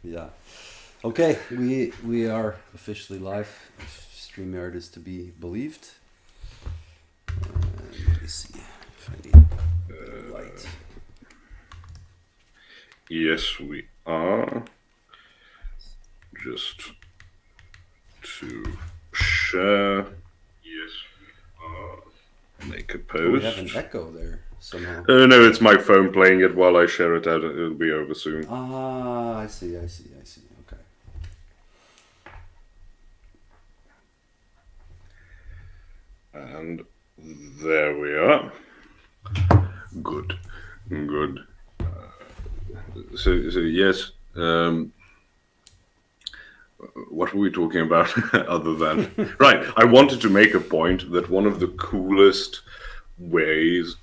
Yeah. Okay, we are officially live. If StreamYard is to be believed. And let me see if I need a bit of light. Yes, we are. Just to share. Yes, we are. Make a Oh, we have an post. echo there somehow. No, it's my phone playing it while I share it out. It'll be over soon. Ah, I see. Okay. And there we are. Good. Good. So yes. What were we talking about other than right? I wanted to make a point that one of the coolest ways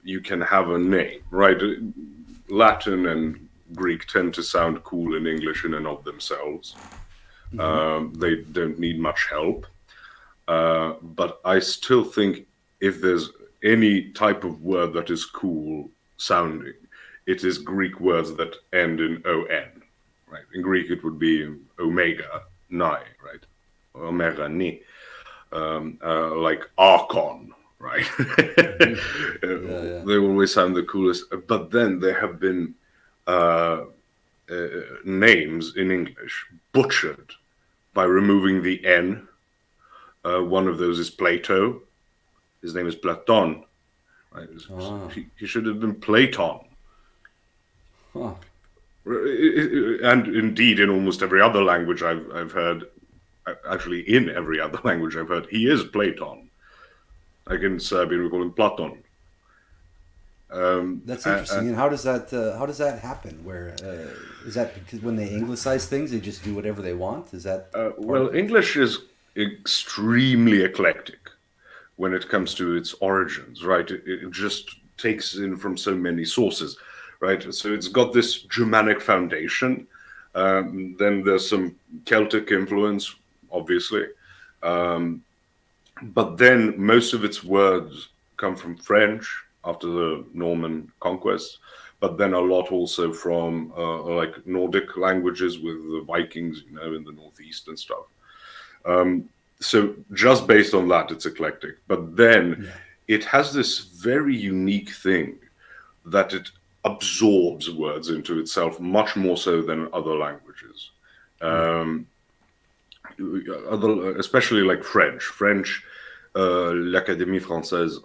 you can have a name, right? Latin and Greek tend to sound cool in English in and of themselves. They don't need much help. But I still think if there's any type of word that is cool sounding, it is Greek words that end in on. Right? In Greek, it would be omega, nai, right? Omega ni, like archon, right? Yeah. They always sound the coolest. But then there have been uh, names in English butchered by removing the n. One of those is Plato. His name is Platon. Right? Ah. He should have been Platon. Huh. And indeed, in almost every other language I've heard, actually in every other language I've heard, he is Platon. Like in Serbian, we call him Platon. That's interesting. And how does that happen? Where is that because when they anglicize things, they just do whatever they want? Is that part Well, of it? English is extremely eclectic when it comes to its origins, right? It just takes in from so many sources, right? So it's got this Germanic foundation. Then there's some Celtic influence, obviously. But then most of its words come from French after the Norman conquest, but then a lot also from like Nordic languages with the Vikings, in the Northeast and stuff. So just based on that, it's eclectic. But then Yeah. it has this very unique thing that it absorbs words into itself much more so than other languages. Hmm. Especially like French. L'Académie Française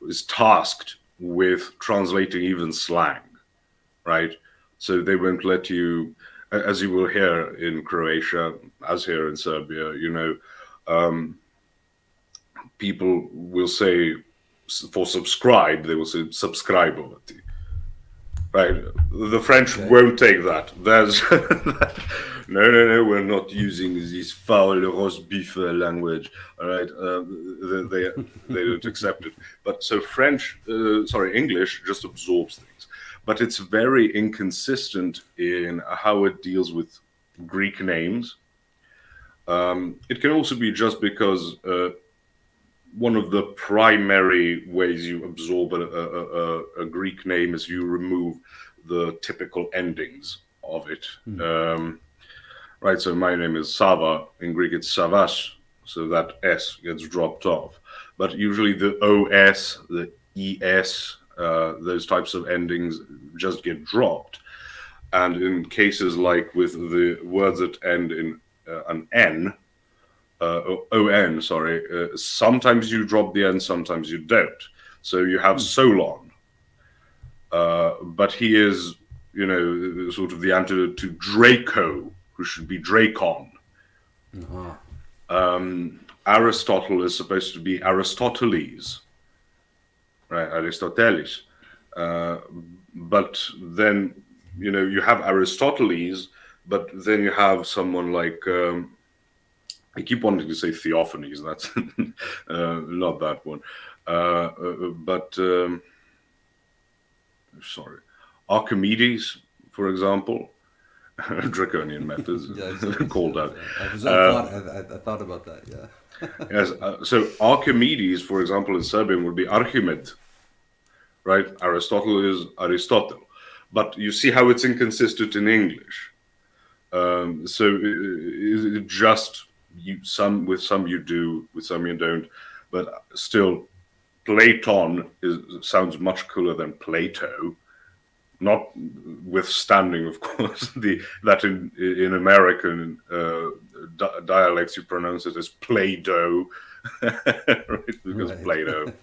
is tasked with translating even slang, right? So they won't let you, as you will hear in Croatia, as here in Serbia, people will say for subscribe, they will say subscribovati, right? The French Okay. won't take that. There's no, we're not using this foul roast beef language. All right, they don't accept it. But so English just absorbs things, but it's very inconsistent in how it deals with Greek names. It can also be just because one of the primary ways you absorb a Greek name is you remove the typical endings of it. Right, so my name is Sava. In Greek, it's Savas, so that S gets dropped off. But usually the OS, the ES, those types of endings just get dropped. And in cases like with the words that end in an N, on, sorry. Sometimes you drop the N, sometimes you don't. So you have Solon, but he is, sort of the antidote to Draco, who should be Dracon. Uh-huh. Aristotle is supposed to be Aristoteles, right? Aristoteles. But then, you have Aristoteles, but then you have someone like I keep wanting to say Theophanes. That's not that one. But sorry, Archimedes, for example, draconian methods Yeah, exactly. called out. I thought about that. Yeah. Yes, so Archimedes, for example, in Serbian would be Archimed, right? Aristotle is Aristotle. but you see how it's inconsistent in English. So it just with some you do, with some you don't, but still, Platon sounds much cooler than Plato. Notwithstanding, of course, that in American dialects you pronounce it as Play-Doh, right? Because Right. Play-Doh.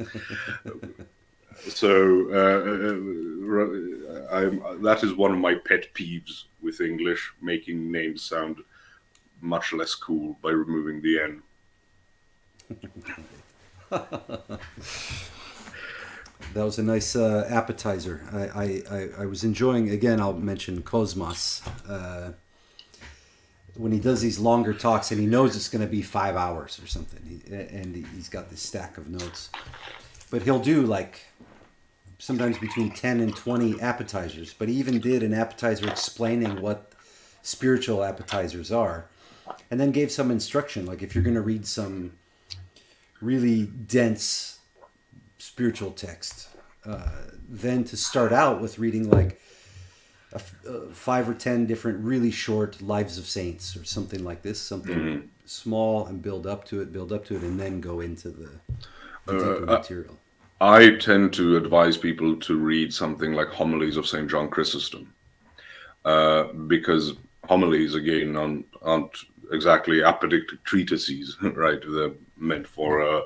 So that is one of my pet peeves with English, making names sound much less cool by removing the N. That was a nice appetizer. I was enjoying, again, I'll mention Cosmas. When he does these longer talks and he knows it's going to be 5 hours or something, he's got this stack of notes. But he'll do like sometimes between 10 and 20 appetizers. But he even did an appetizer explaining what spiritual appetizers are. And then gave some instruction, like if you're going to read some really dense spiritual text, then to start out with reading like 5 or 10 different really short lives of saints or something like this, something small, and build up to it, and then go into the deeper material. I tend to advise people to read something like Homilies of St. John Chrysostom, because homilies, again, aren't exactly apodictic treatises, right? They're meant for a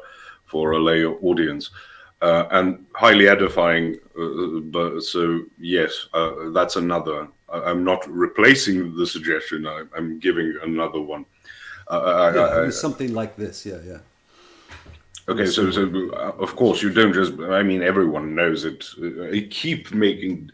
lay audience. And highly edifying, but so yes, that's another. I'm not replacing the suggestion. I'm giving another one. It was something like this. Yeah. Okay, so of course you don't just. I mean, everyone knows it. I keep making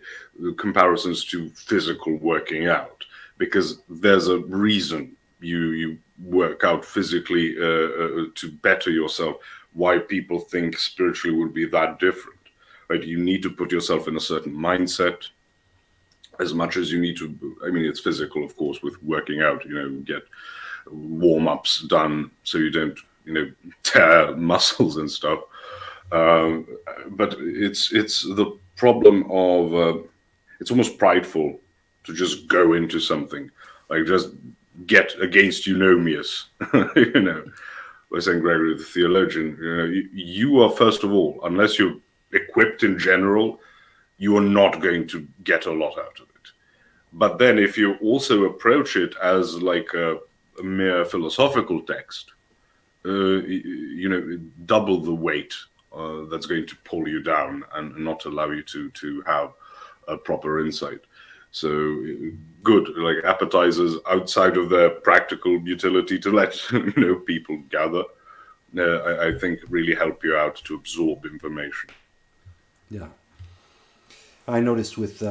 comparisons to physical working out because there's a reason you work out physically to better yourself. Why people think spiritually would be that different, right? You need to put yourself in a certain mindset as much as you need to. I mean, it's physical, of course, with working out, get warm-ups done so you don't, tear muscles and stuff. But it's the problem of, it's almost prideful to just go into something, like just get against Eunomius, by St. Gregory the theologian, you are, first of all, unless you're equipped in general, you are not going to get a lot out of it. But then if you also approach it as like a mere philosophical text, double the weight that's going to pull you down and not allow you to have a proper insight. So good, like appetizers outside of their practical utility to let people gather, I think really help you out to absorb information. Yeah, I noticed with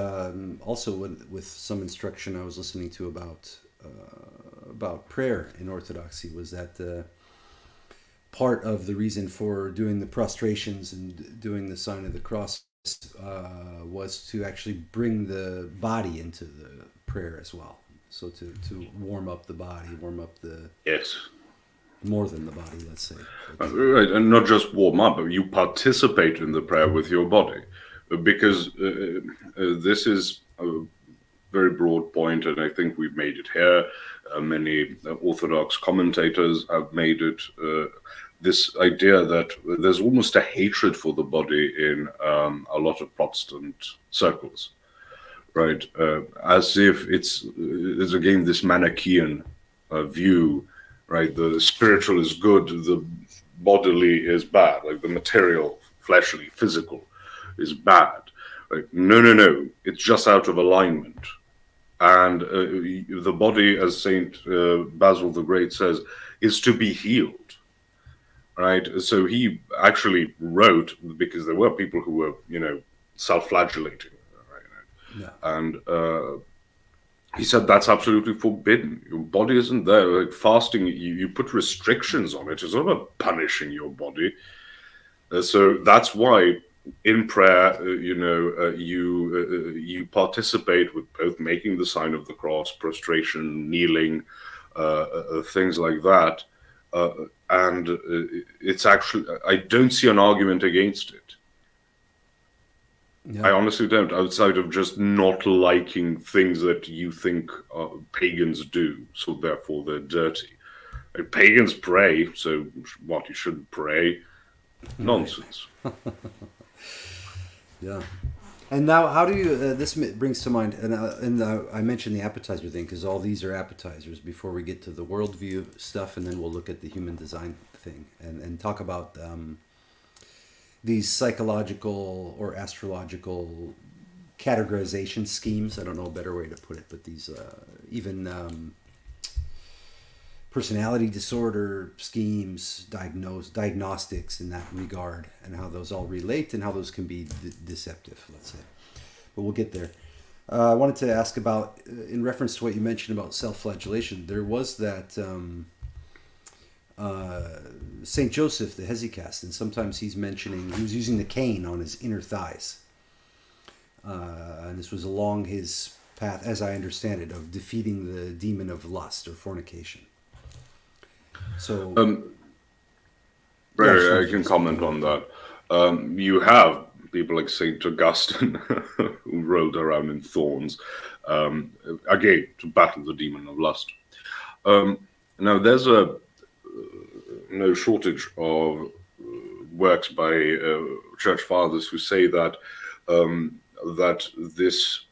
also with some instruction I was listening to about prayer in Orthodoxy was that part of the reason for doing the prostrations and doing the sign of the cross was to actually bring the body into the prayer as well. So to warm up the body, warm up the... Yes. More than the body, let's say. Right, and not just warm up, you participate in the prayer with your body. Because this is a very broad point, and I think we've made it here. Many Orthodox commentators have made it. This idea that there's almost a hatred for the body in a lot of Protestant circles, right? As if it's again this Manichaean view, right? The spiritual is good, the bodily is bad, like the material, fleshly, physical is bad. Right? No, it's just out of alignment. And the body, as Saint Basil the Great says, is to be healed. Right, so he actually wrote, because there were people who were, self-flagellating, right? Yeah. And he said that's absolutely forbidden. Your body isn't there. Like fasting, you put restrictions on it. It's not about punishing your body. So that's why in prayer, you participate with both making the sign of the cross, prostration, kneeling, things like that. And it's actually, I don't see an argument against it. Yeah. I honestly don't, outside of just not liking things that you think pagans do, so therefore they're dirty. Like, pagans pray, so what, you shouldn't pray? Right. Nonsense. Yeah. And now, how do you? This brings to mind, and I mentioned the appetizer thing because all these are appetizers before we get to the worldview stuff, and then we'll look at the human design thing and talk about these psychological or astrological categorization schemes. I don't know a better way to put it, but these even personality disorder schemes, diagnostics in that regard, and how those all relate and how those can be deceptive, let's say. But we'll get there. I wanted to ask about, in reference to what you mentioned about self-flagellation, there was that Saint Joseph, the hesychast, and sometimes he was using the cane on his inner thighs. And this was along his path, as I understand it, of defeating the demon of lust or fornication. So, I can comment on that. You have people like Saint Augustine who rolled around in thorns, again to battle the demon of lust. Now, there's no shortage of works by church fathers who say that that this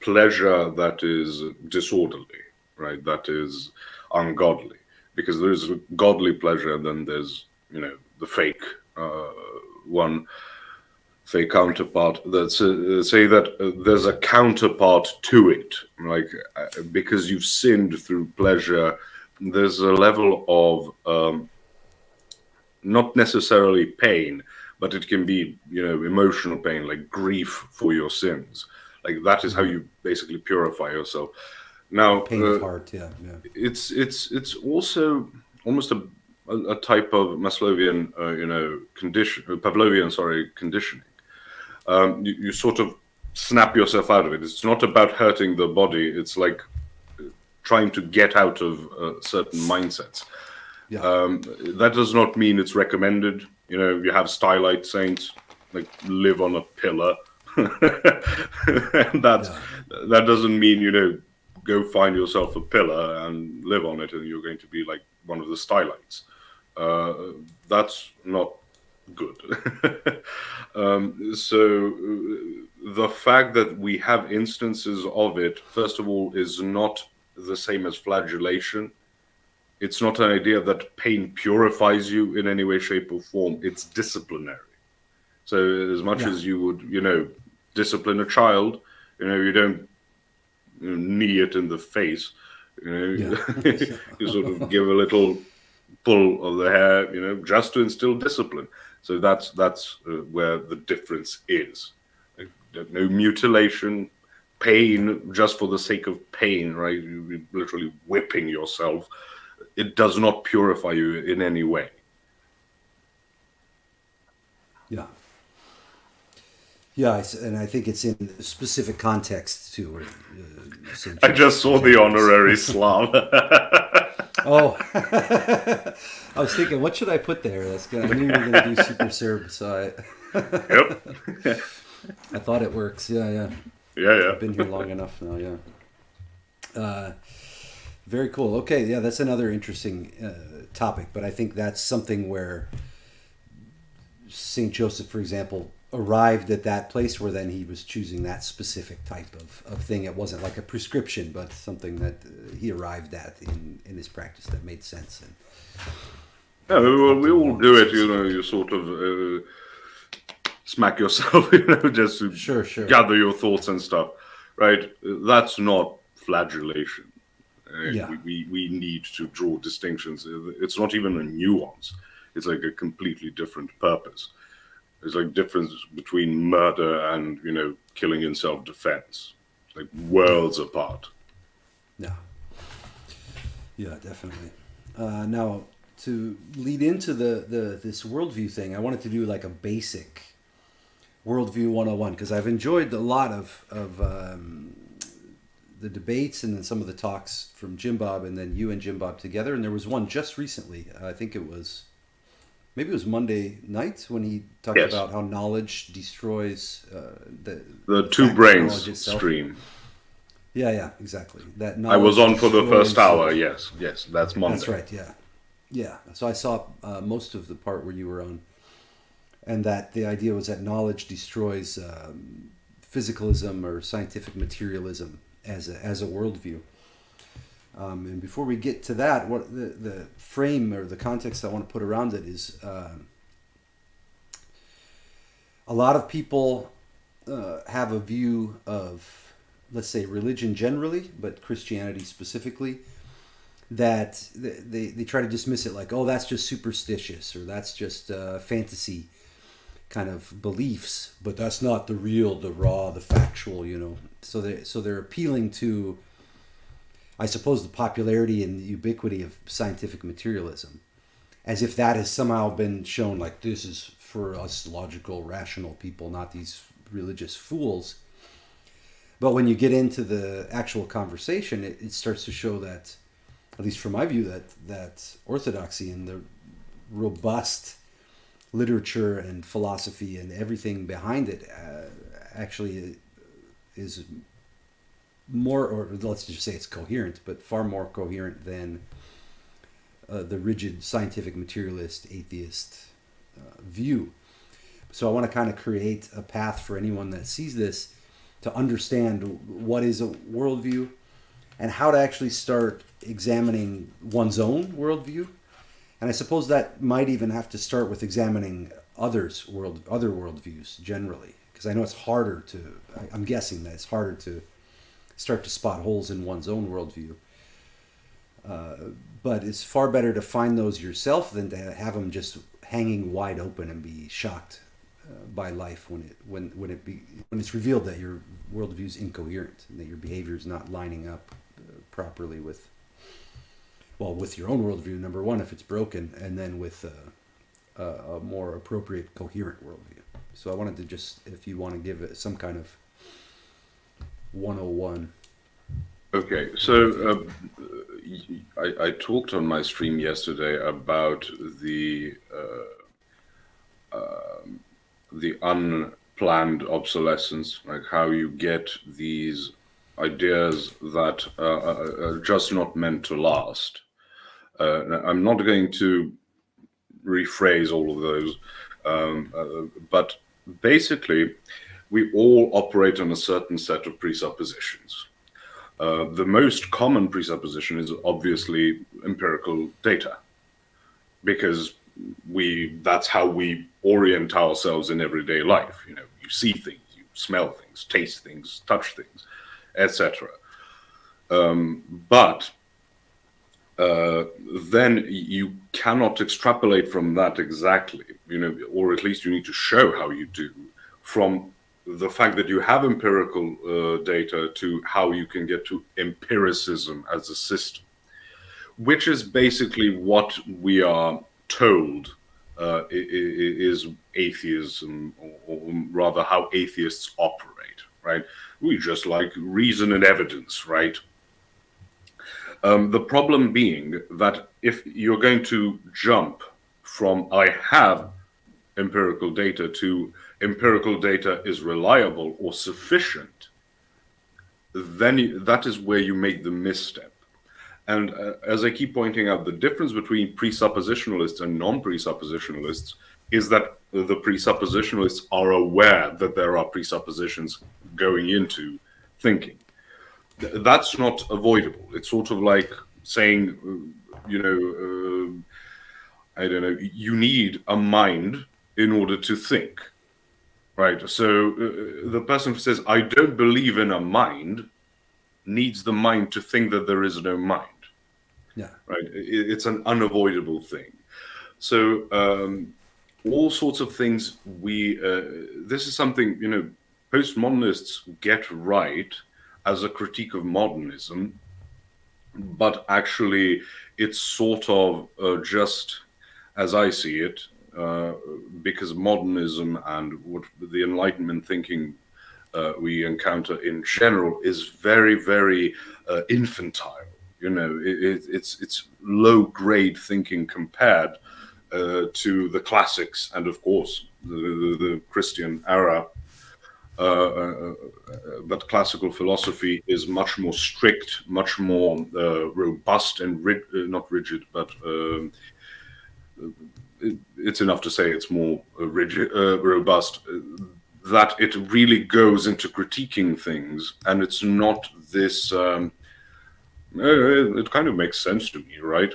pleasure that is disorderly, right, that is ungodly, because there's godly pleasure and then there's the fake fake counterpart that say that there's a counterpart to it, like because you've sinned through pleasure, there's a level of not necessarily pain, but it can be emotional pain, like grief for your sins. Like that is how you basically purify yourself. Now, pain of heart, yeah. it's also almost a type of Maslowian, Pavlovian, conditioning. You sort of snap yourself out of it. It's not about hurting the body. It's like trying to get out of certain mindsets. Yeah. That does not mean it's recommended. You have stylite saints, like live on a pillar. And that doesn't mean, go find yourself a pillar and live on it and you're going to be like one of the stylites. That's not good. So the fact that we have instances of it, first of all, is not the same as flagellation. It's not an idea that pain purifies you in any way, shape, or form. It's disciplinary. So as much as you would, discipline a child, you don't knee it in the face. You sort of give a little pull of the hair, just to instill discipline. So that's where the difference is. No mutilation, pain just for the sake of pain, right? You're literally whipping yourself. It does not purify you in any way. Yeah. Yeah, and I think it's in specific context too. Where, I just saw the honorary Slav. Oh, I was thinking, what should I put there? I knew we were going to do Super Serb, so Yep. I thought it works. Yeah. Yeah. I've been here long enough now. Yeah. Very cool. Okay, yeah, that's another interesting topic, but I think that's something where Saint Joseph, for example, arrived at that place where then he was choosing that specific type of thing. It wasn't like a prescription, but something that he arrived at in his practice that made sense. And yeah, well, we all do it, you sort of smack yourself, just to sure. gather your thoughts and stuff, right? That's not flagellation. We need to draw distinctions. It's not even a nuance. It's like a completely different purpose. There's like difference between murder and killing in self-defense. It's like worlds apart. Yeah, definitely. Now, to lead into this worldview thing, I wanted to do like a basic worldview 101 because I've enjoyed a lot of the debates and then some of the talks from Jim Bob and then you and Jim Bob together. And there was one just recently. I think it was maybe it was Monday night when he talked Yes, about how knowledge destroys the the two fact of knowledge brains itself. stream. Yeah, exactly. That I was knowledge on for the first destroys. hour. Yes, that's That's Monday. right. Yeah, yeah. So I saw most of the part where you were on, and that the idea was that knowledge destroys physicalism or scientific materialism as a worldview. And before we get to that, what the frame or the context I want to put around it is a lot of people have a view of, let's say, religion generally, but Christianity specifically, that they try to dismiss it like, oh, that's just superstitious or that's just fantasy kind of beliefs, but that's not the real, the raw, the factual, So they're appealing to, I suppose, the popularity and the ubiquity of scientific materialism, as if that has somehow been shown like this is for us logical, rational people, not these religious fools. But when you get into the actual conversation, it starts to show that, at least from my view, that orthodoxy and the robust literature and philosophy and everything behind it actually is more, or let's just say it's coherent, but far more coherent than the rigid scientific materialist atheist view. So I want to kind of create a path for anyone that sees this to understand what is a worldview and how to actually start examining one's own worldview. And I suppose that might even have to start with examining other worldviews generally, because I know it's harder to. I'm guessing that it's harder to start to spot holes in one's own worldview. But it's far better to find those yourself than to have them just hanging wide open and be shocked by life when it's revealed that your worldview is incoherent and that your behavior is not lining up properly with your own worldview, number one, if it's broken, and then with a more appropriate, coherent worldview. So I wanted to just, if you want to give it some kind of 101. Okay, so I talked on my stream yesterday about the unplanned obsolescence, like how you get these ideas that are just not meant to last. I'm not going to rephrase all of those, but basically, we all operate on a certain set of presuppositions. The most common presupposition is obviously empirical data, because that's how we orient ourselves in everyday life. You see things, you smell things, taste things, touch things, etc. But then you cannot extrapolate from that exactly, or at least you need to show how you do, from the fact that you have empirical data to how you can get to empiricism as a system, which is basically what we are told is atheism, or rather how atheists operate, right? We just like reason and evidence, right? The problem being that if you're going to jump from I have empirical data to empirical data is reliable or sufficient, then that is where you make the misstep. And as I keep pointing out, the difference between presuppositionalists and non-presuppositionalists is that the presuppositionalists are aware that there are presuppositions going into thinking. That's not avoidable. It's sort of like saying, I don't know, you need a mind in order to think, right? So the person who says, I don't believe in a mind, needs the mind to think that there is no mind. Yeah. Right? It's an unavoidable thing. So all sorts of things this is something, postmodernists get right as a critique of modernism, but actually it's sort of just, as I see it, because modernism and what the Enlightenment thinking we encounter in general is very, very infantile. It's low grade thinking compared to the classics and, of course, the Christian era. But classical philosophy is much more strict, much more robust and not rigid, but it's enough to say it's more rigid, robust. That it really goes into critiquing things, and it's not this. It kind of makes sense to me, right?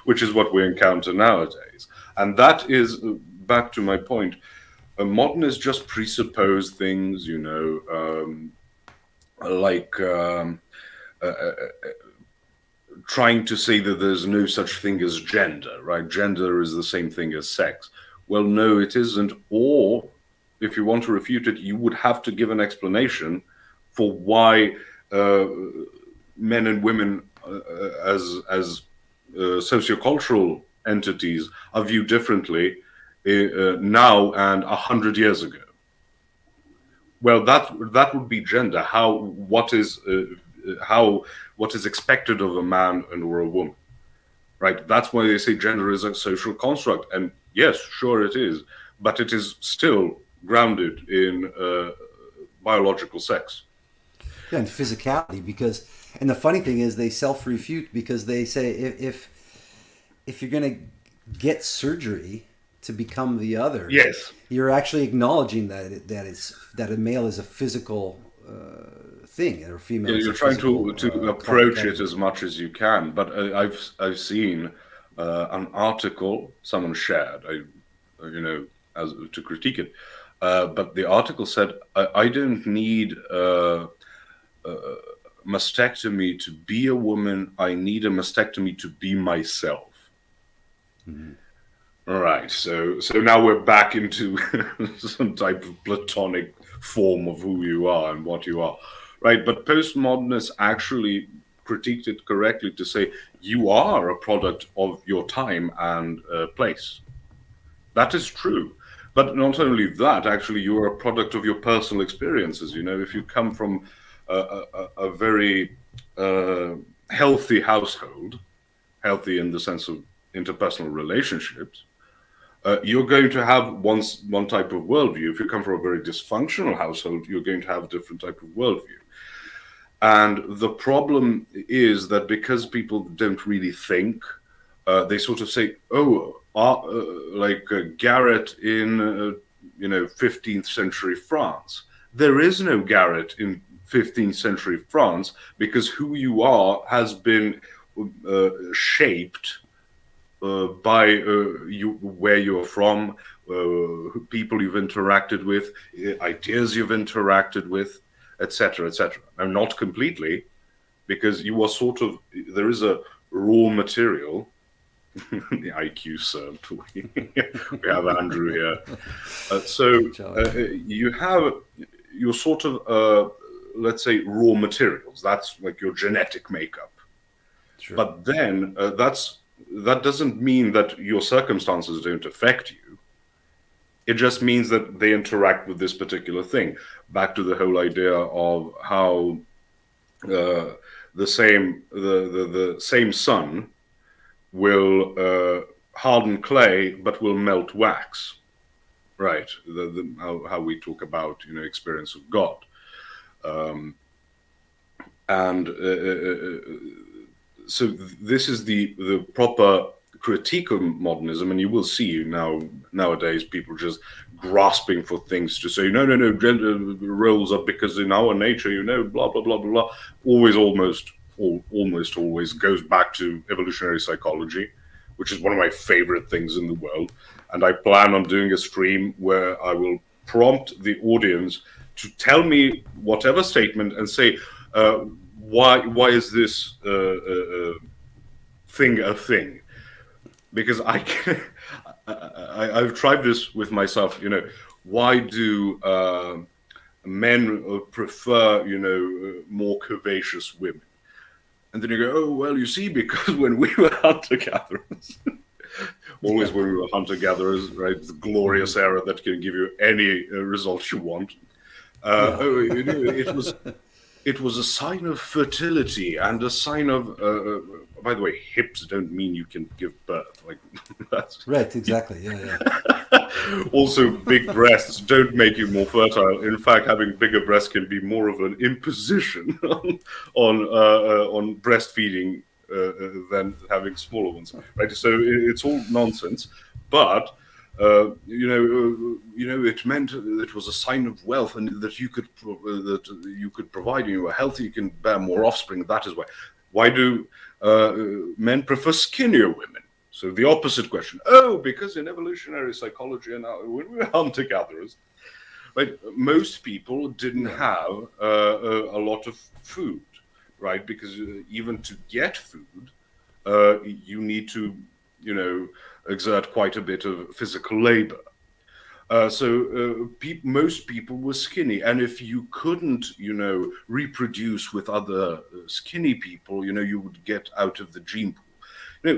Which is what we encounter nowadays, and that is back to my point. Modernists just presuppose things, like trying to say that there's no such thing as gender, right? Gender is the same thing as sex. Well, no, it isn't. Or if you want to refute it, you would have to give an explanation for why men and women as sociocultural entities are viewed differently now and 100 years ago. Well, that would be gender. What is expected of a man and or a woman, right? That's why they say gender is a social construct, and yes, sure it is, but it is still grounded in biological sex. Yeah, and physicality, and the funny thing is they self-refute, because they say if you're going to get surgery to become the other, yes, you're actually acknowledging that a male is a physical thing, and a female. Yeah, you're trying to approach it as much as you can. But I've seen an article someone shared, as to critique it. But the article said, I don't need mastectomy to be a woman. I need a mastectomy to be myself. Mm-hmm. All right, so now we're back into some type of platonic form of who you are and what you are, right? But postmodernists actually critiqued it correctly to say you are a product of your time and place. That is true. But not only that, actually, you are a product of your personal experiences. If you come from a very healthy household, healthy in the sense of interpersonal relationships, you're going to have one type of worldview. If you come from a very dysfunctional household, you're going to have a different type of worldview. And the problem is that because people don't really think, they sort of say, like Garrett in 15th century France. There is no Garrett in 15th century France, because who you are has been shaped by where you're from, people you've interacted with, ideas you've interacted with, etc., etc. Now, not completely, because you are there is a raw material. The IQ served. We have Andrew here. You have your sort of, let's say, raw materials. That's like your genetic makeup. Sure. But then that doesn't mean that your circumstances don't affect you. It just means that they interact with this particular thing. Back to the whole idea of how the same sun will harden clay but will melt wax, right? How we talk about experience of God, so this is the proper critique of modernism, and you will see nowadays people just grasping for things to say no, gender roles are because in our nature, blah blah blah blah blah. Almost always goes back to evolutionary psychology, which is one of my favorite things in the world. And I plan on doing a stream where I will prompt the audience to tell me whatever statement and say, why is this thing a thing? Because I've tried this with myself. Why do men prefer more curvaceous women? And then you go, oh well, you see, because when we were hunter-gatherers, always when we were hunter-gatherers, right, the glorious era that can give you any result you want. It was a sign of fertility and a sign of. By the way, hips don't mean you can give birth. Like, That's Right, exactly. Yeah, also, big breasts don't make you more fertile. In fact, having bigger breasts can be more of an imposition on breastfeeding than having smaller ones, right? So it's all nonsense. But it meant it was a sign of wealth, and that you could provide. You were healthy, you can bear more offspring. That is why. Why do men prefer skinnier women? So the opposite question. Oh, because in evolutionary psychology, and when we were hunter-gatherers, right, most people didn't have a lot of food, right? Because even to get food, you need to, exert quite a bit of physical labor. Most people were skinny, and if you couldn't, reproduce with other skinny people, you would get out of the gene pool.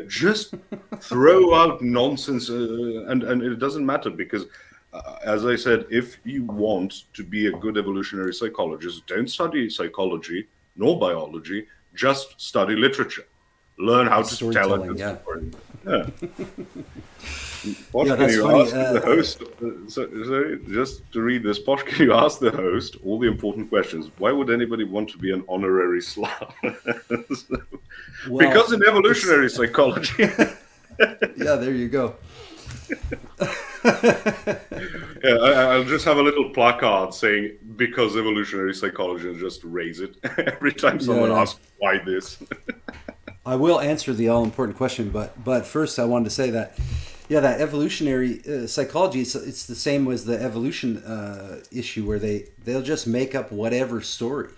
Just throw out nonsense, and it doesn't matter because, as I said, if you want to be a good evolutionary psychologist, don't study psychology nor biology, just study literature. Learn how to tell a good story. Yeah. Posh, Yeah, can that's you funny. ask the host? Sorry, just to read this, Posh, can you ask the host all the important questions? Why would anybody want to be an honorary Slav? Because in evolutionary psychology. Yeah, there you go. Yeah, I'll just have a little placard saying "because evolutionary psychology," and just raise it every time someone asks why this. I will answer the all-important question, but first I wanted to say that, that evolutionary psychology, it's the same as the evolution issue, where they'll just make up whatever story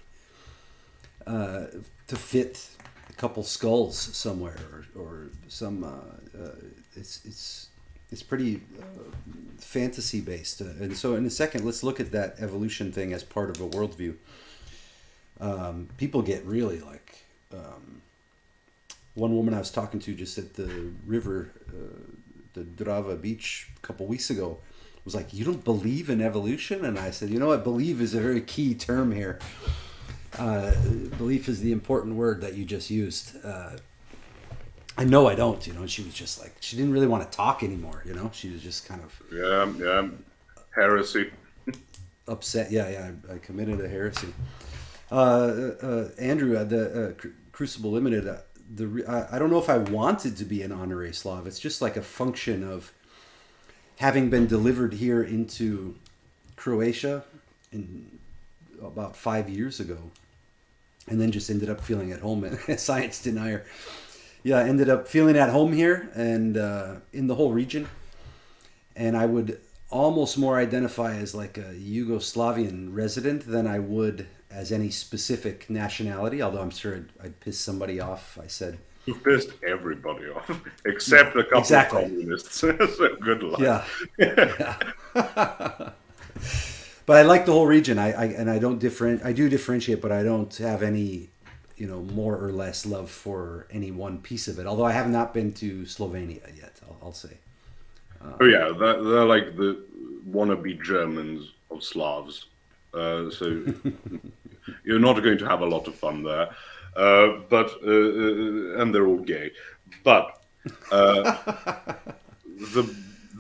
to fit a couple skulls somewhere or some. It's pretty fantasy based, and so in a second, let's look at that evolution thing as part of a worldview. People get really like. One woman I was talking to just at the river, the Drava beach a couple weeks ago, was like, "You don't believe in evolution?" And I said, "You know what? Believe is a very key term here. Belief is the important word that you just used. I know I don't, And she was just like, she didn't really want to talk anymore, She was just kind of Heresy. Upset. Yeah, I committed a heresy. Andrew, the Crucible Limited. I don't know if I wanted to be an honorary Slav. It's just like a function of having been delivered here into Croatia about 5 years ago, and then just ended up feeling at home. Science denier. Yeah, I ended up feeling at home here and in the whole region. And I would almost more identify as like a Yugoslavian resident than I would as any specific nationality, although I'm sure I'd piss somebody off if I said... You pissed everybody off, except a couple of communists. So good luck. Yeah. But I like the whole region. I do differentiate, but I don't have any, more or less love for any one piece of it. Although I have not been to Slovenia yet, I'll say. They're like the wannabe Germans of Slavs. So you're not going to have a lot of fun there. And they're all gay. But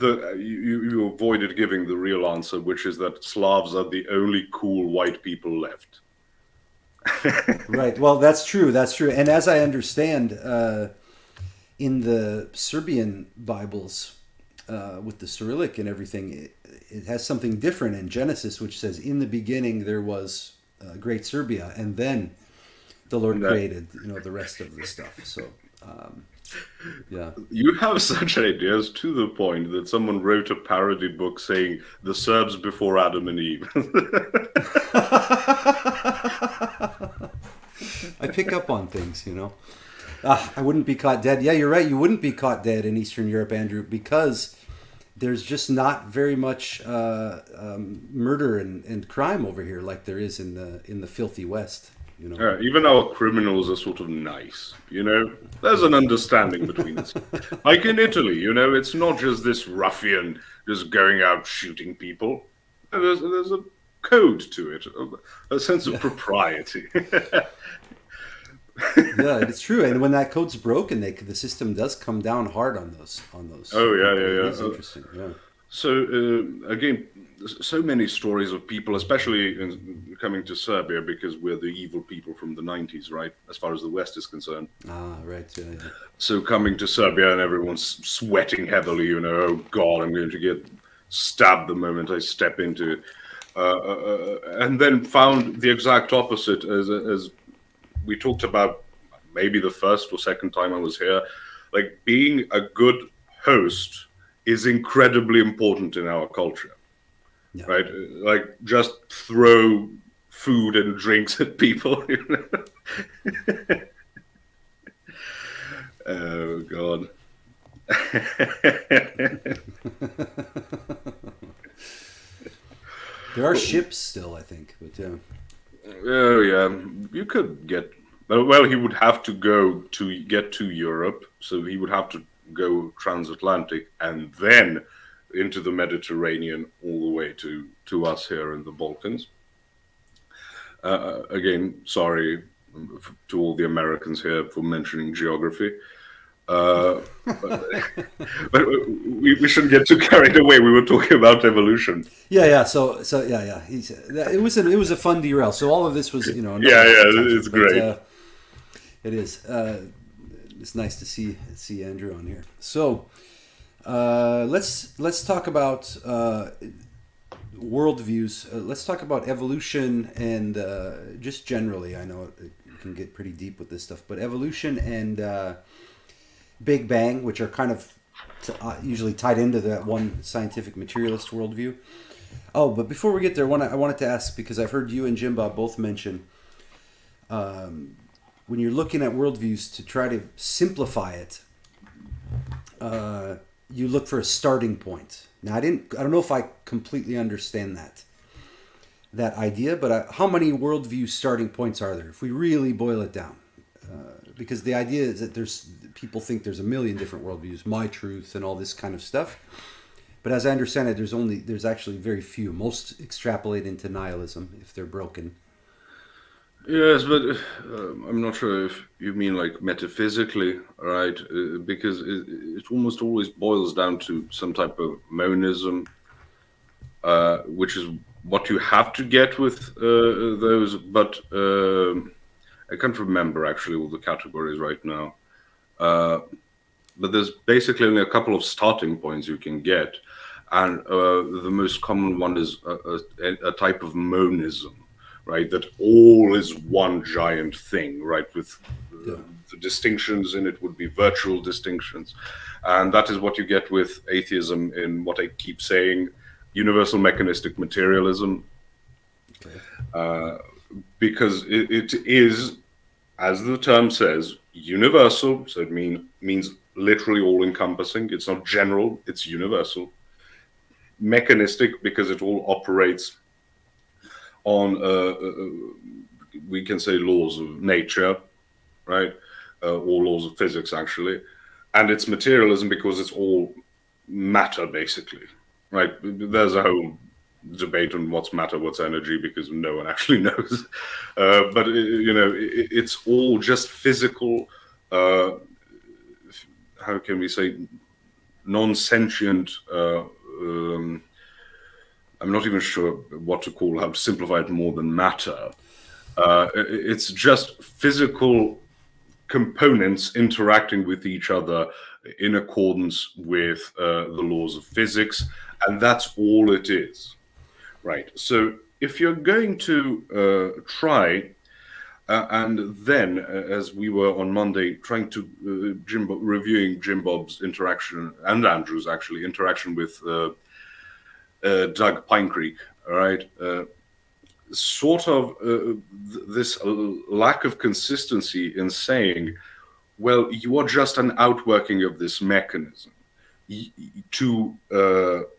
you avoided giving the real answer, which is that Slavs are the only cool white people left. Right. Well, that's true. And as I understand, in the Serbian Bibles, with the Cyrillic and everything, it has something different in Genesis, which says, "In the beginning there was great Serbia," and then the Lord created, the rest of the stuff. So, yeah. You have such ideas to the point that someone wrote a parody book saying the Serbs before Adam and Eve. I pick up on things, I wouldn't be caught dead. Yeah, you're right. You wouldn't be caught dead in Eastern Europe, Andrew, because there's just not very much murder and crime over here like there is in the filthy West. Even our criminals are sort of nice. There's an understanding between us. Like in Italy, it's not just this ruffian just going out shooting people. There's a code to it, a sense of propriety. Yeah, it's true. And when that code's broken, the system does come down hard on those Oh yeah, people. It yeah, is yeah. interesting. Yeah. So again, so many stories of people, especially coming to Serbia, because we're the evil people from the '90s, right? As far as the West is concerned. Ah, right. Yeah, yeah. So coming to Serbia and everyone's sweating heavily, oh God, I'm going to get stabbed the moment I step into it. And then found the exact opposite as we talked about maybe the first or second time I was here. Like being a good host is incredibly important in our culture, Yeah. right? Like just throw food and drinks at people. Oh God. There are ships still, I think, but yeah. Oh yeah, you could get. Well, he would have to go to get to Europe, so he would have to go transatlantic and then into the Mediterranean all the way to us here in the Balkans. Again, sorry to all the Americans here for mentioning geography. Uh, but, but we shouldn't get too carried away. We were talking about evolution. Yeah, yeah. So yeah, yeah. It was a fun derail. So all of this was, another Yeah, yeah, it's tangent, but great. it is. It's nice to see Andrew on here. So let's talk about worldviews. Let's talk about evolution and just generally. I know it can get pretty deep with this stuff, but evolution and Big Bang, which are kind of usually tied into that one scientific materialist worldview. Oh, but before we get there, I wanted to ask, because I've heard you and Jim Bob both mention when you're looking at worldviews to try to simplify it, you look for a starting point. Now, I don't know if I completely understand that idea, but how many worldview starting points are there if we really boil it down? Because the idea is that people think there's a million different worldviews, my truth, and all this kind of stuff. But as I understand it, there's actually very few. Most extrapolate into nihilism if they're broken. Yes, but I'm not sure if you mean like metaphysically, right? Because it almost always boils down to some type of monism, which is what you have to get with those. But I can't remember actually all the categories right now. But there's basically only a couple of starting points you can get. And the most common one is a type of monism, right? That all is one giant thing, right? With Yeah. the distinctions in it would be virtual distinctions. And that is what you get with atheism in what I keep saying, universal mechanistic materialism, Okay. because it is, as the term says, universal. So it means literally all encompassing. It's not general, it's universal. Mechanistic because it all operates on we can say laws of nature, right? Or laws of physics actually, and it's materialism because it's all matter basically, right? There's a whole debate on what's matter, what's energy, because no one actually knows. But it's all just physical. How can we say non-sentient? I'm not even sure what to call, how to simplify it more than matter. It's just physical components interacting with each other in accordance with the laws of physics, and that's all it is, right? So if you're going to try, and then as we were on Monday trying to reviewing Jim Bob's interaction and Andrew's actually interaction with Doug Pinecreek, all right? Sort of this lack of consistency in saying, well, you are just an outworking of this mechanism. To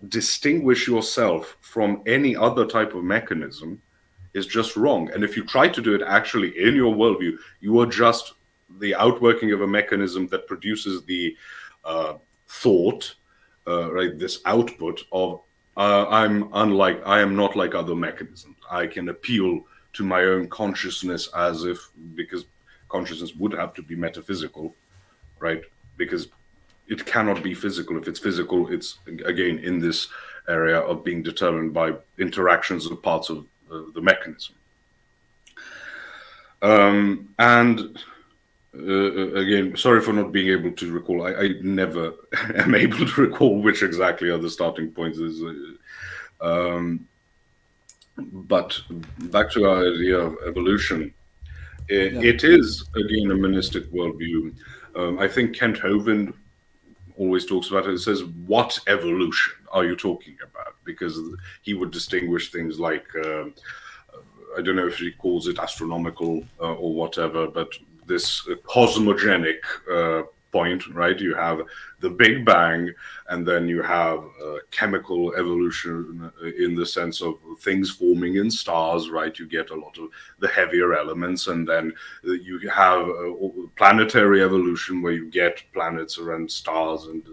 distinguish yourself from any other type of mechanism is just wrong. And if you try to do it actually in your worldview, you are just the outworking of a mechanism that produces the thought, right? This output of I am not like other mechanisms. I can appeal to my own consciousness because consciousness would have to be metaphysical, right? Because it cannot be physical. If it's physical, it's again in this area of being determined by interactions of parts of the mechanism. And again, sorry for not being able to recall. I never am able to recall which exactly are the starting points. But back to our idea of evolution, it is again a monistic worldview. I think Kent Hovind always talks about it. It says, "What evolution are you talking about?" Because he would distinguish things like I don't know if he calls it astronomical or whatever, but this cosmogenic point, right? You have the Big Bang, and then you have chemical evolution in the sense of things forming in stars, right? You get a lot of the heavier elements, and then you have planetary evolution where you get planets around stars, and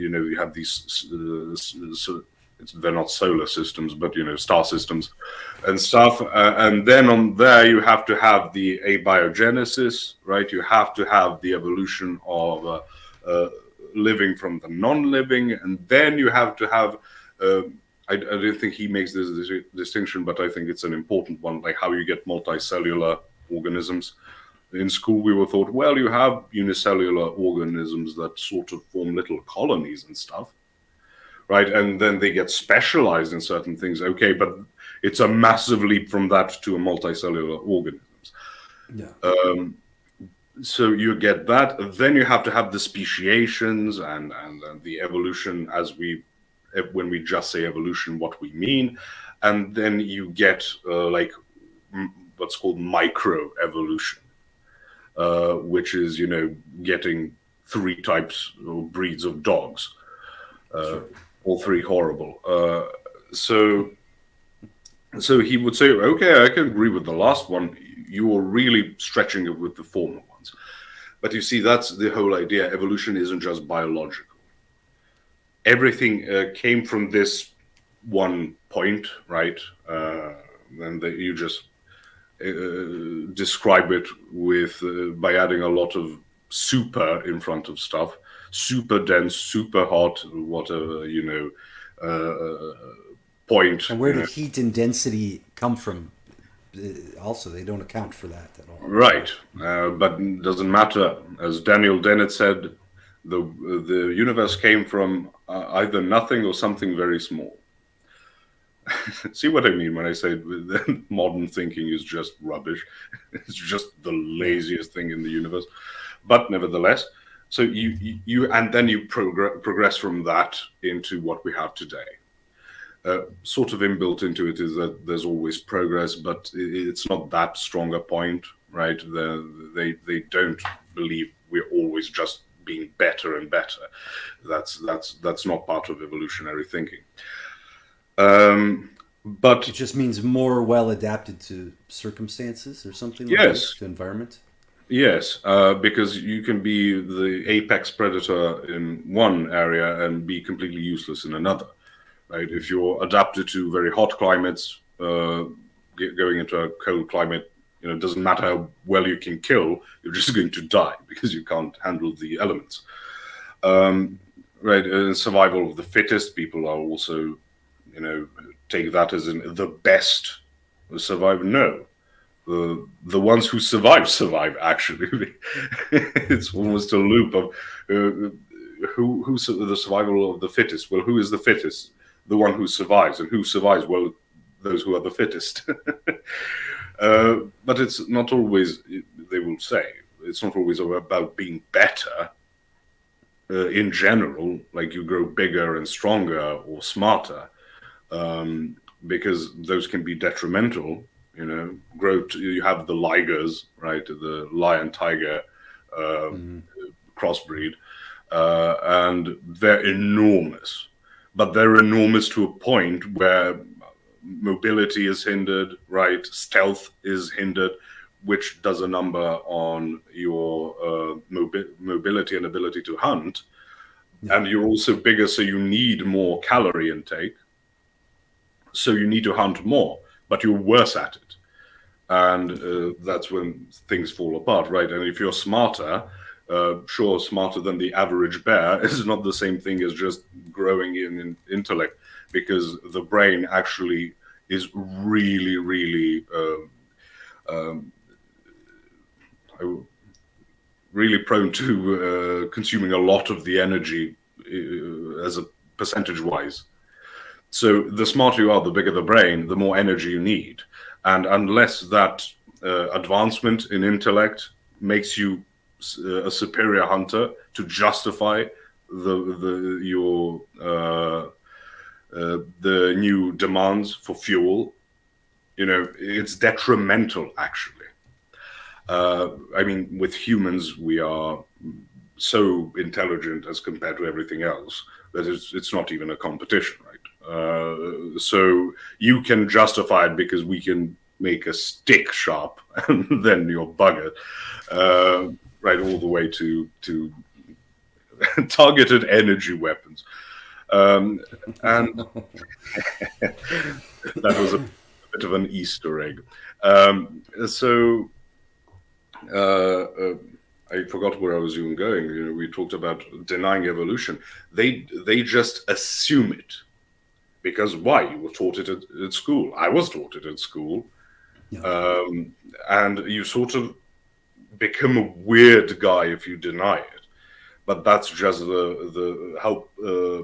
you have these they're not solar systems, but star systems and stuff. And then on there, you have to have the abiogenesis, right? You have to have the evolution of living from the non-living, and then you have to have. I don't think he makes this distinction, but I think it's an important one, like how you get multicellular organisms. In school, we were taught, well, you have unicellular organisms that sort of form little colonies and stuff. Right, and then they get specialized in certain things. Okay, but it's a massive leap from that to a multicellular organisms. Yeah. So you get that. Then you have to have the speciations and the evolution when we just say evolution, what we mean, and then you get like what's called microevolution, which is getting 3 types or breeds of dogs. Sure. All 3 horrible. So he would say, okay, I can agree with the last one. You are really stretching it with the former ones. But you see, that's the whole idea. Evolution isn't just biological. Everything came from this one point, right? And you just describe it by adding a lot of super in front of stuff. Super dense, super hot, whatever, point. And where did heat and density come from? Also, they don't account for that at all. Right, but it doesn't matter. As Daniel Dennett said, the universe came from either nothing or something very small. See what I mean when I say modern thinking is just rubbish? It's just the laziest thing in the universe. But nevertheless, so you and then you progress from that into what we have today. Sort of inbuilt into it is that there's always progress, but it's not that strong a point, right? They don't believe we're always just being better and better. That's not part of evolutionary thinking. But it just means more well adapted to circumstances or something like yes, to environment. Yes, because you can be the apex predator in one area and be completely useless in another, right? If you're adapted to very hot climates, going into a cold climate, it doesn't matter how well you can kill, you're just going to die because you can't handle the elements. Right, survival of the fittest, people are also, take that as in the best survive. No. The ones who survive, actually. It's almost a loop of who's the survival of the fittest. Well, who is the fittest? The one who survives. And who survives? Well, those who are the fittest. But it's not always, they will say, it's not always about being better in general, like you grow bigger and stronger or smarter, because those can be detrimental. You have the ligers, right? The lion-tiger crossbreed, and they're enormous. But they're enormous to a point where mobility is hindered, right? Stealth is hindered, which does a number on your mobility and ability to hunt. Yeah. And you're also bigger, so you need more calorie intake. So you need to hunt more, but you're worse at it. and that's when things fall apart, right? And if you're smarter, sure, smarter than the average bear is not the same thing as just growing in intellect, because the brain actually is really, really, really prone to consuming a lot of the energy as a percentage-wise. So the smarter you are, the bigger the brain, the more energy you need. And unless that advancement in intellect makes you a superior hunter to justify the new demands for fuel, it's detrimental actually. I mean, with humans, we are so intelligent as compared to everything else that it's not even a competition, right? So you can justify it because we can make a stick sharp, and then you're buggered, right? All the way to targeted energy weapons, and that was a bit of an Easter egg. So. I forgot where I was even going. We talked about denying evolution. They just assume it, because why? You were taught it at school. I was taught it at school, Yeah. and you sort of become a weird guy if you deny it. But that's just the how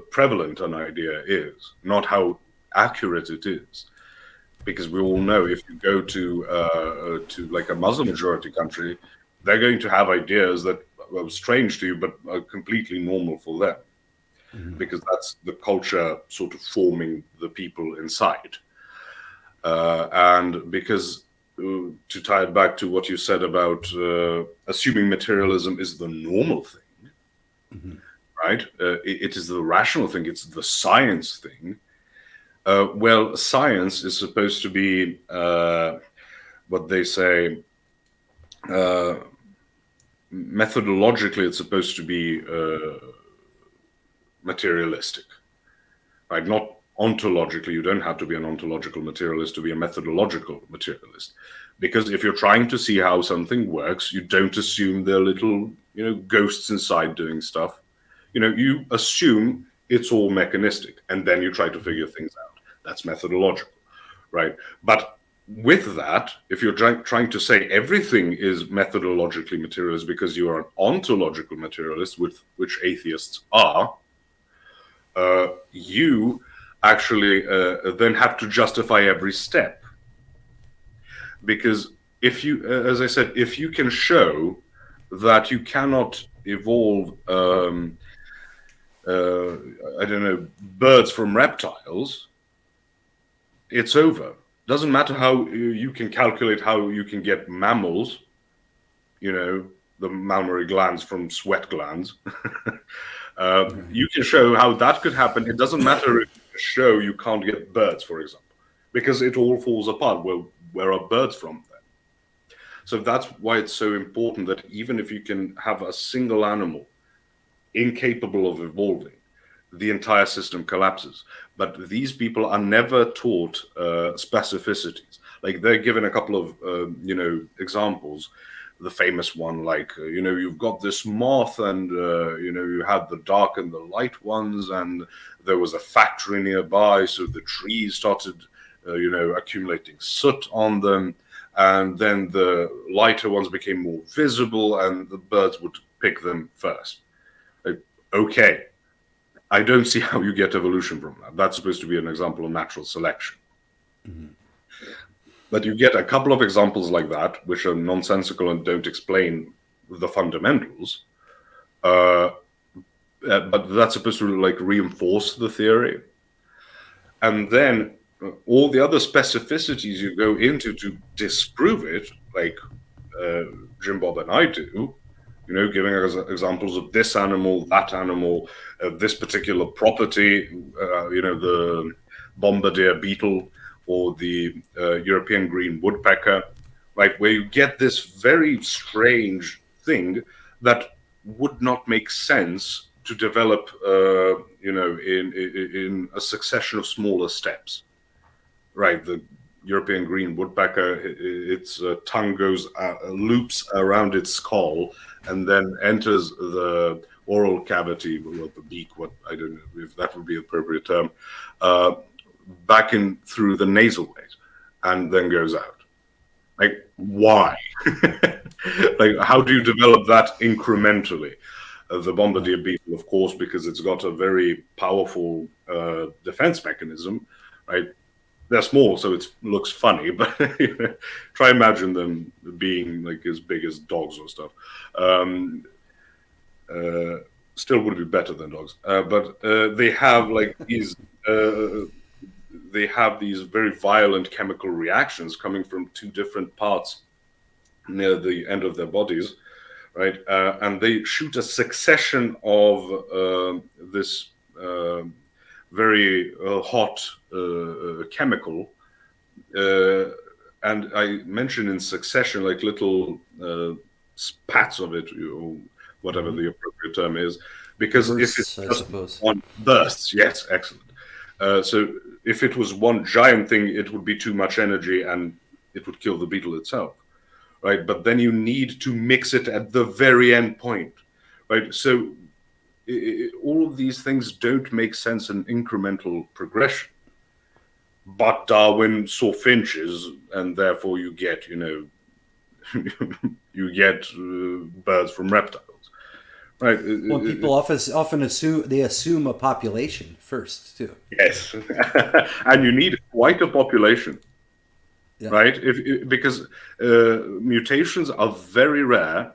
prevalent an idea is, not how accurate it is. Because we all know if you go to like a Muslim majority country, they're going to have ideas that are strange to you, but are completely normal for them, because that's the culture sort of forming the people inside. And because to tie it back to what you said about assuming materialism is the normal thing, right? It is the rational thing. It's the science thing. Well, science is supposed to be what they say. Methodologically, it's supposed to be materialistic, right? Not ontologically. You don't have to be an ontological materialist to be a methodological materialist, because if you're trying to see how something works, you don't assume there are little, ghosts inside doing stuff. You assume it's all mechanistic, and then you try to figure things out. That's methodological, right? But with that, if you're trying to say everything is methodologically materialist because you are an ontological materialist, which atheists are, you actually then have to justify every step. Because if you, as I said, if you can show that you cannot evolve, I don't know, birds from reptiles, it's over. Doesn't matter how you can calculate how you can get mammals, the mammary glands from sweat glands. You can show how that could happen. It doesn't matter if you show you can't get birds, for example, because it all falls apart. Well, where are birds from then? So that's why it's so important that even if you can have a single animal incapable of evolving, the entire system collapses. But these people are never taught specificities. Like, they're given a couple of examples. The famous one, like you've got this moth, and you had the dark and the light ones, and there was a factory nearby, so the trees started accumulating soot on them, and then the lighter ones became more visible, and the birds would pick them first. Like, okay, I don't see how you get evolution from that. That's supposed to be an example of natural selection. But you get a couple of examples like that, which are nonsensical and don't explain the fundamentals. But that's supposed to reinforce the theory. And then all the other specificities you go into to disprove it, like Jim Bob and I do, giving us examples of this animal, that animal, this particular property, the bombardier beetle or the European green woodpecker, right, where you get this very strange thing that would not make sense to develop, in a succession of smaller steps, right? European green woodpecker, its tongue goes loops around its skull and then enters the oral cavity, well, the beak. What I don't know if that would be the appropriate term, back in through the nasal ways, and then goes out. Like, why? Like, how do you develop that incrementally? The bombardier beetle, of course, because it's got a very powerful defense mechanism, right? They're small, so it looks funny, but try imagine them being like as big as dogs or stuff. Still would be better than dogs, but they have like these. They have these very violent chemical reactions coming from two different parts near the end of their bodies, right? And they shoot a succession of this very hot chemical. And I mentioned in succession, like little spats of it, or whatever the appropriate term is, because if it's just one bursts, yes, excellent. So if it was one giant thing, it would be too much energy and it would kill the beetle itself, right? But then you need to mix it at the very end point, right? So all of these things don't make sense in incremental progression. But Darwin saw finches, and therefore you get, you get birds from reptiles, right? Well, people often assume a population first too. Yes, and you need quite a population, right? Because mutations are very rare,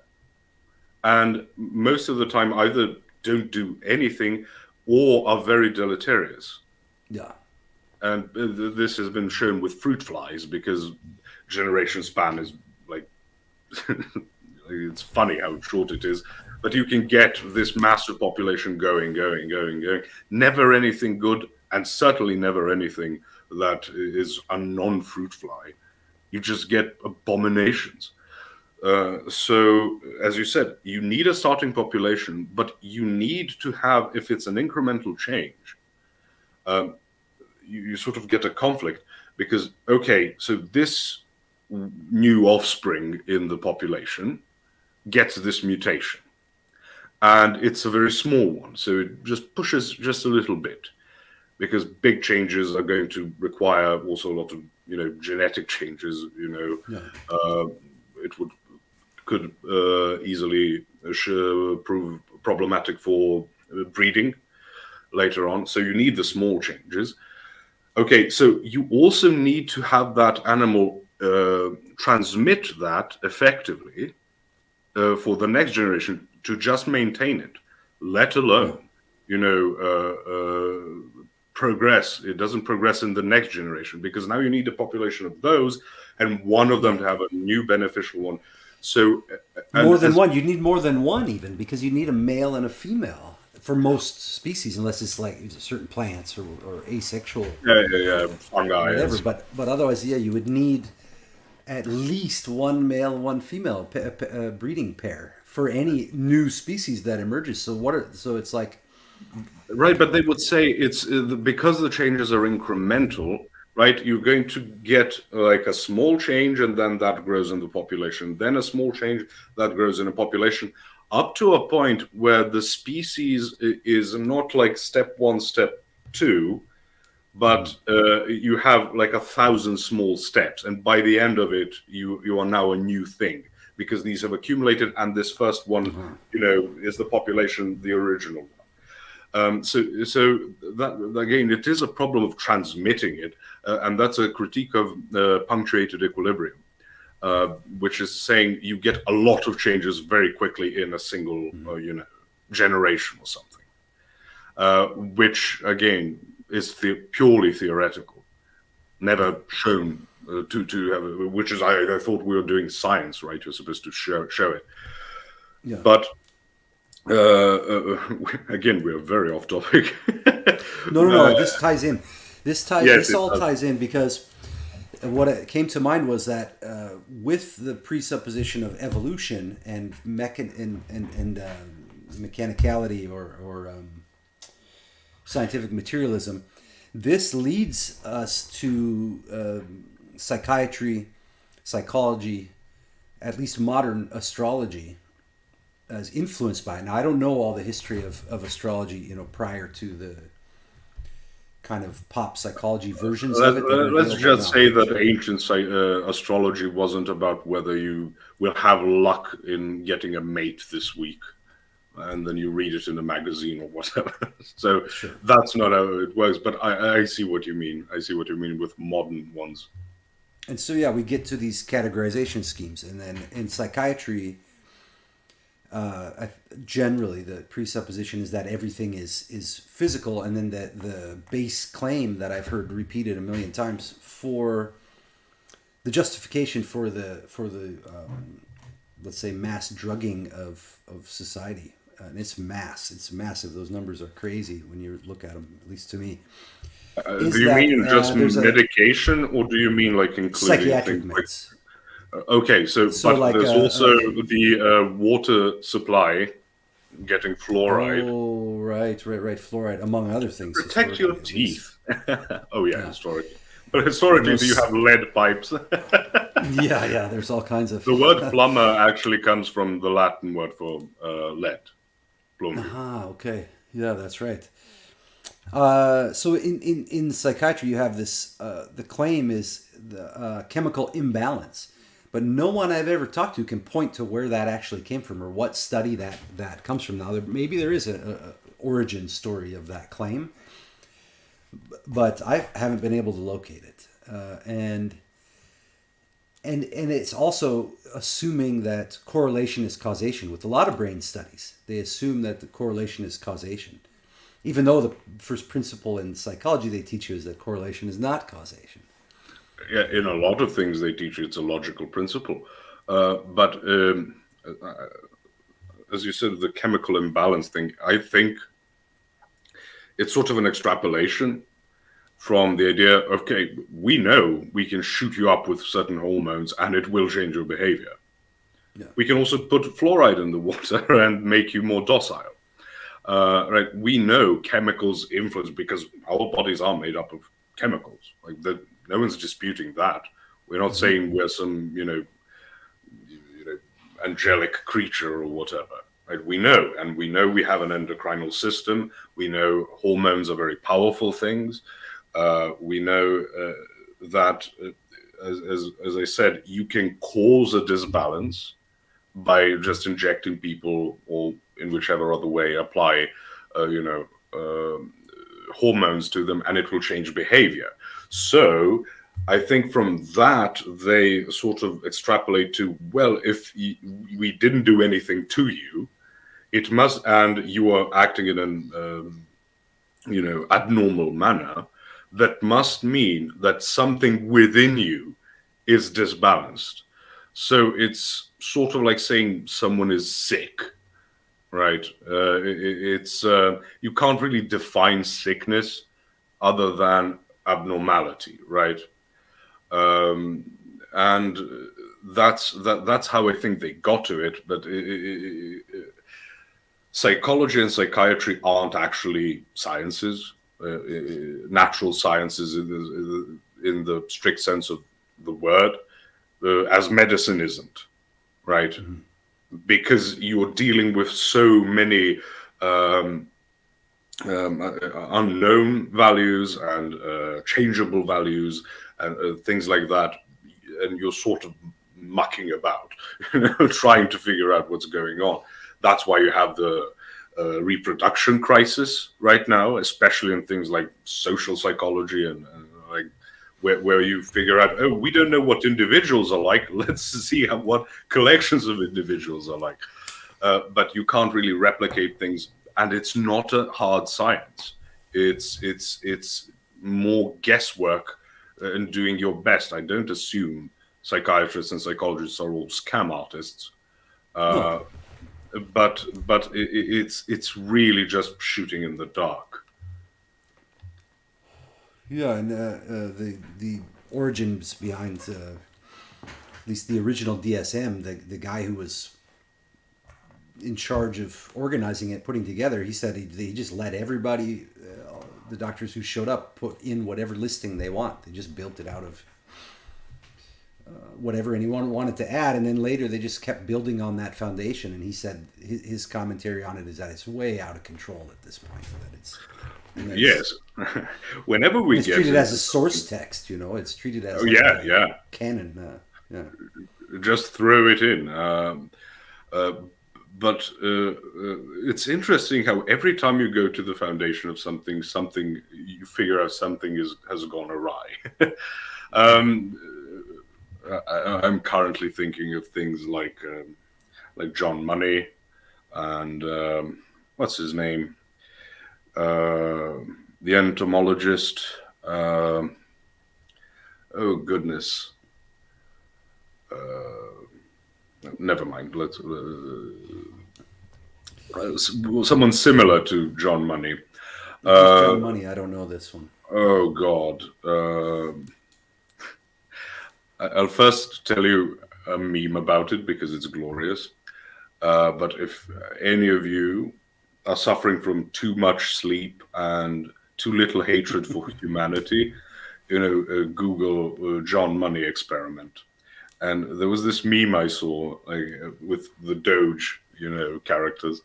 and most of the time either don't do anything or are very deleterious. Yeah. And this has been shown with fruit flies because generation span is like, it's funny how short it is, but you can get this massive population going. Never anything good, and certainly never anything that is a non-fruit fly. You just get abominations. So, as you said, you need a starting population, but you need to have, if it's an incremental change, you sort of get a conflict because, okay, so this new offspring in the population gets this mutation. And it's a very small one, so it just pushes just a little bit because big changes are going to require also a lot of, genetic changes, it could easily prove problematic for breeding later on. So you need the small changes. Okay, so you also need to have that animal transmit that effectively for the next generation to just maintain it, let alone, progress. It doesn't progress in the next generation because now you need a population of those and one of them to have a new beneficial one. So more than one. You need more than one even because you need a male and a female for most species, unless it's like certain plants or asexual. Fungi, whatever. But otherwise, you would need at least one male, one female breeding pair for any new species that emerges. So it's like, right? But they would say it's because the changes are incremental, right? You're going to get like a small change, and then that grows in the population. Then a small change that grows in a population, up to a point where the species is not like step one, step two, but you have like 1,000 small steps, and by the end of it, you are now a new thing because these have accumulated, and this first one, is the population, the original one. So that again, it is a problem of transmitting it, and that's a critique of punctuated equilibrium. Which is saying you get a lot of changes very quickly in a single, generation or something, which again is purely theoretical, never shown to have. Which is I thought we were doing science, right? You're supposed to show it, but again we are very off topic. No. This ties in. This all ties in because. What it came to mind was that with the presupposition of evolution and mechanicality or scientific materialism, this leads us to psychiatry, psychology, at least modern astrology, is influenced by it. Now, I don't know all the history of astrology, prior to the kind of pop psychology versions of it. Let's just say that ancient astrology wasn't about whether you will have luck in getting a mate this week, and then you read it in a magazine or whatever. So Sure. That's not how it works. But I see what you mean. I see what you mean with modern ones. And so, yeah, we get to these categorization schemes. And then in psychiatry, generally the presupposition is that everything is physical. And then the base claim that I've heard repeated a million times for the justification for the let's say, mass drugging of society. And it's massive. Those numbers are crazy when you look at them, at least to me. Do you mean just medication, or do you mean like including psychiatric things meds? Okay, so but like, there's also the water supply getting fluoride. Oh, right. Fluoride, among other things. Protect your historically, teeth. Oh yeah, historically. But historically, you have lead pipes. Yeah. There's all kinds of. The word plumber actually comes from the Latin word for lead. Plumber. Okay. Yeah, that's right. So in psychiatry, you have this. The claim is the chemical imbalance, but no one I've ever talked to can point to where that actually came from or what study that comes from. Now, maybe there is a origin story of that claim, but I haven't been able to locate it. And it's also assuming that correlation is causation. With a lot of brain studies, they assume that the correlation is causation. Even though the first principle in psychology they teach you is that correlation is not causation. Yeah, in a lot of things they teach you it's a logical principle. But as you said, the chemical imbalance thing, I think it's sort of an extrapolation from the idea, okay, we know we can shoot you up with certain hormones and it will change your behavior. Yeah. We can also put fluoride in the water and make you more docile. Right? We know chemicals influence because our bodies are made up of chemicals. Like no one's disputing that. We're not saying we're some, angelic creature or whatever. Right? We know, and we know we have an endocrinal system. We know hormones are very powerful things. We know that, as I said, you can cause a disbalance by just injecting people or in whichever other way apply, hormones to them, and it will change behavior. So I think from that, they sort of extrapolate to, well, if we didn't do anything to you, it must, and you are acting in an, abnormal manner, that must mean that something within you is disbalanced. So it's sort of like saying someone is sick, right? It's you can't really define sickness other than abnormality, right? And that's how I think they got to it. But psychology and psychiatry aren't actually sciences, natural sciences in the strict sense of the word, as medicine isn't, right? Mm-hmm. Because you're dealing with so many unknown values and changeable values and things like that, and you're sort of mucking about, trying to figure out what's going on. That's why you have the reproduction crisis right now, especially in things like social psychology and like where you figure out, oh, we don't know what individuals are like. Let's see what collections of individuals are like. But you can't really replicate things, and it's not a hard science. It's more guesswork and doing your best. I don't assume psychiatrists and psychologists are all scam artists. No. But it's really just shooting in the dark. Yeah, and the origins behind at least the original DSM, the guy who was in charge of organizing it, putting together, he said he just let everybody, the doctors who showed up, put in whatever listing they want. They just built it out of whatever anyone wanted to add, and then later they just kept building on that foundation. And he said his commentary on it is that it's way out of control at this point. That it's Yes. Whenever we it's get treated as a source text, it's treated as canon. Yeah. Just throw it in. But it's interesting how every time you go to the foundation of something you figure out something has gone awry. I'm currently thinking of things like John Money and what's his name, the entomologist. Oh goodness. Never mind. Let's someone similar to John Money. John Money. I don't know this one. Oh God. I'll first tell you a meme about it because it's glorious. But if any of you are suffering from too much sleep and too little hatred for humanity, Google John Money experiment. And there was this meme I saw with the Doge, characters.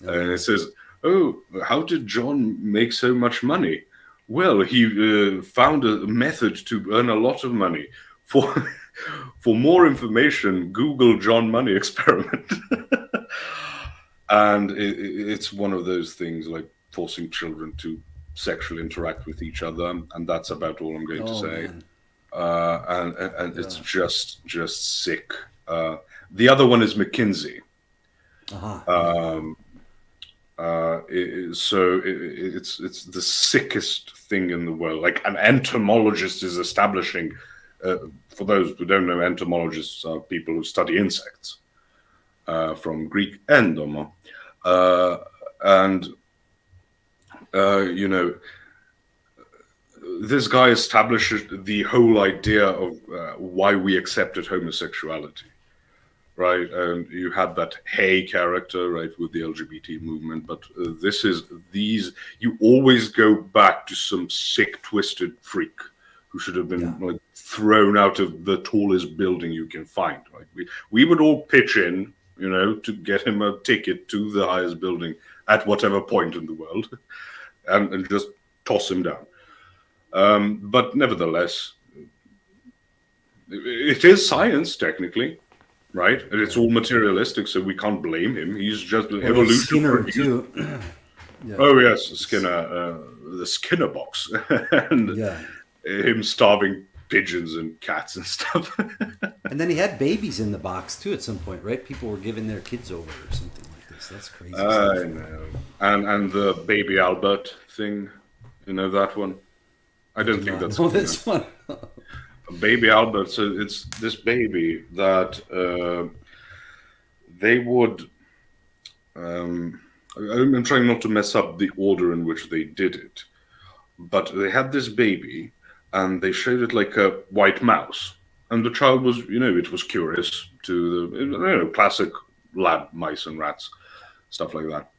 And it says, "Oh, how did John make so much money? Well, he found a method to earn a lot of money. For more information, Google John Money experiment." And it's one of those things like forcing children to sexually interact with each other, and that's about all I'm going to say. Man. And it's just sick. The other one is McKinsey. It's the sickest thing in the world. Like an entomologist is establishing. For those who don't know, entomologists are people who study insects, from Greek endomo, this guy established the whole idea of why we accepted homosexuality, right? And you had that Hey character, right, with the LGBT movement, but you always go back to some sick, twisted freak who should have been thrown out of the tallest building you can find. Like we would all pitch in, to get him a ticket to the highest building at whatever point in the world, and just toss him down. But nevertheless, it is science technically, right? And it's all materialistic, so we can't blame him. He's just evolution. Skinner too. Oh yes, Skinner, the Skinner box, and him starving pigeons and cats and stuff. And then he had babies in the box too at some point, right? People were giving their kids over or something like this. That's crazy. I know. And the baby Albert thing, that one. I don't think that's this one. Baby Albert. So it's this baby that they would. I'm trying not to mess up the order in which they did it, but they had this baby, and they showed it like a white mouse, and the child was, it was curious to the, classic lab mice and rats, stuff like that.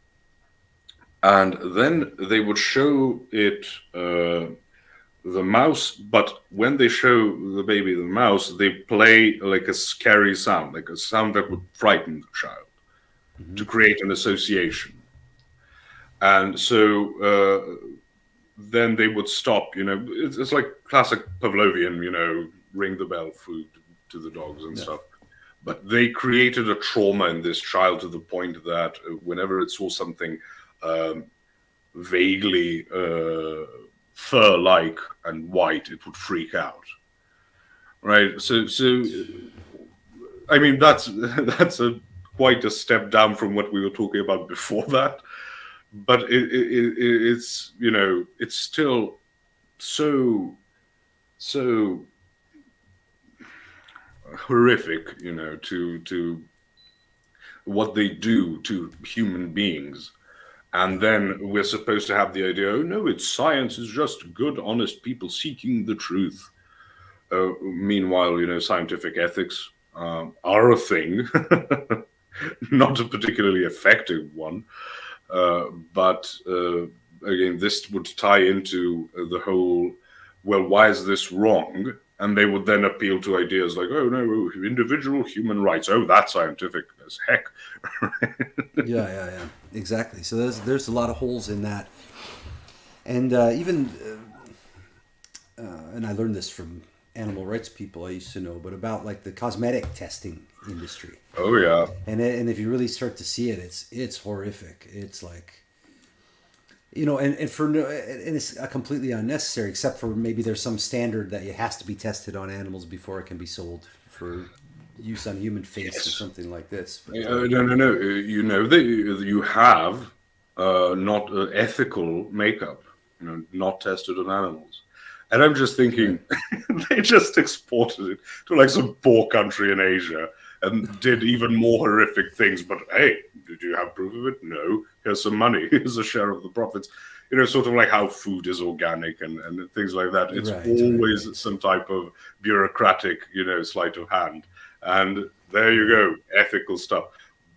And then they would show it the mouse, but when they show the baby the mouse, they play like a scary sound, like a sound that would frighten the child, to create an association. And so then they would stop, it's like classic Pavlovian, ring the bell food to the dogs and stuff. But they created a trauma in this child to the point that whenever it saw something vaguely fur-like and white, it would freak out. Right? So I mean, that's quite a step down from what we were talking about before that. But it's it's still so horrific, to what they do to human beings. And then we're supposed to have the idea, oh no, it's science, it's just good, honest people seeking the truth. Meanwhile, scientific ethics are a thing, not a particularly effective one. But again, this would tie into the whole, well, why is this wrong? And they would then appeal to ideas like, oh no, individual human rights. Oh, that's scientific as heck. Yeah, exactly. So there's a lot of holes in that, and and I learned this from animal rights people I used to know, but about like the cosmetic testing industry. Oh yeah. And if you really start to see it, it's horrific. It's like, you know, and it's completely unnecessary, except for maybe there's some standard that it has to be tested on animals before it can be sold for use on human face or something like this. But, No. You know that you have not ethical makeup, you know, not tested on animals. And I'm just thinking, they just exported it to like some poor country in Asia and did even more horrific things. But hey, did you have proof of it? No. Here's some money. Here's a share of the profits. You know, sort of like how food is organic and things like that. It's always some type of bureaucratic, you know, sleight of hand. And there you go, ethical stuff.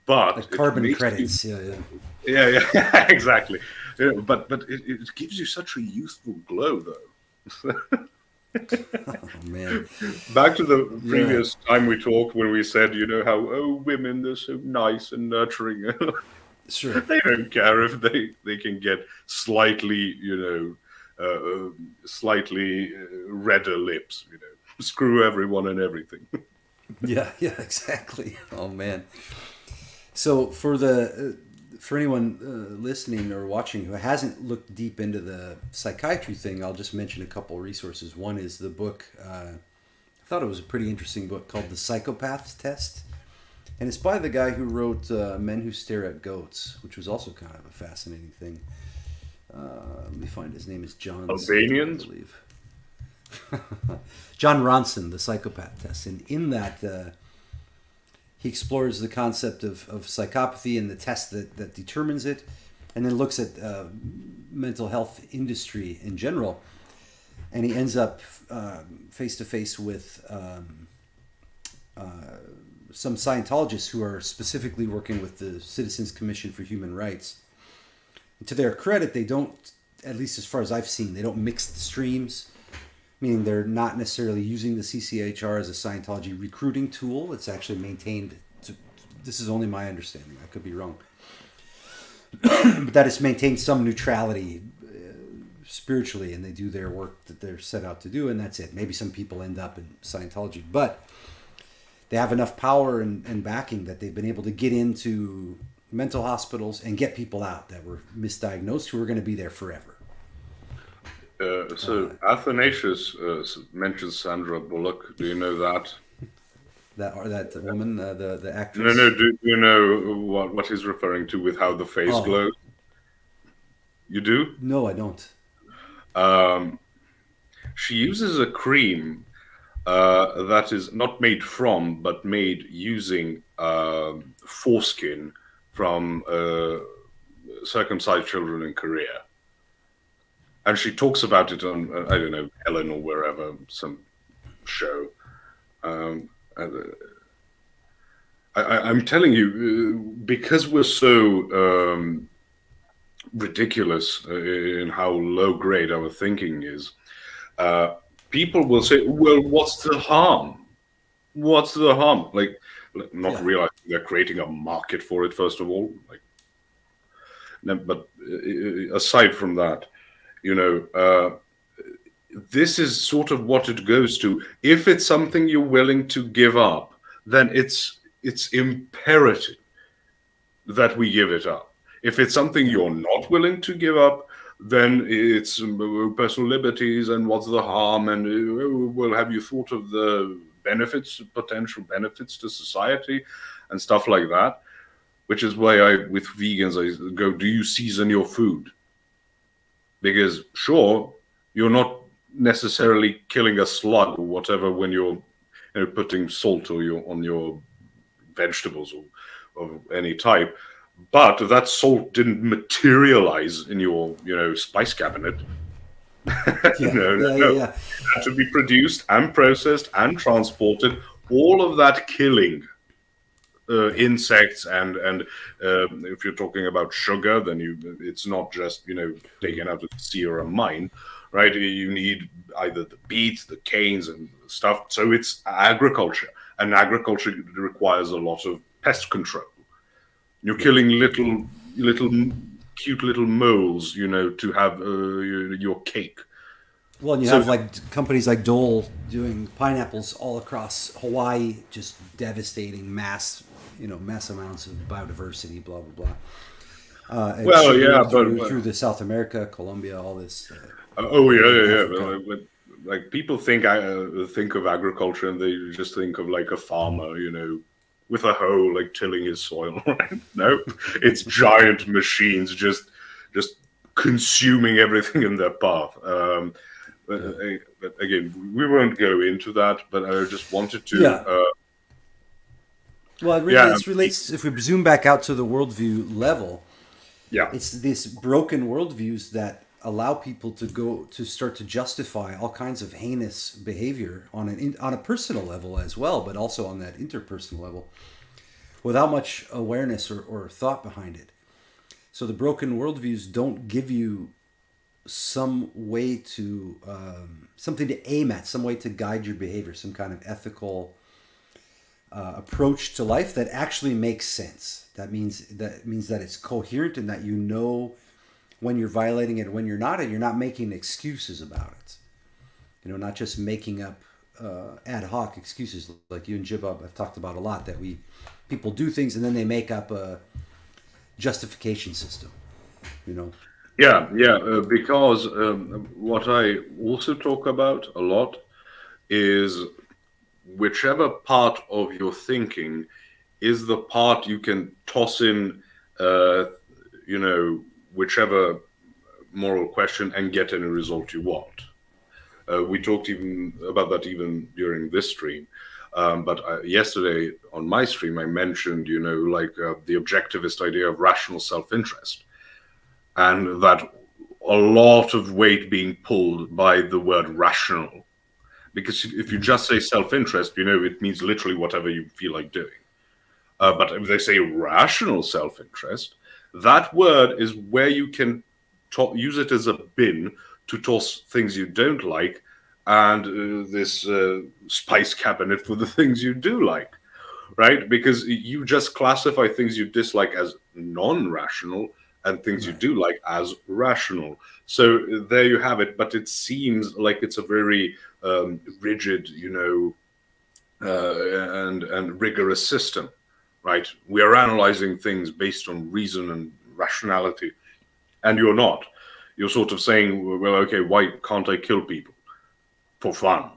But like carbon credits, yeah, exactly. Yeah, but it gives you such a youthful glow, though. Oh man! Back to the previous time we talked when we said, you know, how women, they're so nice and nurturing. Sure. They don't care if they can get slightly, you know, slightly redder lips. You know, screw everyone and everything. Yeah, exactly. Oh man! So for anyone listening or watching who hasn't looked deep into the psychiatry thing, I'll just mention a couple resources. One is the book, I thought it was a pretty interesting book called The Psychopath's Test. And it's by the guy who wrote Men Who Stare at Goats, which was also kind of a fascinating thing. Let me find his name is John. Albanians? I believe. John Ronson, The Psychopath Test. And in that... he explores the concept of psychopathy and the test that determines it, and then looks at mental health industry in general. And he ends up face to face with some Scientologists who are specifically working with the Citizens Commission for Human Rights. And to their credit, they don't, at least as far as I've seen, they don't mix the streams. Meaning they're not necessarily using the CCHR as a Scientology recruiting tool. It's actually maintained, this is only my understanding, I could be wrong, but that it's maintained some neutrality spiritually, and they do their work that they're set out to do, and that's it. Maybe some people end up in Scientology, but they have enough power and backing that they've been able to get into mental hospitals and get people out that were misdiagnosed who are going to be there forever. So Athanasius mentions Sandra Bullock. Do you know that? That woman, the actress? No. Do you know what he's referring to with how the face glows? You do? No, I don't. She uses a cream that is not made from, but made using foreskin from circumcised children in Korea. And she talks about it on, I don't know, Ellen or wherever, some show. I'm telling you, because we're so ridiculous in how low grade our thinking is, people will say, well, what's the harm? What's the harm? Like, not realizing they're creating a market for it, first of all. Like, no, but aside from that, you know, this is sort of what it goes to. If it's something you're willing to give up, then it's imperative that we give it up. If it's something you're not willing to give up, then it's personal liberties and what's the harm, and well, have you thought of the benefits, potential benefits to society and stuff like that? Which is why with vegans, I go, do you season your food? Because sure, you're not necessarily killing a slug or whatever when you're putting salt on your vegetables or of any type, but that salt didn't materialize in your spice cabinet. No. It had to be produced and processed and transported. All of that killing insects, and if you're talking about sugar, then it's not just taken out of the sea or a mine, right? You need either the beets, the canes, and stuff. So it's agriculture, and agriculture requires a lot of pest control. You're killing little cute little moles, to have your cake. Well, and you have like companies like Dole doing pineapples all across Hawaii, just devastating mass amounts of biodiversity, blah blah blah. And Well, yeah, through the South America, Colombia, all this. Oh yeah. Like people think of agriculture and they just think of like a farmer, with a hoe, like tilling his soil. Right? No, it's giant machines just consuming everything in their path. But again, we won't go into that. But I just wanted to. Yeah. Well, it relates. If we zoom back out to the worldview level, it's these broken worldviews that allow people to start to justify all kinds of heinous behavior on a personal level as well, but also on that interpersonal level, without much awareness or thought behind it. So the broken worldviews don't give you some way to something to aim at, some way to guide your behavior, some kind of ethical approach to life that actually makes sense. That means that it's coherent and that when you're violating it and when you're not, and you're not making excuses about it. Not just making up ad hoc excuses like you and Jibab have talked about a lot, that people do things and then they make up a justification system. Because what I also talk about a lot is whichever part of your thinking is the part you can toss in, whichever moral question and get any result you want. We talked even about that even during this stream. But yesterday on my stream, I mentioned, the objectivist idea of rational self-interest, and that a lot of weight being pulled by the word rational. Because if you just say self-interest, it means literally whatever you feel like doing. But if they say rational self-interest, that word is where you can use it as a bin to toss things you don't like, and this spice cabinet for the things you do like, right? Because you just classify things you dislike as non-rational and things you do like as rational. So there you have it. But it seems like it's a very rigid, and rigorous system, right? We are analyzing things based on reason and rationality, and you're not. You're sort of saying, well, okay, why can't I kill people? For fun.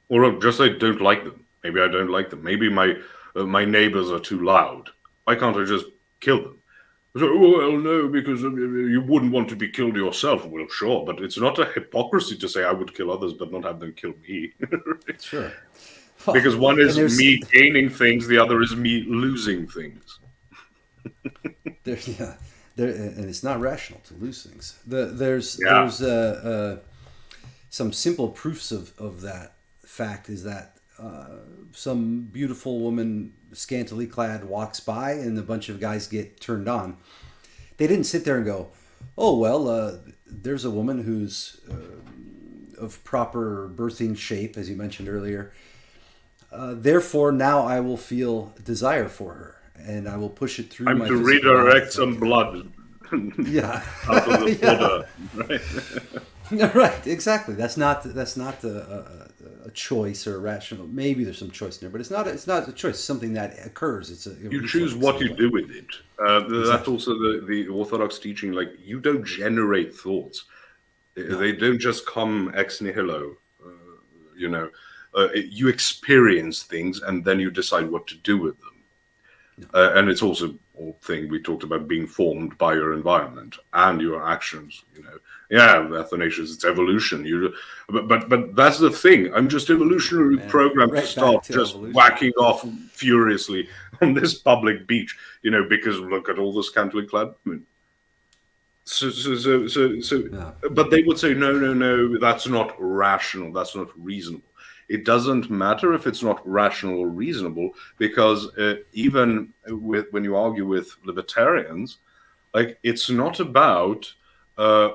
Or just I don't like them. Maybe I don't like them. Maybe my neighbors are too loud. Why can't I just kill them? So, well, no, because you wouldn't want to be killed yourself. Well, sure, but it's not a hypocrisy to say I would kill others but not have them kill me. Sure. Because one is me gaining things, the other is me losing things. And it's not rational to lose things. There's some simple proofs of that fact is that some beautiful woman, scantily clad, walks by and a bunch of guys get turned on. They didn't sit there and go, oh, well, there's a woman who's of proper birthing shape, as you mentioned earlier. Therefore, now I will feel desire for her and I will push it through I'm my to redirect some blood. Yeah. Out of the fodder, right? Right, exactly. That's not a choice or a rational. Maybe there's some choice in there, but it's not a choice. It's something that occurs. You choose what you do with it. That's also the Orthodox teaching. Like, you don't generate thoughts; they don't just come ex nihilo. You experience things and then you decide what to do with them. And it's also a thing we talked about, being formed by your environment and your actions. Athanasius, it's evolution. But that's the thing. I'm just evolutionary programmed to start just whacking off furiously on this public beach. Because look at all the scantily clad women. But they would say no, that's not rational. That's not reasonable. it doesn't matter if it's not rational or reasonable, because even when you argue with libertarians, like, it's not about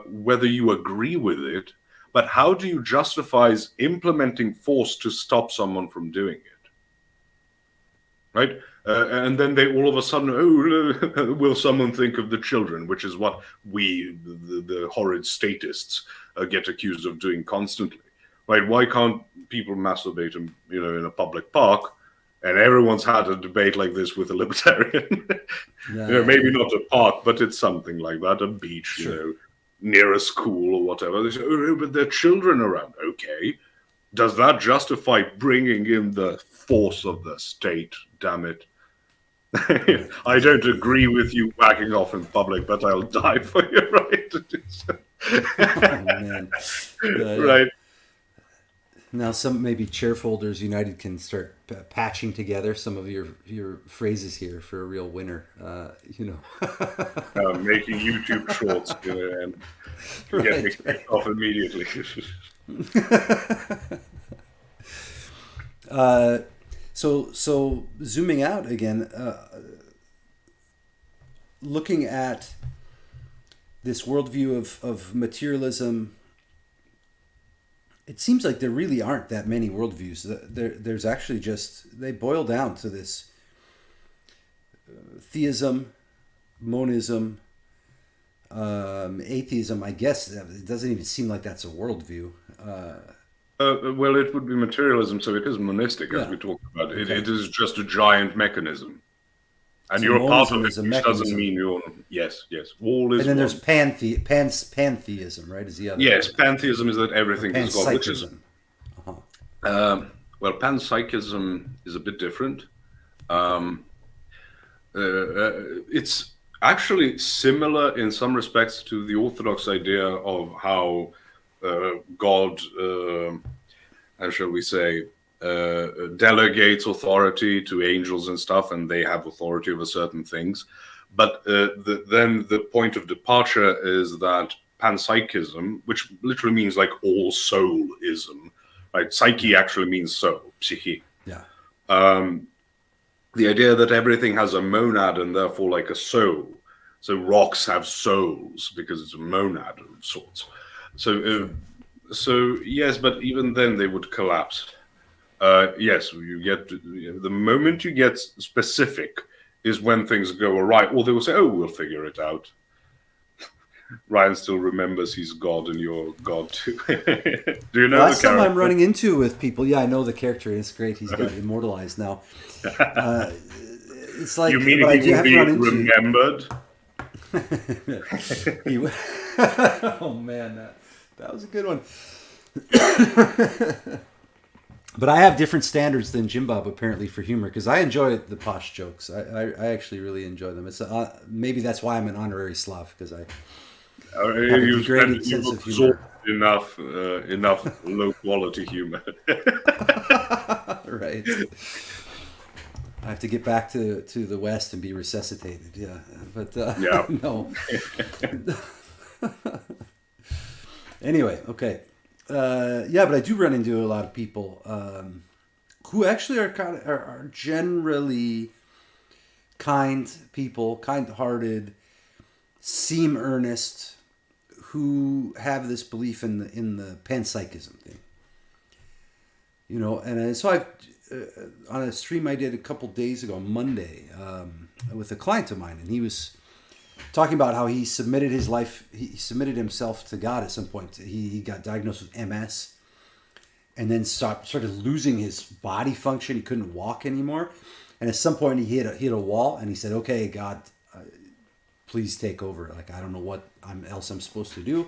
whether you agree with it, but how do you justify implementing force to stop someone from doing it, right? And then they all of a sudden, oh, will someone think of the children, which is what we, the horrid statists, get accused of doing constantly, right? Why can't people masturbate in a public park? And everyone's had a debate like this with a libertarian. Maybe not a park, but it's something like that, a beach, Sure. Near a school or whatever. They say, oh, but there are children around. Okay. Does that justify bringing in the force of the state? Damn it. I don't agree with you whacking off in public, but I'll die for your right to do so. Oh, man. Right. Now, some maybe Chairfolders United can start patching together some of your phrases here for a real winner. Making YouTube shorts and get me kicked off immediately. So zooming out again, looking at this worldview of materialism. It seems like there really aren't that many worldviews. There's actually just, they boil down to this theism, monism, atheism. I guess it doesn't even seem like that's a worldview. Well, it would be materialism, so it is monistic, as we talked about. It is just a giant mechanism. And so you're a part of it, which doesn't mean you're... Yes. All is and then one. there's pantheism, right? Is the other? Yes, pantheism is that everything is God. Which is, well, panpsychism is a bit different. It's actually similar in some respects to the Orthodox idea of how God, how shall we say, delegates authority to angels and stuff, and they have authority over certain things. But then the point of departure is that panpsychism, which literally means like all soulism, right? Psyche actually means soul, psyche. Yeah. The idea that everything has a monad and therefore like a soul. So rocks have souls because it's a monad of sorts. So yes, but even then they would collapse. Yes, you get the moment you get specific is when things go awry, or they will say, "Oh, we'll figure it out." Ryan still remembers he's God and you're God too. Do you know? Well, that's something I'm running into with people. Yeah, I know the character. It's great. He's got immortalized now. It's like, you mean he will be remembered? Oh man, that was a good one. But I have different standards than Jim Bob apparently for humor, because I enjoy the Posh jokes. I actually really enjoy them. It's maybe that's why I'm an honorary Slav, because I have a degraded sense of humor. Enough low quality humor. Right. I have to get back to the West and be resuscitated. Yeah, but yeah. No. Anyway, okay. Yeah, but I do run into a lot of people who actually are generally kind people, kind-hearted, seem earnest, who have this belief in the panpsychism thing. And so I on a stream I did a couple days ago, Monday, with a client of mine, and he was talking about how he submitted his life, he submitted himself to God at some point. He got diagnosed with MS, and then started losing his body function. He couldn't walk anymore, and at some point he hit a wall, and he said, "Okay, God, please take over. Like, I don't know what else I'm supposed to do."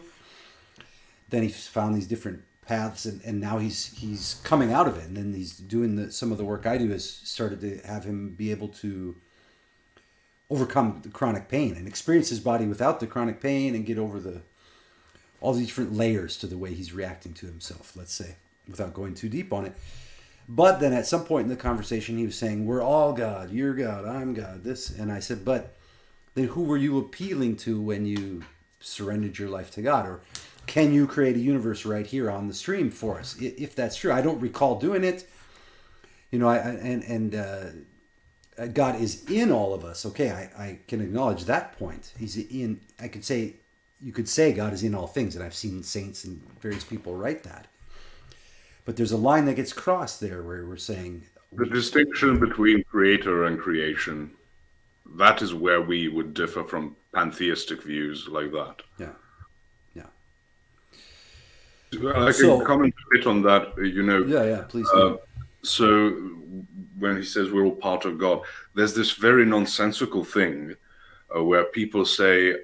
Then he found these different paths, and now he's coming out of it, and then he's doing some of the work I do has started to have him be able to overcome the chronic pain and experience his body without the chronic pain, and get over all these different layers to the way he's reacting to himself, let's say, without going too deep on it. But then at some point in the conversation, he was saying, "We're all God. You're God. I'm God." This, and I said, "But then who were you appealing to when you surrendered your life to God?" Or can you create a universe right here on the stream for us? If that's true, I don't recall doing it. You know, God is in all of us. Okay, I can acknowledge that point. He's in. You could say God is in all things, and I've seen saints and various people write that. But there's a line that gets crossed there where we're saying the distinction between creator and creation. That is where we would differ from pantheistic views like that. Yeah, yeah. I can comment a bit on that. You know. Yeah. Please do. So when he says we're all part of God, there's this very nonsensical thing where people say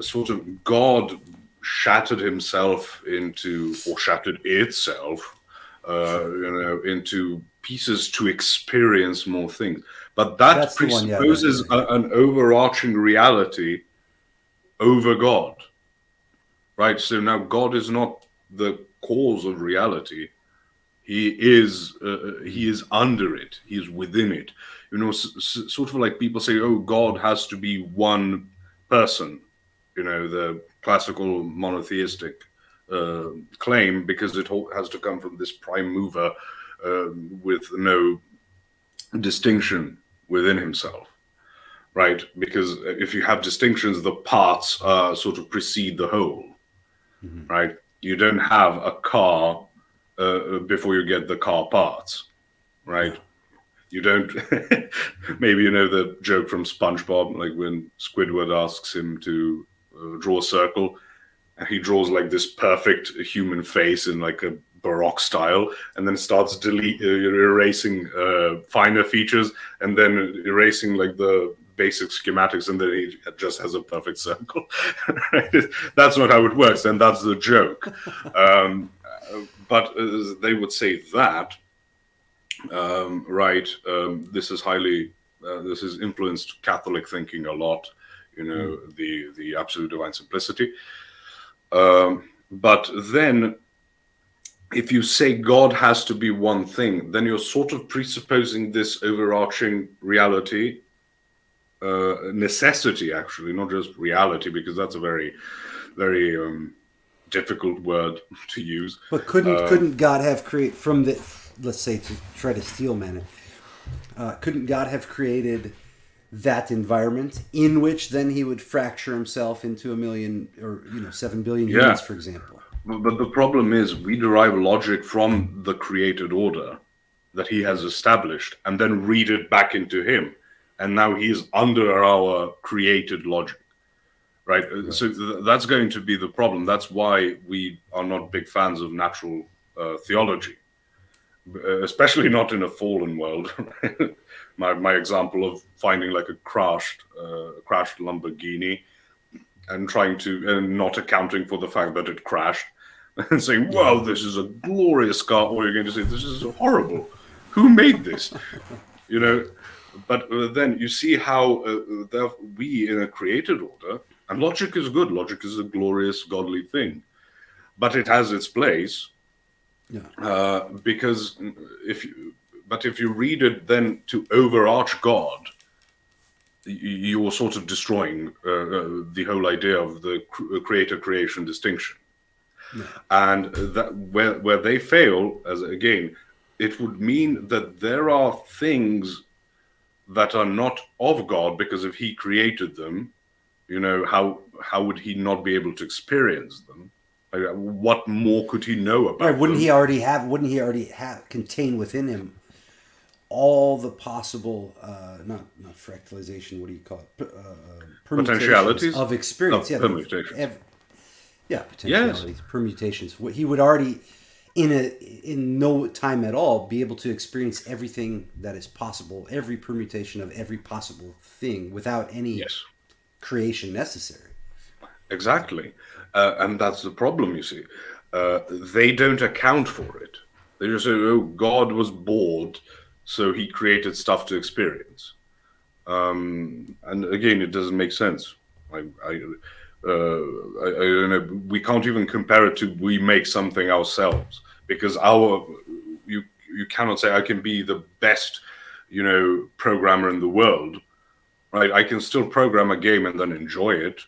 sort of God shattered himself into, or shattered itself, into pieces to experience more things. But that presupposes an overarching reality over God, right? So now God is not the cause of reality. He is under it. He is within it. You know, sort of like people say, "Oh, God has to be one person." You know, the classical monotheistic claim, because it has to come from this prime mover with no distinction within himself, right? Because if you have distinctions, the parts sort of precede the whole, right? You don't have a car before you get the car parts, right? You don't. Maybe you know the joke from SpongeBob, like when Squidward asks him to draw a circle, and he draws like this perfect human face in like a Baroque style, and then starts erasing finer features, and then erasing like the basic schematics, and then he just has a perfect circle. That's not how it works, and that's the joke. But they would say that, right? This has influenced Catholic thinking a lot. You know, the absolute divine simplicity. But then, if you say God has to be one thing, then you're sort of presupposing this overarching reality, necessity, actually, not just reality, because that's a very, very difficult word to use. But couldn't God have created from the, let's say, to try to steel man it? Couldn't God have created that environment in which then he would fracture himself into 1 million or 7 billion units, for example? But the problem is we derive logic from the created order that he has established and then read it back into him. And now he's under our created logic, right? So that's going to be the problem. That's why we are not big fans of natural theology, especially not in a fallen world. My example of finding like a crashed Lamborghini and not accounting for the fact that it crashed and saying, wow, this is a glorious car, or you're going to say, this is horrible. Who made this? You know, but then you see how we in a created order, and logic is good. Logic is a glorious, godly thing, but it has its place. Because if you read it then to overarch God, you are sort of destroying the whole idea of the creator-creation distinction. And that where they fail, as again, it would mean that there are things that are not of God, because if he created them, you know, how would he not be able to experience them? Like, what more could he know about them? Wouldn't he already have contain within him all the possible not fractalization, what do you call it, potentialities of experience? Permutations. Potentialities, permutations. He would already in no time at all be able to experience everything that is possible, every permutation of every possible thing without any creation necessary. Exactly. And that's the problem, you see. They don't account for it. They just say, oh, God was bored, so he created stuff to experience. And again, it doesn't make sense. I don't know. We can't even compare it to we make something ourselves, because you cannot say I can be the best, programmer in the world, right? I can still program a game and then enjoy it.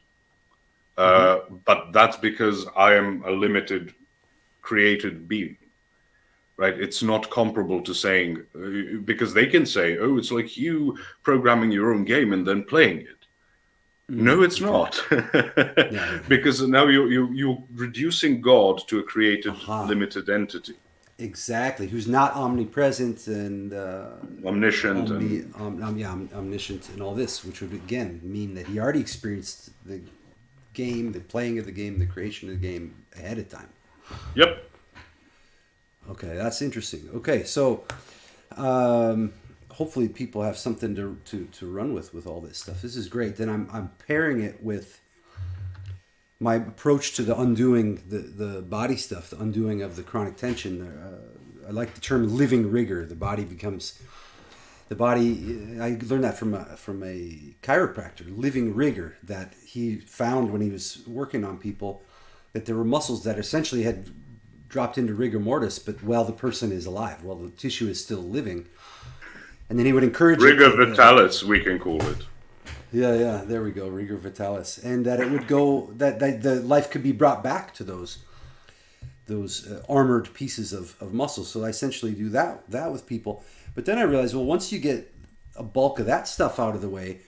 But that's because I am a limited created being, right? It's not comparable to saying, because they can say, oh, it's like you programming your own game and then playing it. No, it's not. Yeah. Because now you're reducing God to a created, limited entity. Exactly. Who's not omnipresent and Omniscient. omniscient and all this, which would again mean that he already experienced the game, the playing of the game, the creation of the game ahead of time. Yep. Okay, that's interesting. Okay, so hopefully people have something to run with all this stuff. This is great. Then I'm pairing it with my approach to the undoing the body stuff, the undoing of the chronic tension. I like the term living rigor. The body. I learned that from a chiropractor. Living rigor that he found when he was working on people, that there were muscles that essentially had dropped into rigor mortis, but while the person is alive, while the tissue is still living, and then he would encourage Rigor Vitalis, we can call it. Yeah, there we go, Rigor Vitalis, and that it would go that the life could be brought back to those armored pieces of muscle. So I essentially do that with people. But then I realized, well, once you get a bulk of that stuff out of the way,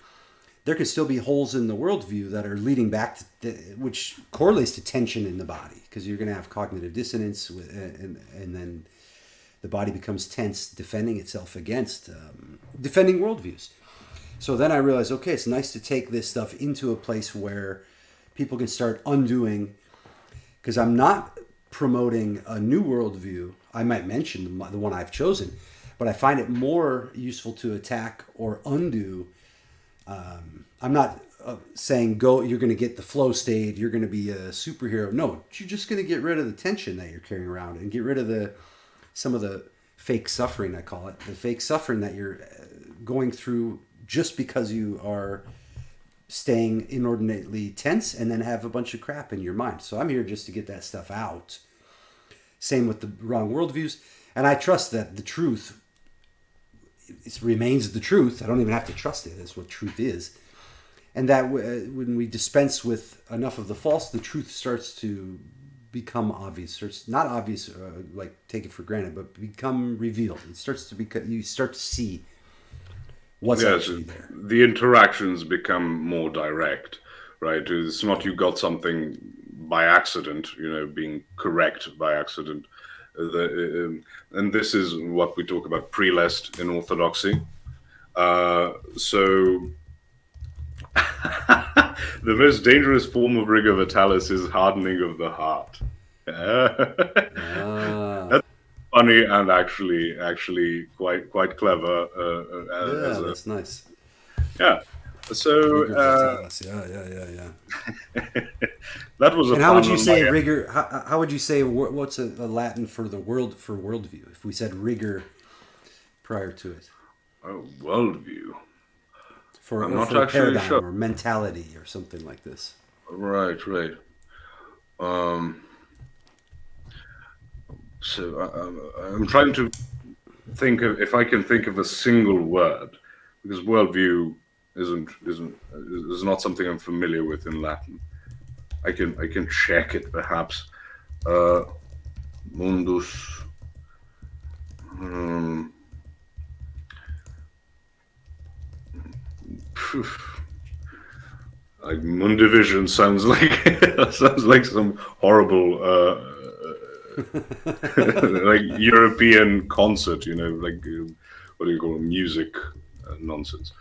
there can still be holes in the worldview that are leading back to, which correlates to tension in the body, because you're going to have cognitive dissonance, and then the body becomes tense, defending itself against defending worldviews. So then I realized, okay, it's nice to take this stuff into a place where people can start undoing, because I'm not promoting a new worldview. I might mention the one I've chosen, but I find it more useful to attack or undo. I'm not saying you're going to get the flow state, you're going to be a superhero. No, you're just going to get rid of the tension that you're carrying around and get rid of some of the fake suffering, I call it. The fake suffering that you're going through just because you are staying inordinately tense and then have a bunch of crap in your mind. So I'm here just to get that stuff out. Same with the wrong worldviews. And I trust that the truth remains the truth. I don't even have to trust it. That's what truth is. And that when we dispense with enough of the false, the truth starts to become obvious. It's not obvious, like take it for granted, but become revealed. It starts to become, you start to see what's actually there. The interactions become more direct, right? It's not you got something by accident, being correct by accident. And this is what we talk about prelest in orthodoxy. So the most dangerous form of rigor vitalis is hardening of the heart. That's funny and actually quite clever. That's nice. Yeah. So yeah. That was. And how would you say rigor? How would you say what's a Latin for worldview? If we said rigor prior to it. Oh, worldview. I'm not actually sure. Or mentality or something like this. Right. So I'm trying to think of if I can think of a single word, because worldview is not something I'm familiar with in Latin. I can check it perhaps. Mundus. Like Mundivision sounds like some horrible like European concert, like what do you call it, music nonsense.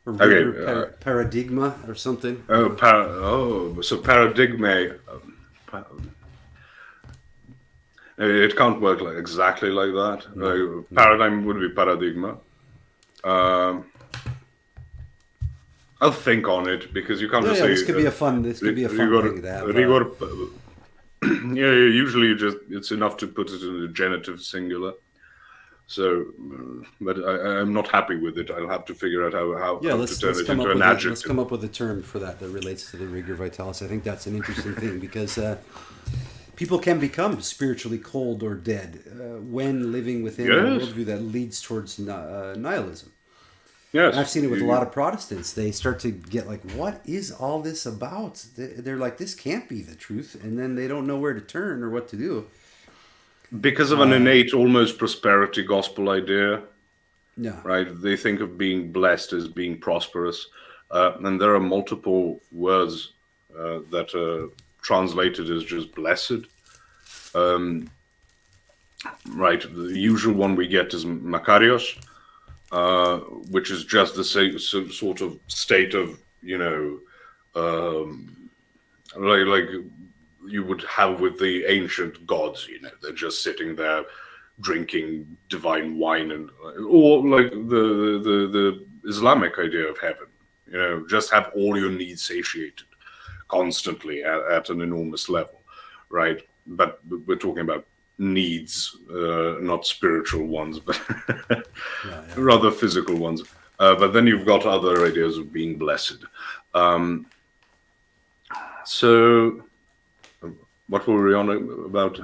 Okay, paradigma or something. So paradigma. It can't work exactly like that. No. Paradigm would be paradigma. I'll think on it, because you can't just say. This could be a fun thing to have. Usually it's enough to put it in the genitive singular. So, but I'm not happy with it. I'll have to figure out how to turn it into an adjective. Let's come up with a term for that relates to the rigor vitalis. I think that's an interesting thing, because people can become spiritually cold or dead when living within a worldview that leads towards nihilism. And Yes. I've seen it with a lot of Protestants. They start to get like, what is all this about? They're like, this can't be the truth. And then they don't know where to turn or what to do. Because of an innate, almost prosperity gospel idea, Yeah. right? They think of being blessed as being prosperous. And there are multiple words that are translated as just blessed. Right? The usual one we get is Makarios, which is just the same sort of state of, like you would have with the ancient gods. They're just sitting there drinking divine wine, or like the Islamic idea of heaven. Just have all your needs satiated constantly at an enormous level, right? But we're talking about needs, not spiritual ones, but rather physical ones. But then you've got other ideas of being blessed. So what were we on about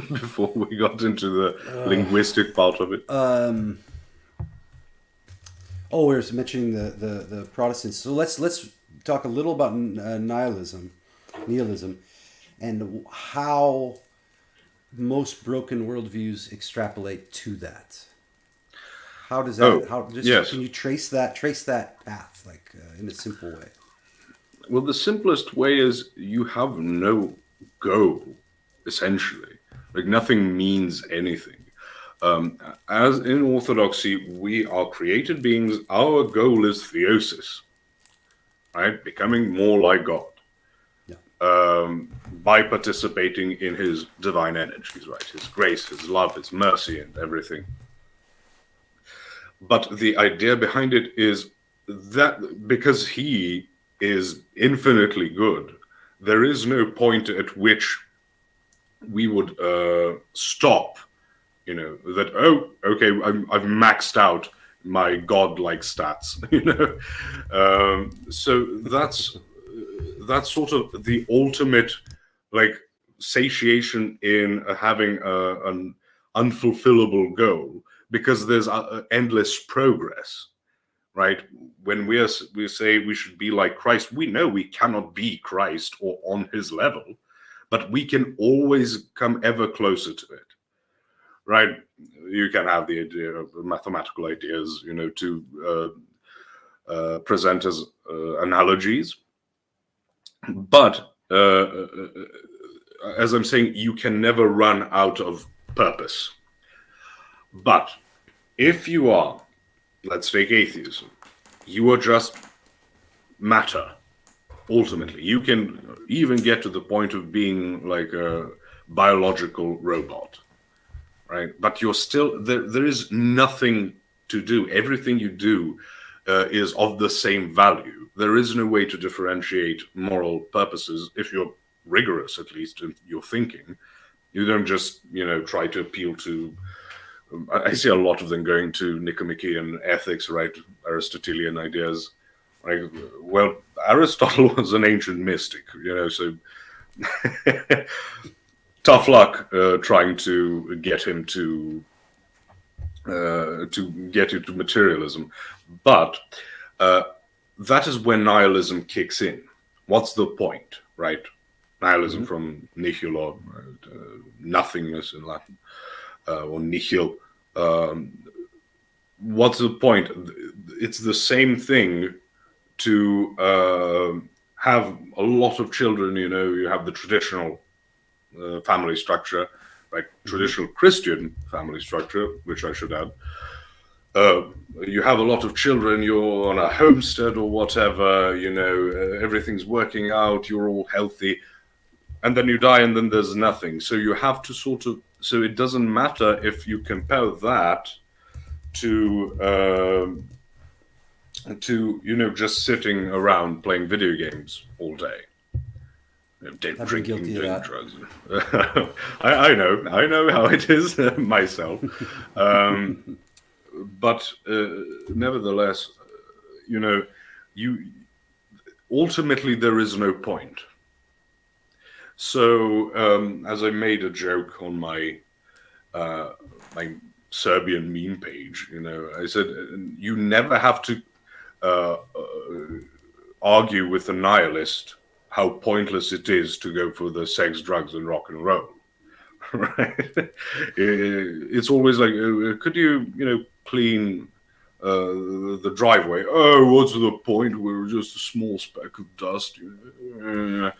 before we got into the linguistic part of it? Oh, we were mentioning the Protestants. So let's talk a little about nihilism, and how most broken worldviews extrapolate to that. How does that? Yes. Can you trace that path, like in a simple way? Well, the simplest way is you have no goal, essentially. Like nothing means anything. As in Orthodoxy, we are created beings. Our goal is theosis, right? Becoming more like God. By participating in his divine energies, right? His grace, his love, his mercy, and everything. But the idea behind it is that because he is infinitely good, there is no point at which we would stop. That, oh, okay, I've maxed out my godlike stats. So that's sort of the ultimate, like, satiation in having an unfulfillable goal, because there's endless progress, right? When we say we should be like Christ, we know we cannot be Christ or on his level, but we can always come ever closer to it, right? You can have the idea of mathematical ideas, to present as analogies. But as I'm saying, you can never run out of purpose. But if you are, let's take atheism, you are just matter. Ultimately, you can even get to the point of being like a biological robot, right? But you're still there. There is nothing to do. Everything you do is of the same value. There is no way to differentiate moral purposes if you're rigorous, at least in your thinking. You don't just, try to appeal to. I see a lot of them going to Nicomachean ethics, right? Aristotelian ideas. Like, well, Aristotle was an ancient mystic, so tough luck trying to get him to get you to materialism. But that is when nihilism kicks in. What's the point, right? Nihilism from nihilo, nothingness in Latin, or nihil. What's the point? It's the same thing to have a lot of children. You have the traditional family structure, right? Traditional Christian family structure, which I should add. You have a lot of children, you're on a homestead or whatever, everything's working out, you're all healthy, and then you die and then there's nothing. So you have to so it doesn't matter if you compare that to just sitting around playing video games all day. Drinking, doing drugs. I know how it is myself. But nevertheless, you ultimately there is no point. So as I made a joke on my my Serbian meme page, I said you never have to uh, argue with a nihilist how pointless it is to go for the sex, drugs, and rock and roll. Right? It's always like, could you clean the driveway? Oh, what's the point? We're just a small speck of dust. And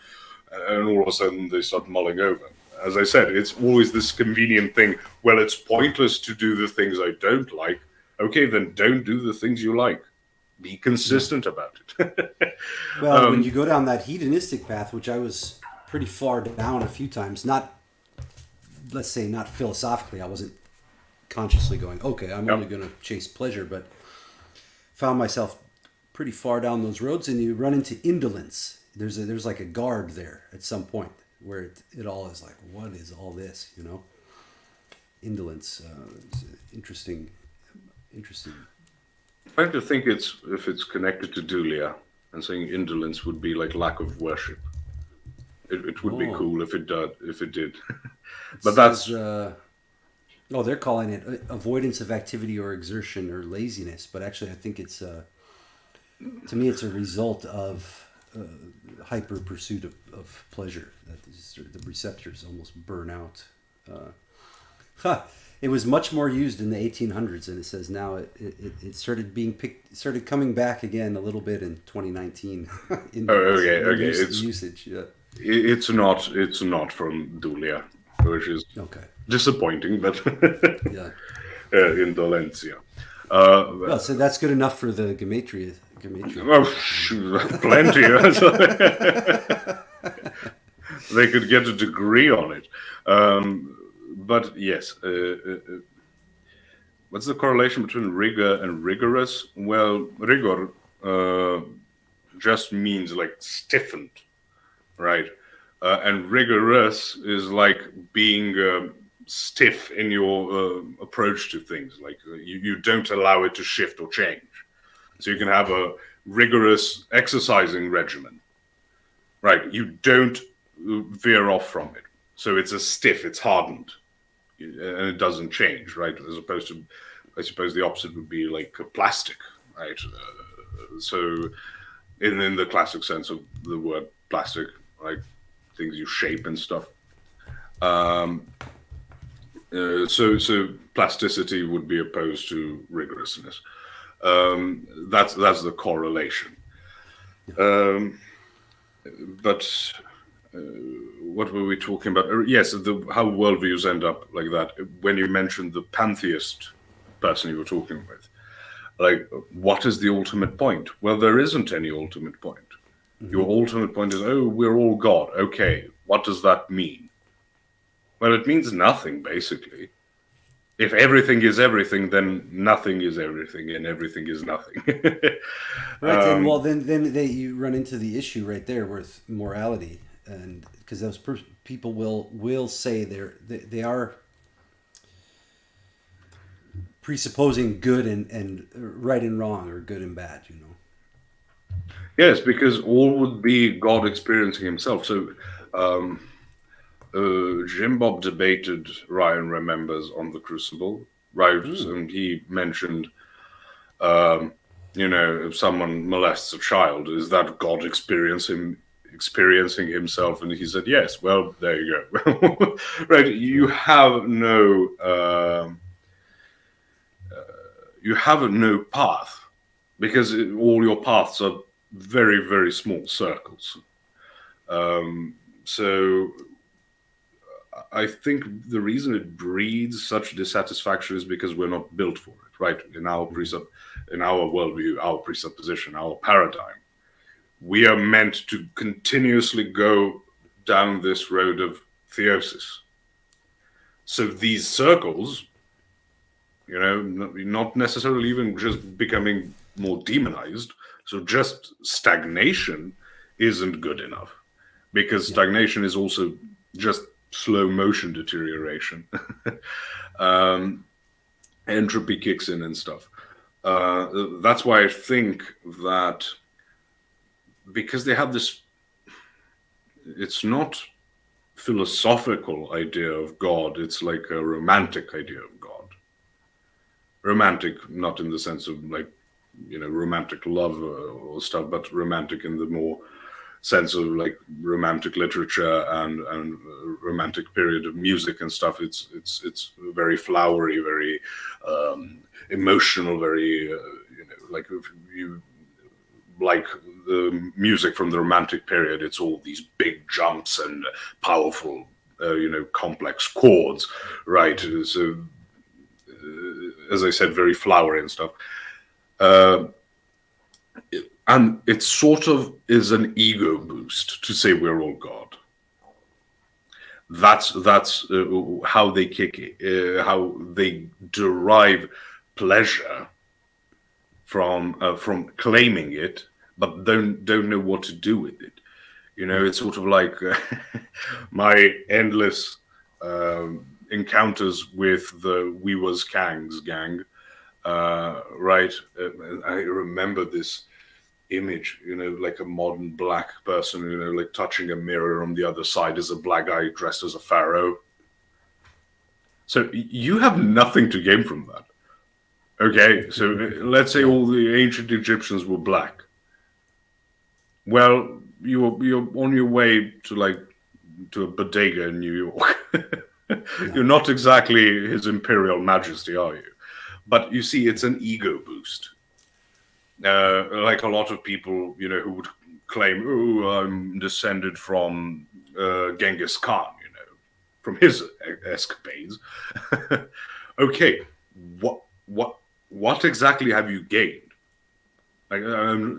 all of a sudden they start mulling over. As I said, it's always this convenient thing. Well, it's pointless to do the things I don't like. Okay, then don't do the things you like. Be consistent about it. Well, when you go down that hedonistic path, which I was pretty far down a few times, let's say not philosophically, I wasn't consciously going, okay, I'm only going to chase pleasure, but found myself pretty far down those roads, and you run into indolence. There's like a guard there at some point where it all is like, what is all this, Indolence, interesting. I like to think if it's connected to dulia, and saying indolence would be like lack of worship. It would be cool if it did. But that's they're calling it avoidance of activity or exertion or laziness, but actually I think it's to me it's a result of hyper pursuit of pleasure, that the receptors almost burn out. It was much more used in the 1800s, and it says now it started coming back again a little bit in 2019. Okay. It's usage. Yeah. It's not from dulia, which is disappointing, but yeah. Indolencia. Well, so that's good enough for the gematria. Plenty. They could get a degree on it. But yes, what's the correlation between rigor and rigorous? Well, rigor just means like stiffened, right? And rigorous is like being stiff in your approach to things. Like you don't allow it to shift or change. So you can have a rigorous exercising regimen, right? You don't veer off from it. So it's a stiff, it's hardened, and it doesn't change, right? As opposed to, I suppose the opposite would be like a plastic, right? So in the classic sense of the word plastic, like things you shape and stuff. So plasticity would be opposed to rigorousness. That's the correlation. But what were we talking about? Yes, how worldviews end up like that. When you mentioned the pantheist person you were talking with, like, what is the ultimate point? Well, there isn't any ultimate point. Mm-hmm. Your ultimate point is, oh, we're all God. Okay, what does that mean? Well, it means nothing, basically. If everything is everything, then nothing is everything, and everything is nothing. Right. Then you run into the issue right there with morality, and because those people will say they are presupposing good and right and wrong, or good and bad. Yes, because all would be God experiencing Himself. So. Jim Bob debated, Ryan remembers, on the Crucible, right? And he mentioned, if someone molests a child, is that God experiencing Himself? And he said, yes. Well, there you go. Right? You have no path, because all your paths are very, very small circles. So I think the reason it breeds such dissatisfaction is because we're not built for it, right? In our worldview, our presupposition, our paradigm, we are meant to continuously go down this road of theosis. So these circles, not necessarily even just becoming more demonized. So just stagnation isn't good enough, because stagnation is also just slow motion deterioration. Entropy kicks in and stuff. That's why I think that, because they have this, it's not philosophical idea of God, it's like a romantic idea of God. Romantic, not in the sense of like romantic love or stuff, but romantic in the more sense of like romantic literature and romantic period of music and stuff. It's very flowery, very emotional, very like if you like the music from the romantic period, it's all these big jumps and powerful complex chords, right? So as I said, very flowery and stuff. And it sort of is an ego boost to say we're all God. That's how they how they derive pleasure from claiming it, but don't know what to do with it. It's sort of like my endless encounters with the We Was Kangs gang. Right? I remember this image, like a modern black person, like touching a mirror. On the other side is a black guy dressed as a pharaoh. So you have nothing to gain from that. Okay, so let's say all the ancient Egyptians were black. Well, you're on your way to a bodega in New York. You're not exactly His Imperial Majesty, are you? But you see, it's an ego boost. Like a lot of people, who would claim, "Oh, I'm descended from Genghis Khan," from his escapades. Okay, what exactly have you gained? Like,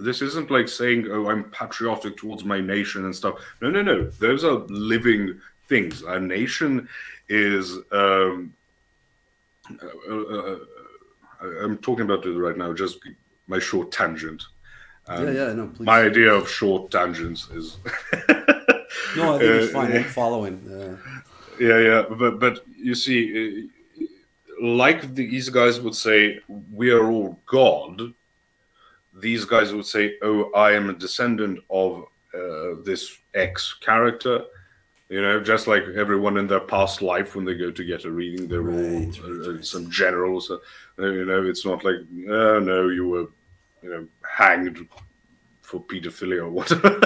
this isn't like saying, "Oh, I'm patriotic towards my nation and stuff." No. Those are living things. A nation is. I'm talking about it right now. Just my short tangent. No, please. My idea of short tangents is. No, I think it's fine. I'm following. But you see, like these guys would say, we are all God. These guys would say, "Oh, I am a descendant of this X character." Just like everyone in their past life, when they go to get a reading, they're all some generals. It's not like, no, you were, hanged for pedophilia or whatever.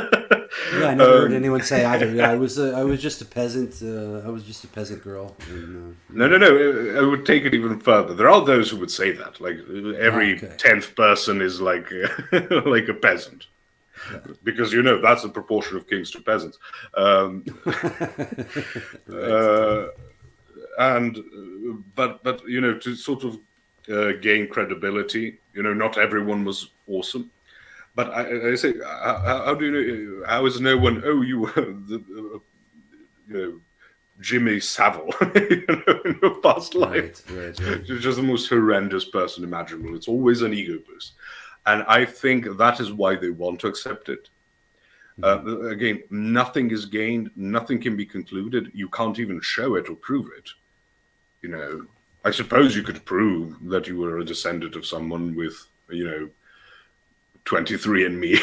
Yeah, I never heard anyone say either. Yeah, I was just a peasant. I was just a peasant girl. And, No. I would take it even further. There are those who would say that, like every 10th person is like like a peasant. Yeah. Because that's the proportion of kings to peasants, but to sort of gain credibility, not everyone was awesome. But I say, how do you know? How is no one? Oh, you were Jimmy Savile, in your past life. Right. You're just the most horrendous person imaginable. It's always an ego boost. And I think that is why they want to accept it. Again, nothing is gained. Nothing can be concluded. You can't even show it or prove it. I suppose you could prove that you were a descendant of someone with, 23andMe.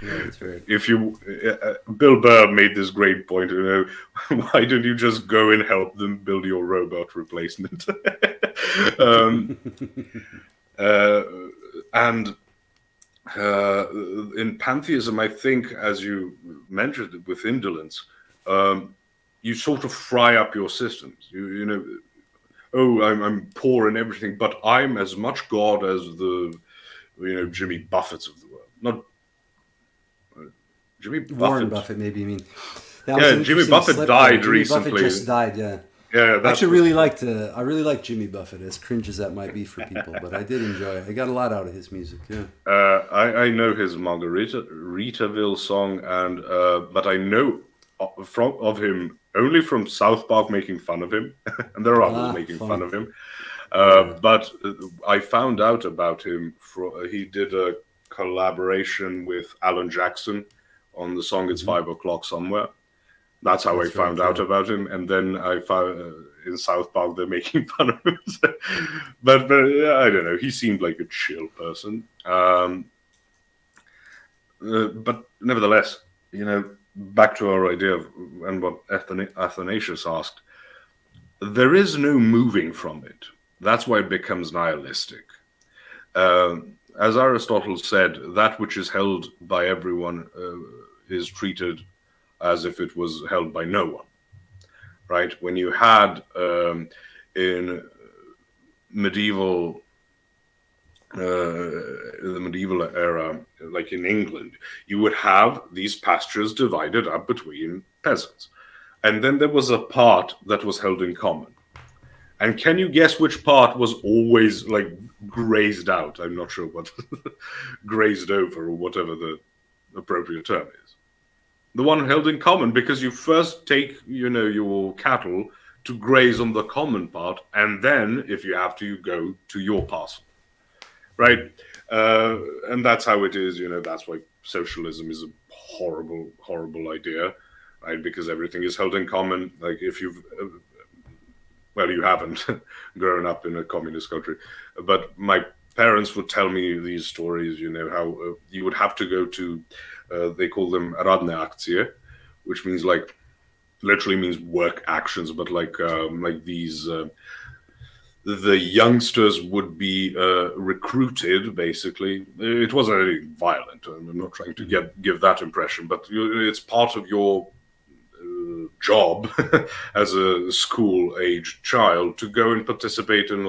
Yeah, that's right. If you, Bill Burr made this great point. Why don't you just go and help them build your robot replacement? And in pantheism, I think, as you mentioned with indolence, you sort of fry up your systems. Oh, I'm poor and everything, but I'm as much God as the, Jimmy Buffetts of the world. Not Jimmy Buffett. Warren Buffett, maybe you mean. Jimmy Buffett died recently. Buffett just died. Yeah. Yeah, I actually really liked. I really liked Jimmy Buffett, as cringe as that might be for people, but I did enjoy it. I got a lot out of his music. Yeah. I know his Margaritaville song, and but I know of him only from South Park making fun of him, and there are others making fun of him. But I found out about him. He did a collaboration with Alan Jackson on the song "It's 5 O'Clock Somewhere." That's how I found out about him, and then I found in South Park they're making fun of him. but I don't know. He seemed like a chill person. But nevertheless, back to our idea of and what Athanasius asked, there is no moving from it. That's why it becomes nihilistic. As Aristotle said, that which is held by everyone is treated as if it was held by no one. Right? When you had in medieval the medieval era, like in England, you would have these pastures divided up between peasants. And then there was a part that was held in common. And can you guess which part was always like grazed out? I'm not sure what grazed over or whatever the appropriate term is. The one held in common, because you first take, your cattle to graze on the common part, and then, if you have to, you go to your parcel. Right? And that's how it is, that's why socialism is a horrible, horrible idea, right? Because everything is held in common. Like if you've, well, you haven't grown up in a communist country, but my parents would tell me these stories, how you would have to go to, they call them radne which means literally means work actions, but like these, the youngsters would be recruited, basically. It wasn't really violent. I'm not trying to give that impression, but it's part of your job as a school-aged child to go and participate in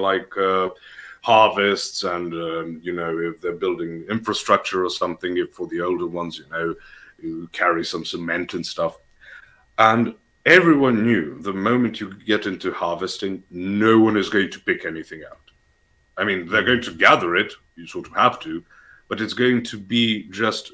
harvests and, if they're building infrastructure or something, if for the older ones, you carry some cement and stuff. And everyone knew the moment you get into harvesting, no one is going to pick anything out. I mean, they're going to gather it, you sort of have to, but it's going to be just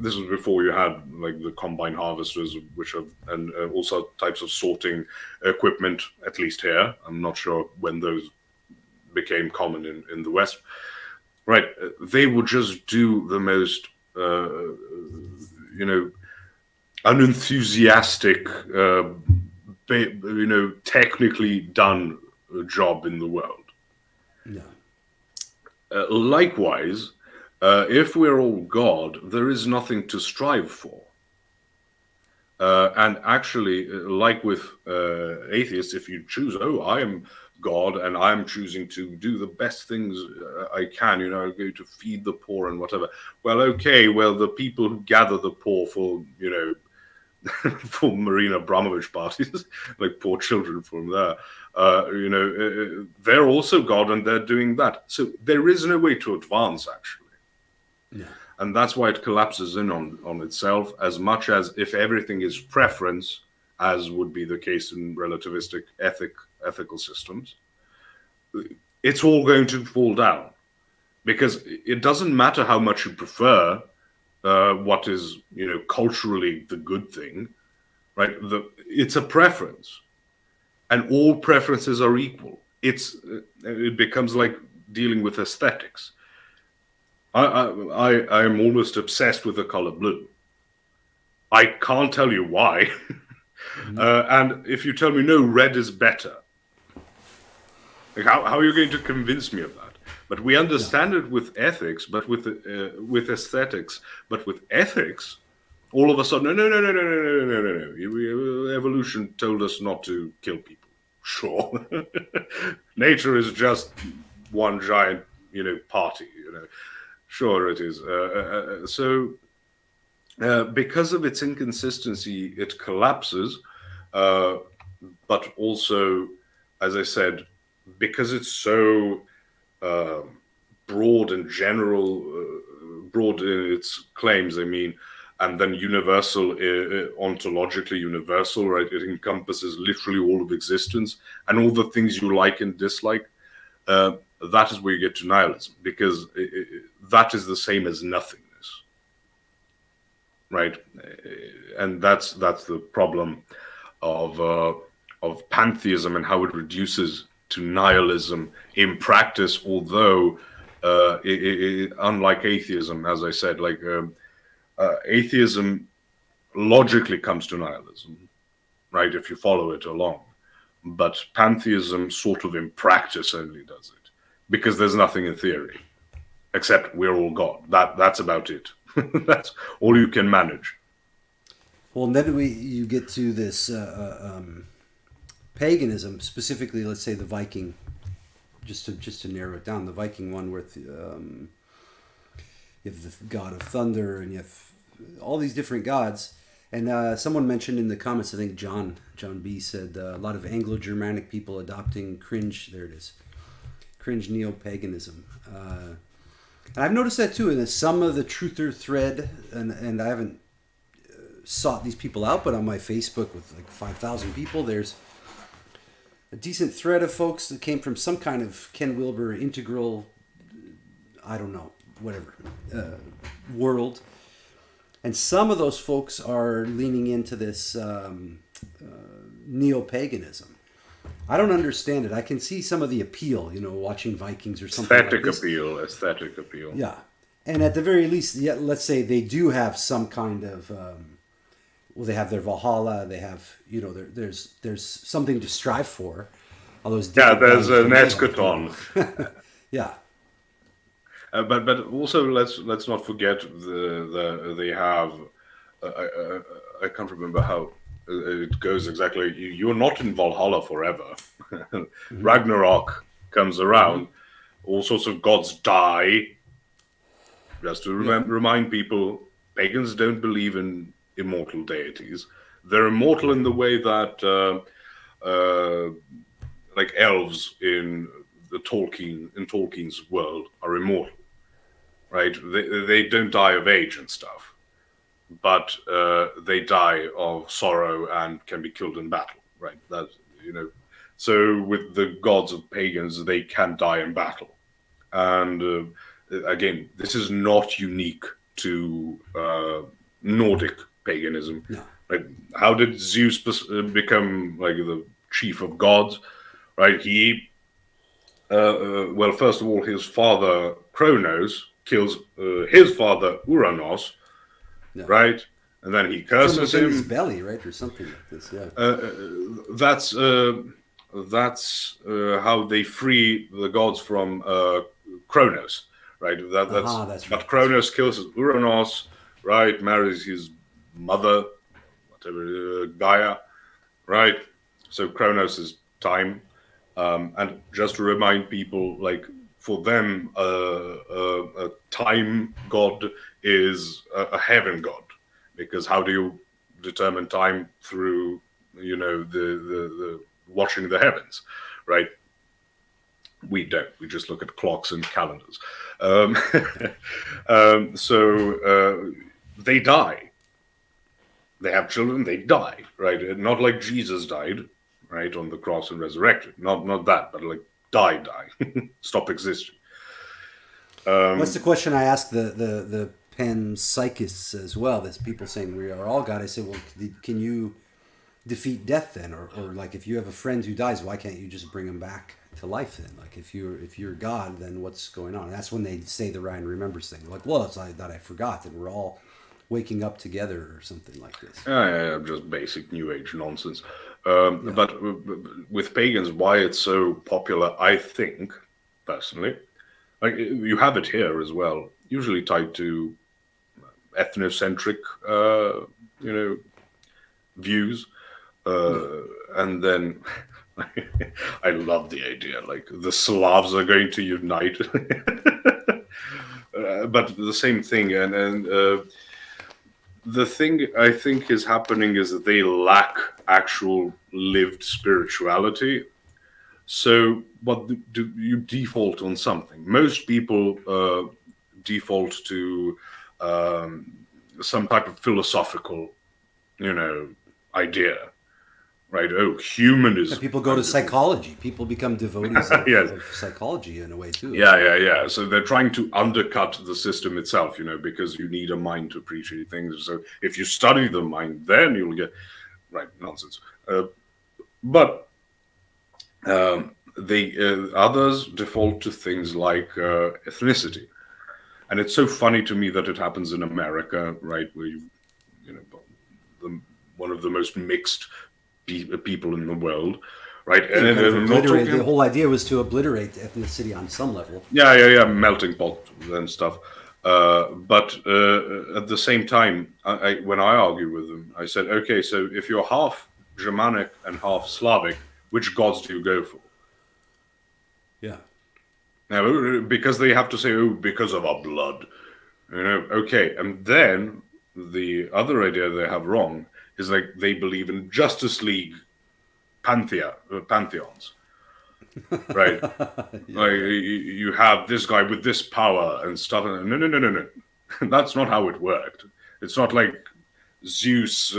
this was before you had the combine harvesters, which are, and also types of sorting equipment, at least here. I'm not sure when those became common in the West. Right. They would just do the most, unenthusiastic, technically done job in the world. No. Likewise, if we're all God, there is nothing to strive for. And actually, like with atheists, if you choose, I am God and I'm choosing to do the best things I can, I'm going to feed the poor and whatever. Well, okay, the people who gather the poor for, for Marina Abramovich parties, like poor children from there, they're also God and they're doing that. So there is no way to advance, actually. Yeah. And that's why it collapses in on itself, as much as if everything is preference, as would be the case in relativistic ethical systems, it's all going to fall down. Because it doesn't matter how much you prefer what is, culturally the good thing, right? It's a preference. And all preferences are equal. It becomes like dealing with aesthetics. I am almost obsessed with the color blue. I can't tell you why. Mm-hmm. And if you tell me, no, red is better, how are you going to convince me of that? But we understand it with ethics, but with aesthetics. But with ethics, all of a sudden, no. Evolution told us not to kill people. Sure. Nature is just one giant, party, Sure, it is. So, because of its inconsistency, it collapses. But also, as I said, because it's so broad and general, broad in its claims, and then universal, ontologically universal, right? It encompasses literally all of existence and all the things you like and dislike. That is where you get to nihilism, because that is the same as nothingness, right? And that's the problem of pantheism and how it reduces to nihilism in practice. Although, unlike atheism, as I said, atheism logically comes to nihilism, right? If you follow it along, but pantheism sort of in practice only does it. Because there's nothing in theory, except we're all God. That's about it. That's all you can manage. Well, and then you get to this paganism, specifically, let's say the Viking just to narrow it down, the Viking one with you have the god of thunder, and you have all these different gods. And someone mentioned in the comments, I think John B said a lot of Anglo-Germanic people adopting cringe. There it is, cringe neo-paganism. And I've noticed that too in some of the truther thread, and I haven't sought these people out, but on my Facebook with like 5,000 people, there's a decent thread of folks that came from some kind of Ken Wilber integral, I don't know, whatever, world. And some of those folks are leaning into this neo-paganism. I don't understand it. I can see some of the appeal, watching Vikings or something like this. Aesthetic appeal. Yeah. And at the very least, let's say they do have some kind of, they have their Valhalla, they have, there's something to strive for. All those there's an eschaton. Yeah. But also let's not forget they have I can't remember how it goes exactly. You're not in Valhalla forever. Mm-hmm. Ragnarok comes around. Mm-hmm. All sorts of gods die. Just to remind people, pagans don't believe in immortal deities. They're immortal in the way that like elves in Tolkien's world are immortal. Right, they don't die of age and stuff, but they die of sorrow and can be killed in battle. Right, that's So with the gods of pagans, they can die in battle, and again, this is not unique to Nordic paganism. No. Like, how did Zeus become like the chief of gods? Right, he well, first of all, his father Kronos kills his father Uranos, right? And then he curses him. His belly, right, or something like this. Yeah. That's how they free the gods from Kronos, right? That's but Kronos kills Uranos, right? Marries his mother, whatever, Gaia, right? So Kronos is time, and just to remind people, like, for them, a time god is a heaven god, because how do you determine time? Through the watching the heavens, right? We don't. We just look at clocks and calendars. So they die. They have children. They die, right? Not like Jesus died, right, on the cross and resurrected. Not that, but like die, stop existing. What's the question I asked the panpsychists as well? There's people saying we are all God. I said, well, can you defeat death then, or like if you have a friend who dies, why can't you just bring him back to life then? Like if you're God, then what's going on? And that's when they say the Ryan remembers thing. Like, well, it's that I forgot that we're all waking up together or something like this. Yeah, just basic New Age nonsense. But with pagans, why it's so popular, I think, personally, like you have it here as well, usually tied to ethnocentric, views. And then I love the idea, like the Slavs are going to unite. But the same thing, and the thing I think is happening is that they lack actual lived spirituality. So what do you default on something? Most people default to some type of philosophical, idea. Right. Oh, humanism. Yeah, people go to psychology. People become devotees of psychology in a way too. Yeah. So they're trying to undercut the system itself, because you need a mind to appreciate things. So if you study the mind, then you'll get nonsense. But others default to things like ethnicity, and it's so funny to me that it happens in America, right, where one of the most mixed people in the world, right? And the whole idea was to obliterate ethnicity on some level. Yeah, melting pot and stuff. But at the same time, when I argue with them, I said, okay, so if you're half Germanic and half Slavic, which gods do you go for? Yeah. Now, because they have to say, "Oh, because of our blood," Okay, and then the other idea they have wrong is like they believe in Justice League pantheons, right? Yeah, Like right. you have this guy with this power and stuff. No, no, no, no, no. That's not how it worked. It's not like Zeus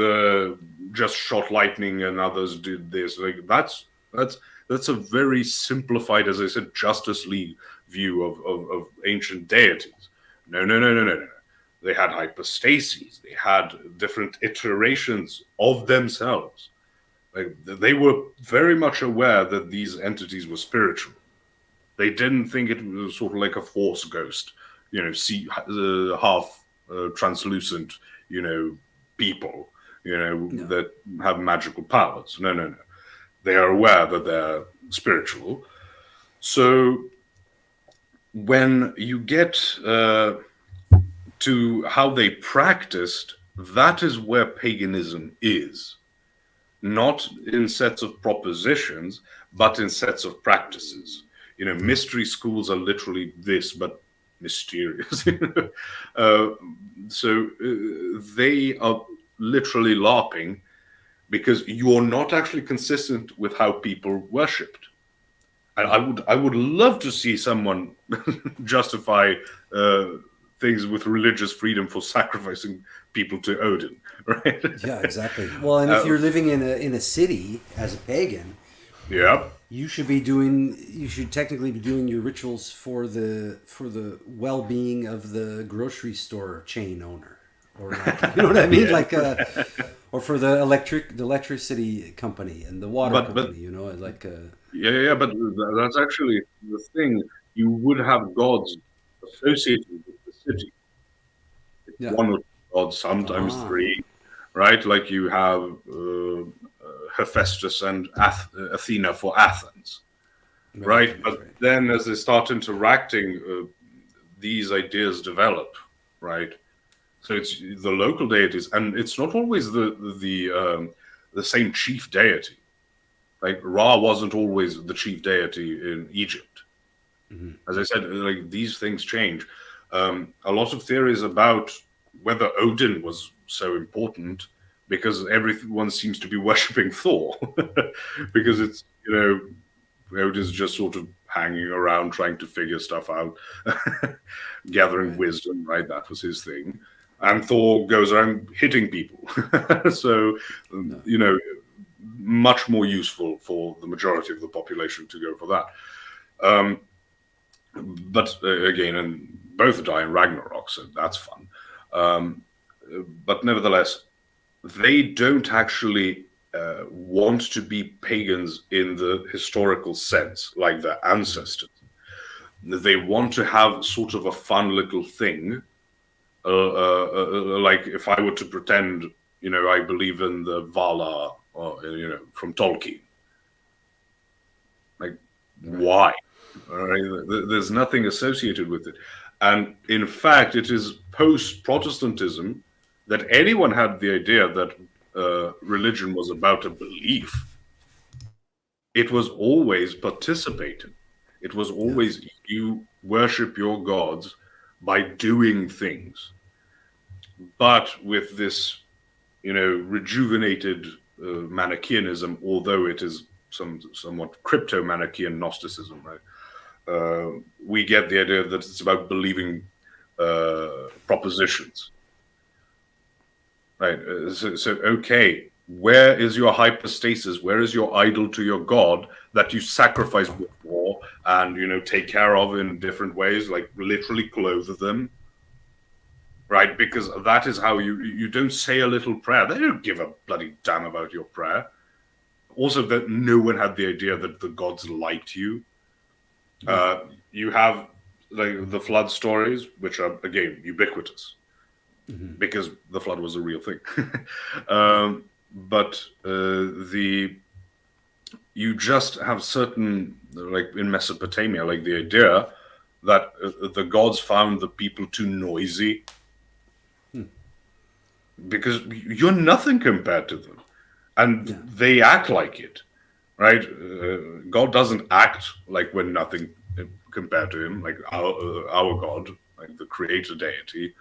just shot lightning and others did this. Like that's a very simplified, as I said, Justice League view of ancient deities. No, no, no, no, no, no. They had hypostases. They had different iterations of themselves. Like they were very much aware that these entities were spiritual. They didn't think it was sort of like a force ghost, see half translucent, you know, people, No. that have magical powers. No, no, no. They are aware that they're spiritual. So when you get to how they practiced, that is where paganism is. Not in sets of propositions, but in sets of practices. Mystery schools are literally this, but mysterious. They are literally LARPing because you're not actually consistent with how people worshipped. And I would love to see someone justify things with religious freedom for sacrificing people to Odin, right? Yeah, exactly. Well, and if you're living in a city as a pagan, Yeah. you should technically be doing your rituals for the well-being of the grocery store chain owner, or like, you know what I mean, Yeah. like or for the electricity company and the water But company, like yeah, but that's actually the thing. You would have gods associated with the city. It's yeah. one or two gods, sometimes Ah, three, right? Like you have Hephaestus and Athena for Athens, right, right? right, But right. then as they start interacting, these ideas develop, right? So it's the local deities, and it's not always the same chief deity. Like Ra wasn't always the chief deity in Egypt. As I said, like these things change. A lot of theories about whether Odin was so important because everyone seems to be worshipping Thor because it's Odin's just sort of hanging around trying to figure stuff out, gathering Right. wisdom. Right, that was his thing. And Thor goes around hitting people. So, No. much more useful for the majority of the population to go for that. Um, but again, and both die in Ragnarok, so that's fun. Um, but nevertheless, they don't actually want to be pagans in the historical sense, like their ancestors. They want to have sort of a fun little thing. Like if I were to pretend, I believe in the Vala, or from Tolkien. Like, Right. why? All right? There's nothing associated with it. And in fact, it is post Protestantism that anyone had the idea that religion was about a belief. It was always participating. It was Yeah. always you worship your gods by doing things. But with this, rejuvenated Manichaeanism, although it is somewhat crypto Manichaean Gnosticism, right? We get the idea that it's about believing propositions, right? So, okay, where is your hypostasis? Where is your idol to your god that you sacrifice before and take care of in different ways, like literally clothe them, right? Because that is how you don't say a little prayer. They don't give a bloody damn about your prayer. Also, that no one had the idea that the gods liked you. Yeah. You have like the flood stories, which are again ubiquitous because the flood was a real thing. Yeah. But the you just have certain, like in Mesopotamia, like the idea that the gods found the people too noisy because you're nothing compared to them, and Yeah. they act like it, right? God doesn't act like when nothing compared to him, like our God, like the creator deity.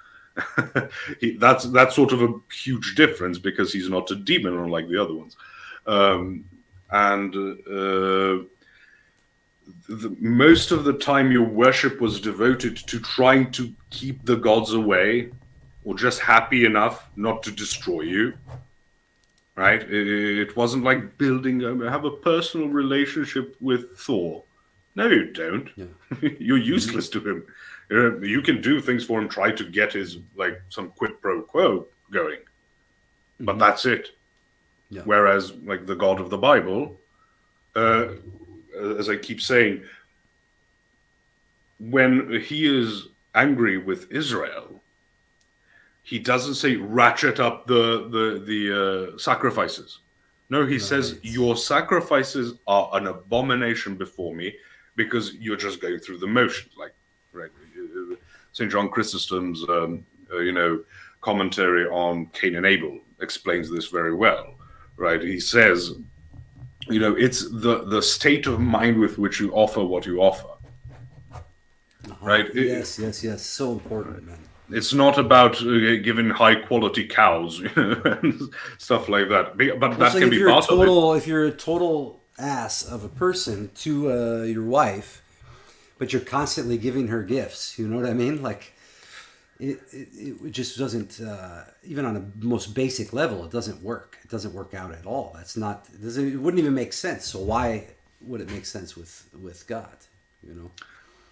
That's sort of a huge difference because he's not a demon unlike the other ones. Most of the time your worship was devoted to trying to keep the gods away or just happy enough not to destroy you. Right? It wasn't like building, have a personal relationship with Thor. No, you don't. Yeah. You're useless to him. You can do things for him, try to get his, like, some quid pro quo going. But that's it. Yeah. Whereas, like, the God of the Bible, as I keep saying, when he is angry with Israel, he doesn't say ratchet up the sacrifices. No, he says your sacrifices are an abomination before me because you're just going through the motions. Like, right? St. John Chrysostom's, commentary on Cain and Abel explains this very well. Right? He says, it's the state of mind with which you offer what you offer. Right? Yes. So important, man. It's not about giving high quality cows, and stuff like that. But that can be part of it. If you're a total ass of a person to your wife, but you're constantly giving her gifts, you know what I mean? Like, it just doesn't, even on a most basic level, it doesn't work. It doesn't work out at all. It wouldn't even make sense. So why would it make sense with God?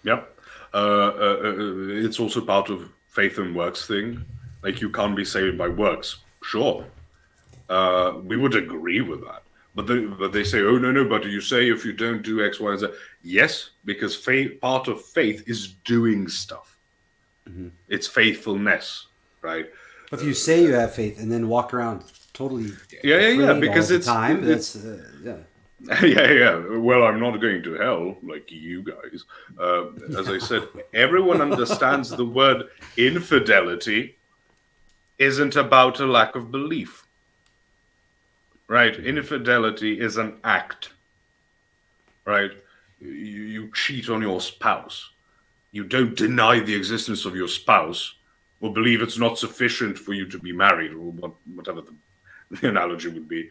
Yep. It's also part of faith and works thing. Like, you can't be saved by works. Sure. We would agree with that. But they say, oh, no, but you say if you don't do X, Y, and Z. Yes, because part of faith is doing stuff. Mm-hmm. It's faithfulness, right? If you say you have faith and then walk around totally because all the time, Yeah. Well, I'm not going to hell like you guys. As I said, everyone understands the word infidelity isn't about a lack of belief. Right? Infidelity is an act. Right? You cheat on your spouse. You don't deny the existence of your spouse or believe it's not sufficient for you to be married, or whatever the analogy would be.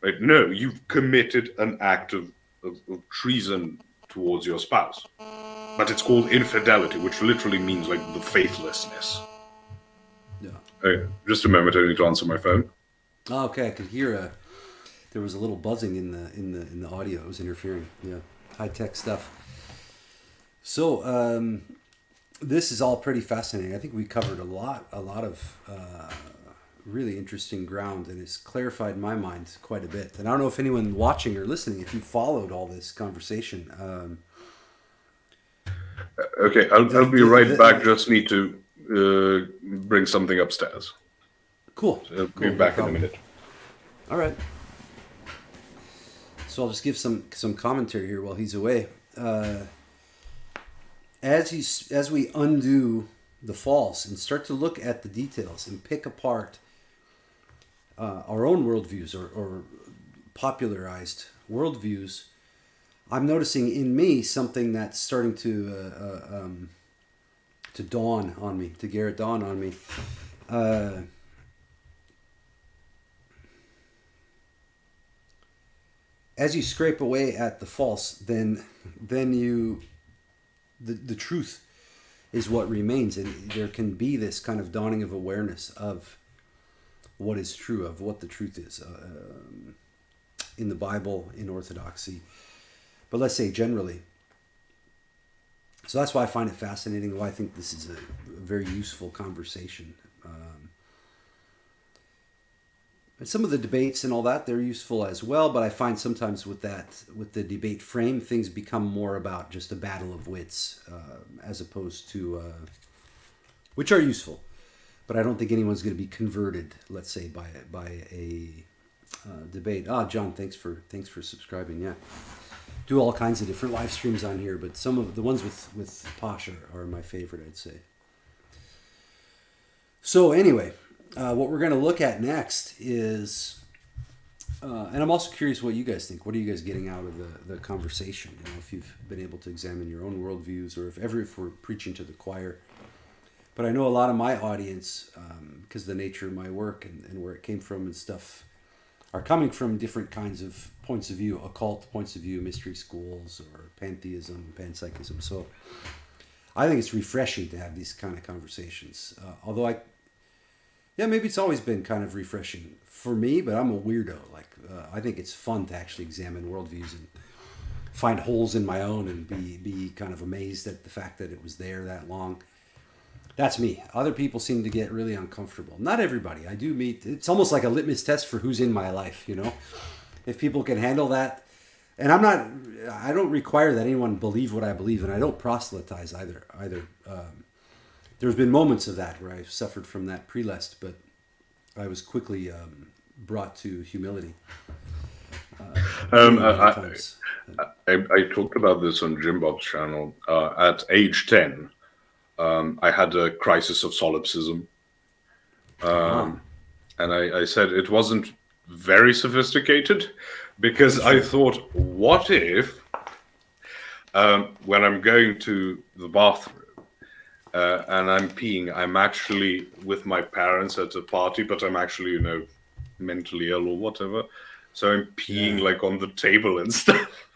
Right? No, you've committed an act of treason towards your spouse. But it's called infidelity, which literally means like the faithlessness. Yeah. Hey, just a moment, I need to answer my phone. Oh, okay, I could hear there was a little buzzing in the audio. It was interfering. Yeah, high tech stuff. So this is all pretty fascinating. I think we covered a lot of really interesting ground, and it's clarified my mind quite a bit. And I don't know if anyone watching or listening, if you followed all this conversation. Okay, I'll be right back. Just need to bring something upstairs. Cool. So I'll be back in a minute. All right. So I'll just give some commentary here while he's away. As we undo the false and start to look at the details and pick apart our own worldviews or popularized worldviews, I'm noticing in me something that's starting to dawn on me, to Garrett dawn on me. As you scrape away at the false, then the truth is what remains, and there can be this kind of dawning of awareness of what is true, of what the truth is in the Bible, in Orthodoxy, but let's say generally. So that's why I find it fascinating, why I think this is a very useful conversation. And some of the debates and all that, they're useful as well, but I find sometimes with the debate frame, things become more about just a battle of wits, as opposed to, which are useful, but I don't think anyone's going to be converted, let's say, by a debate. John, thanks for subscribing. Yeah, do all kinds of different live streams on here, but some of the ones with Posh are my favorite, I'd say. So anyway. What we're going to look at next is And I'm also curious what you guys think. What are you guys getting out of the conversation? You know, if you've been able to examine your own worldviews, or if we're preaching to the choir. But I know a lot of my audience, because of the nature of my work and where it came from and stuff, are coming from different kinds of points of view, occult points of view, mystery schools, or pantheism, panpsychism. So I think it's refreshing to have these kind of conversations. Although maybe it's always been kind of refreshing for me, but I'm a weirdo. Like, I think it's fun to actually examine worldviews and find holes in my own and be kind of amazed at the fact that it was there that long. That's me. Other people seem to get really uncomfortable. Not everybody. I do meet, it's almost like a litmus test for who's in my life, you know? If people can handle that. And I don't require that anyone believe what I believe, and I don't proselytize either. There's been moments of that where I've suffered from that prelest, but I was quickly brought to humility. I talked about this on Jim Bob's channel. At age 10, I had a crisis of solipsism. And I said it wasn't very sophisticated, because I thought, what if when I'm going to the bathroom and I'm peeing, I'm actually with my parents at a party, but I'm actually, you know, mentally ill or whatever. So I'm peeing like on the table and stuff.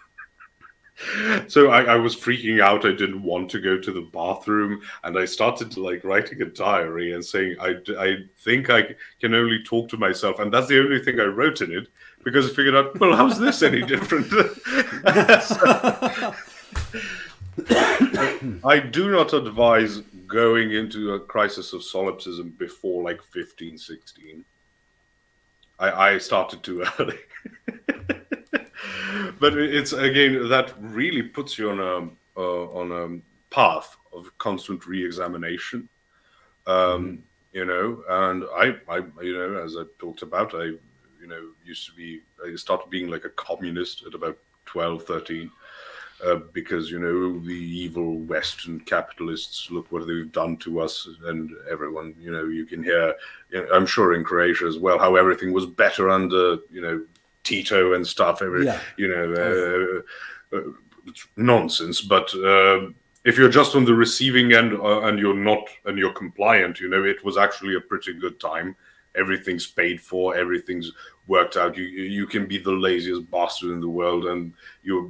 So I was freaking out. I didn't want to go to the bathroom, and I started to like writing a diary and saying, I think I can only talk to myself, and that's the only thing I wrote in it, because I figured out, well, how's this any different? I do not advise going into a crisis of solipsism before like 15, 16. I started too early. But it's, again, that really puts you on a path of constant re-examination. You know, and I you know, as I talked about, I started being like a communist at about 12, 13, because, you know, the evil Western capitalists, look what they've done to us, and everyone, you know, you can hear, you know, I'm sure in Croatia as well, how everything was better under, you know, Tito and stuff. It's nonsense. But if you're just on the receiving end and you're compliant, you know, it was actually a pretty good time. Everything's paid for, everything's worked out. You can be the laziest bastard in the world, and you're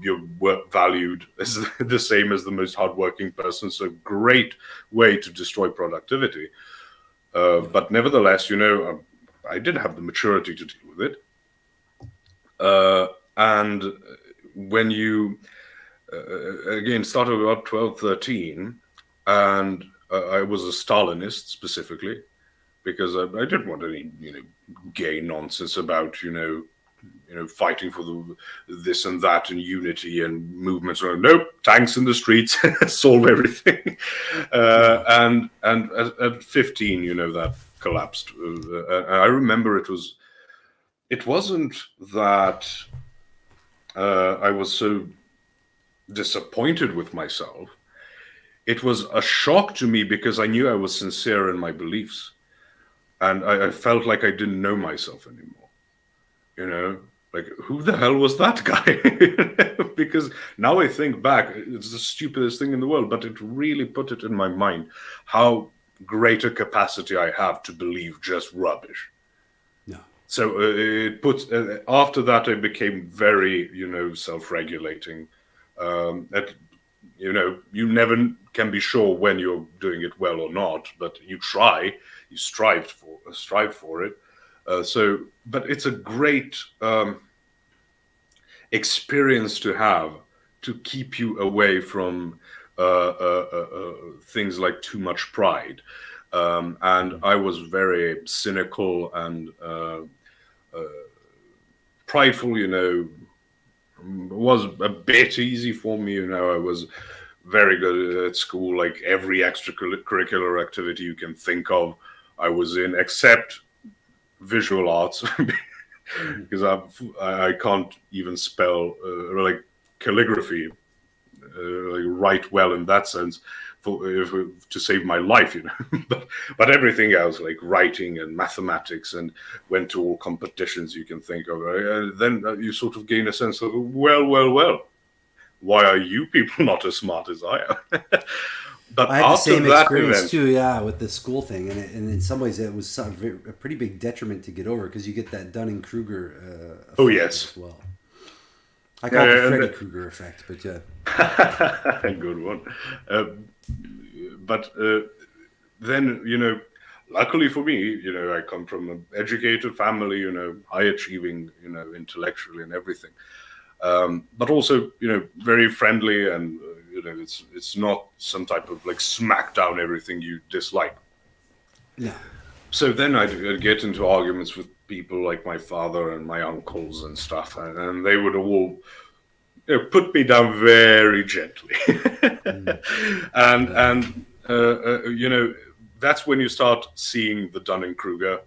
valued as the same as the most hardworking person. So great way to destroy productivity. But nevertheless, you know, I didn't have the maturity to deal with it. And when you again started about 12, 13, and I was a Stalinist specifically, because I didn't want any, you know, gay nonsense about, you know, fighting for this and that and unity and movements. Nope, tanks in the streets solve everything. And at 15, you know, that collapsed. I remember it wasn't that I was so disappointed with myself. It was a shock to me, because I knew I was sincere in my beliefs. And I felt like I didn't know myself anymore. You know, like, who the hell was that guy? Because now I think back, it's the stupidest thing in the world, but it really put it in my mind how great a capacity I have to believe just rubbish. No. So it puts, after that, I became very, you know, self-regulating. You know, you never can be sure when you're doing it well or not, but you try, you strive for it. But it's a great experience to have, to keep you away from things like too much pride. And I was very cynical and prideful, you know. Was a bit easy for me, you know. I was very good at school, like every extracurricular activity you can think of I was in, except visual arts, because I can't even spell like calligraphy, like write well in that sense. to save my life, but everything else, like writing and mathematics, and went to all competitions you can think of. Then you sort of gain a sense of, well, why are you people not as smart as I am? But I had the after same that experience event, too, yeah, with the school thing, and in some ways it was a pretty big detriment to get over because you get that Dunning-Kruger effect oh yes, as well. I call it the and Freddy Krueger effect, but yeah. good one. But then, luckily for me, I come from an educated family, high achieving, intellectually and everything. But also, very friendly, and it's not some type of like smack down everything you dislike. No. So then I'd get into arguments with people like my father and my uncles and stuff, and they would all put me down very gently. And that's when you start seeing the Dunning-Kruger,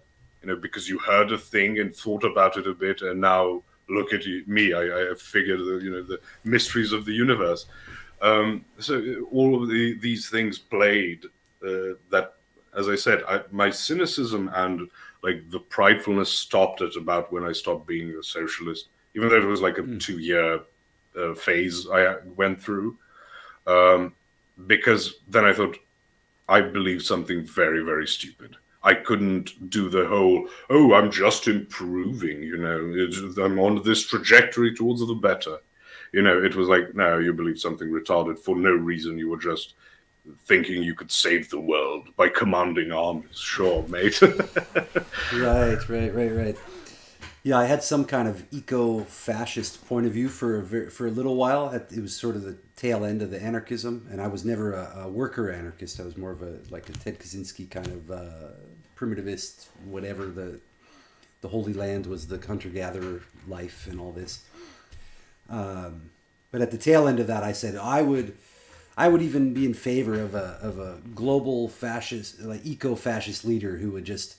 because you heard a thing and thought about it a bit, and now look at me, I have figured the mysteries of the universe. So all of these things played that, as I said, my cynicism and like the pridefulness stopped at about when I stopped being a socialist, even though it was like a 2-year phase I went through, because then I thought I believed something very, very stupid. I couldn't do the whole, I'm just improving, I'm on this trajectory towards the better. It was like, no, you believe something retarded for no reason. You were just thinking you could save the world by commanding armies. Sure, mate. Right. Yeah, I had some kind of eco-fascist point of view for a little while. It was sort of the tail end of the anarchism, and I was never a worker anarchist. I was more of a Ted Kaczynski kind of primitivist, whatever. The Holy Land was the hunter-gatherer life and all this. But at the tail end of that, I said I would even be in favor of a global fascist, like eco-fascist leader who would just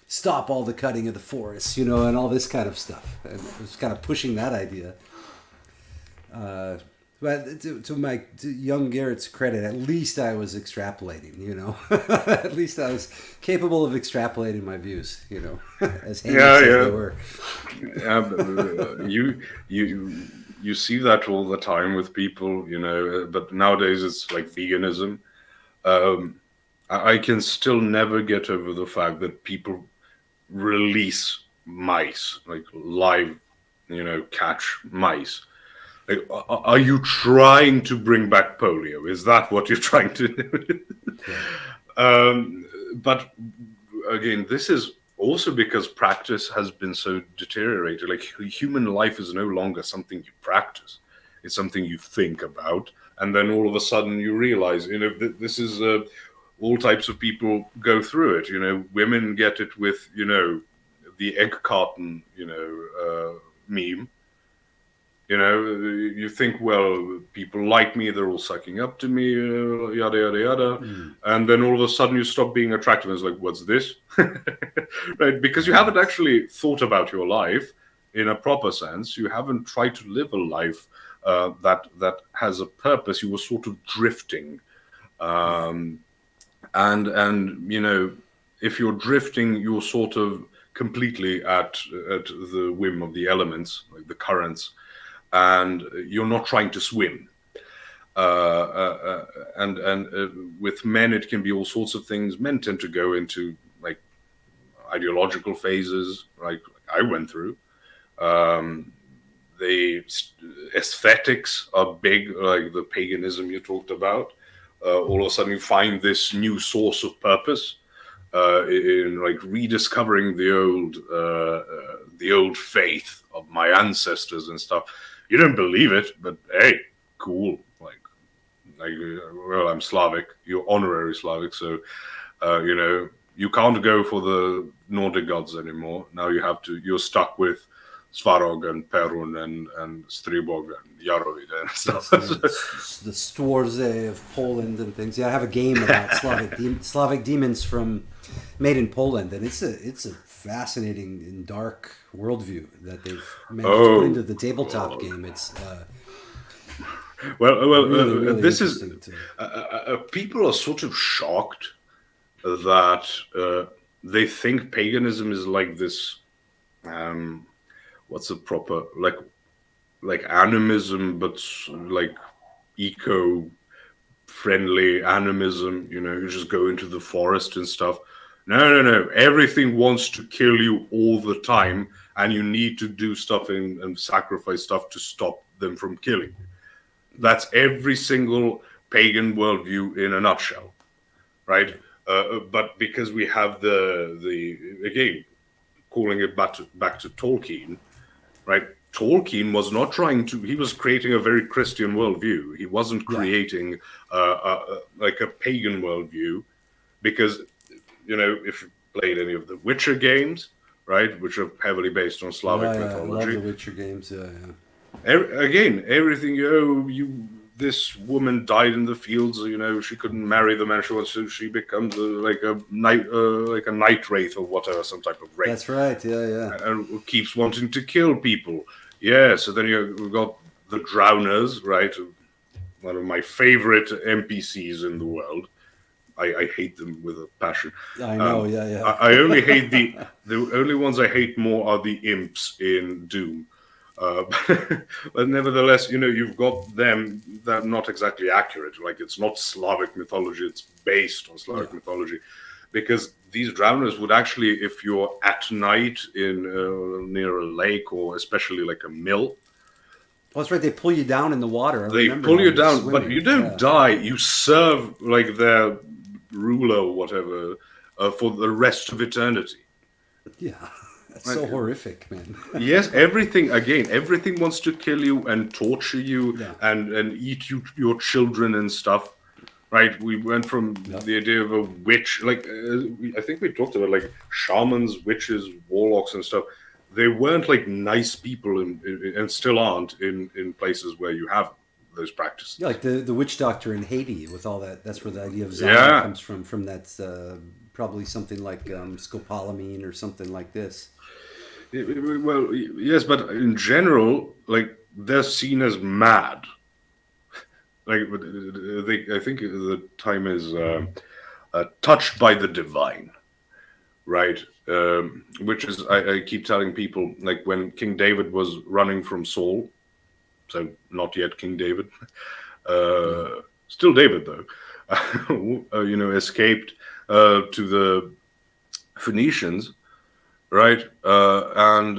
stop all the cutting of the forests, and all this kind of stuff. And I was kind of pushing that idea. But to young Garrett's credit, at least I was extrapolating, at least I was capable of extrapolating my views, as heinous as they were. Yeah, but, you see that all the time with people, but nowadays it's like veganism. I can still never get over the fact that people release mice, like live, catch mice. Like, are you trying to bring back polio? Is that what you're trying to do? But again, this is also because practice has been so deteriorated. Like, human life is no longer something you practice. It's something you think about. And then all of a sudden you realize, this is all types of people go through it. Women get it with, the egg carton, meme. You think, well, people like me, they're all sucking up to me, yada, yada, yada. And then all of a sudden you stop being attractive. And it's like, what's this? Right? Because you haven't actually thought about your life in a proper sense. You haven't tried to live a life that has a purpose. You were sort of drifting. And if you're drifting, you're sort of completely at the whim of the elements, like the currents. And you're not trying to swim. And with men, it can be all sorts of things. Men tend to go into like ideological phases, like I went through. The aesthetics are big, like the paganism you talked about. All of a sudden, you find this new source of purpose in like rediscovering the old faith of my ancestors and stuff. You don't believe it, but hey, cool. Like, well, I'm Slavic. You're honorary Slavic, so you can't go for the Nordic gods anymore. Now you're stuck with Svarog and Perun and Stribog and Yarovid and stuff. The Stworze of Poland and things. Yeah, I have a game about Slavic demons made in Poland, and it's a fascinating and dark worldview that they've managed to put into the tabletop game. It's Really, really this is interesting. people are sort of shocked that they think paganism is like this. What's the proper like animism, but like eco-friendly animism. You know, you just go into the forest and stuff. No, no, no. Everything wants to kill you all the time, and you need to do stuff and sacrifice stuff to stop them from killing you. That's every single pagan worldview in a nutshell, right? But because we have the again calling it back to Tolkien, right? Tolkien was not trying to. He was creating a very Christian worldview. He wasn't Yeah. creating like a pagan worldview, because if you played any of the Witcher games, right, which are heavily based on Yeah, Slavic yeah. I love the mythology. Witcher games. Yeah, yeah. Again, everything. This woman died in the fields. She couldn't marry the man she wants, so she becomes like a night wraith or whatever, some type of wraith. That's right. Yeah, yeah. And keeps wanting to kill people. Yeah, so then you've got the Drowners, right? One of my favorite NPCs in the world. I hate them with a passion. I know. Yeah, yeah. I only hate the only ones I hate more are the imps in Doom. But nevertheless, you've got them that are not exactly accurate. Like, it's not Slavic mythology; it's based on Slavic mythology, because these drowners would actually, if you're at night in near a lake, or especially like a mill, Well, that's right. They pull you down in the water. they pull you down, but you don't die. You serve like their ruler or whatever for the rest of eternity. Yeah, that's so horrific, man. Yes, everything wants to kill you and torture you and eat your children and stuff. Right? We went from the idea of a witch, like I think we talked about like shamans, witches, warlocks, and stuff. They weren't like nice people, and still aren't in places where you have those practices. Yeah, like the witch doctor in Haiti with all that. That's where the idea of Zana comes from. From that, probably something like scopolamine or something like this. Well, yes, but in general, like, they're seen as mad. Like, I think the time is touched by the divine, right? Which is, I keep telling people, like, when King David was running from Saul, so not yet King David, still David though, escaped to the Phoenicians, right? And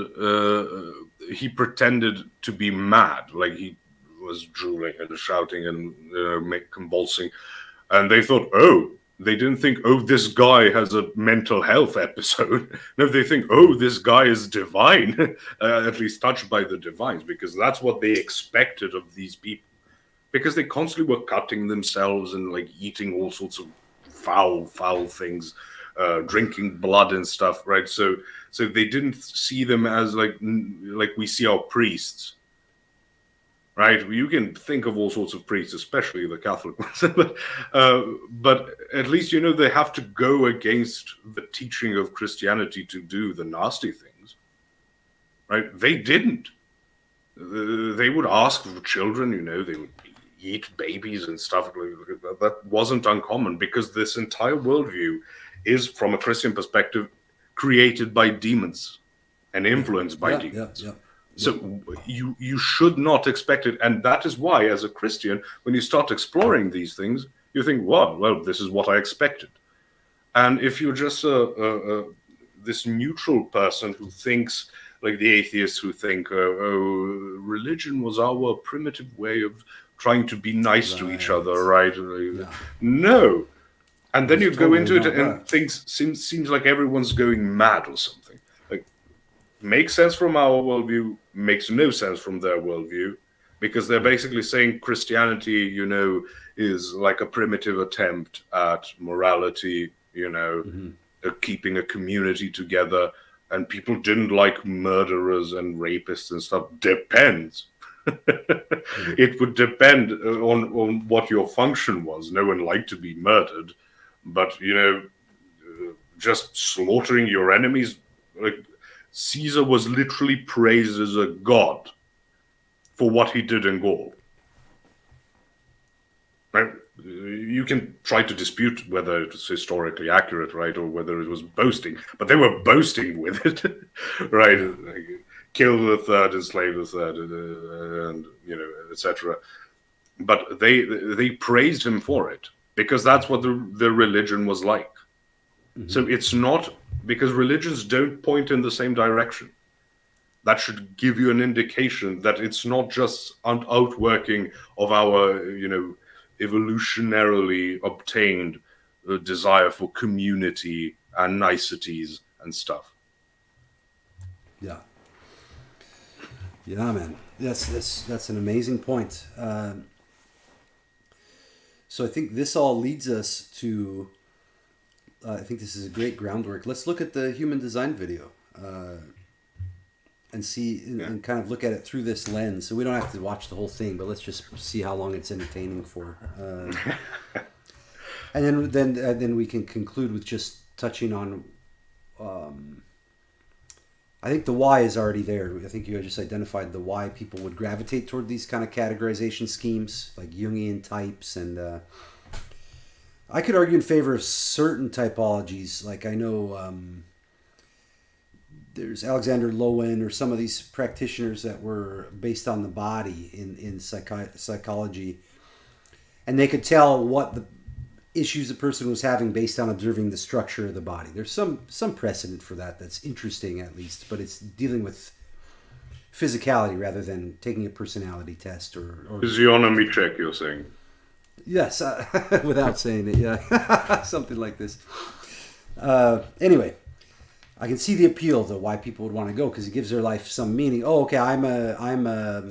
he pretended to be mad, like he was drooling and shouting and convulsing, and they thought, they didn't think, this guy has a mental health episode. No, they think, this guy is divine, at least touched by the divines, because that's what they expected of these people, because they constantly were cutting themselves and like eating all sorts of foul things, drinking blood and stuff, right? So they didn't see them as like we see our priests. Right, you can think of all sorts of priests, especially the Catholic ones, but at least they have to go against the teaching of Christianity to do the nasty things. Right? They didn't. They would ask for children. They would eat babies and stuff. That wasn't uncommon, because this entire worldview is, from a Christian perspective, created by demons and influenced by demons. Yeah. So you should not expect it, and that is why, as a Christian, when you start exploring these things, you think, well, this is what I expected. And if you're just this neutral person who thinks, like the atheists who think, religion was our primitive way of trying to be nice to each other, right? Yeah. No. And then you go into it and things seems like everyone's going mad or something. Makes sense from our worldview, makes no sense from their worldview, because they're basically saying Christianity, is like a primitive attempt at morality, keeping a community together, and people didn't like murderers and rapists and stuff. Depends. It would depend on what your function was. No one liked to be murdered, but just slaughtering your enemies, like, Caesar was literally praised as a god for what he did in Gaul. Right? You can try to dispute whether it was historically accurate, right, or whether it was boasting, but they were boasting with it, right? Like, kill the third, enslave the third, and etc. But they praised him for it because that's what the religion was like. Mm-hmm. So it's not because religions don't point in the same direction. That should give you an indication that it's not just an outworking of our, evolutionarily obtained desire for community and niceties and stuff. Yeah. Yeah, man. That's an amazing point. So I think this all leads us to, I think this is a great groundwork. Let's look at the human design video and see, and kind of look at it through this lens. So we don't have to watch the whole thing, but let's just see how long it's entertaining for. And then we can conclude with just touching on, I think the why is already there. I think you just identified the why people would gravitate toward these kind of categorization schemes, like Jungian types. And I could argue in favor of certain typologies. Like I know there's Alexander Lowen or some of these practitioners that were based on the body in psychology. And they could tell what the issues a person was having based on observing the structure of the body. There's some precedent for that that's interesting, at least, but it's dealing with physicality rather than taking a personality test or physiognomy check, you're saying? Yes, without saying it, yeah. Something like this. Anyway, I can see the appeal to why people would want to go, because it gives their life some meaning. Oh, okay, I'm a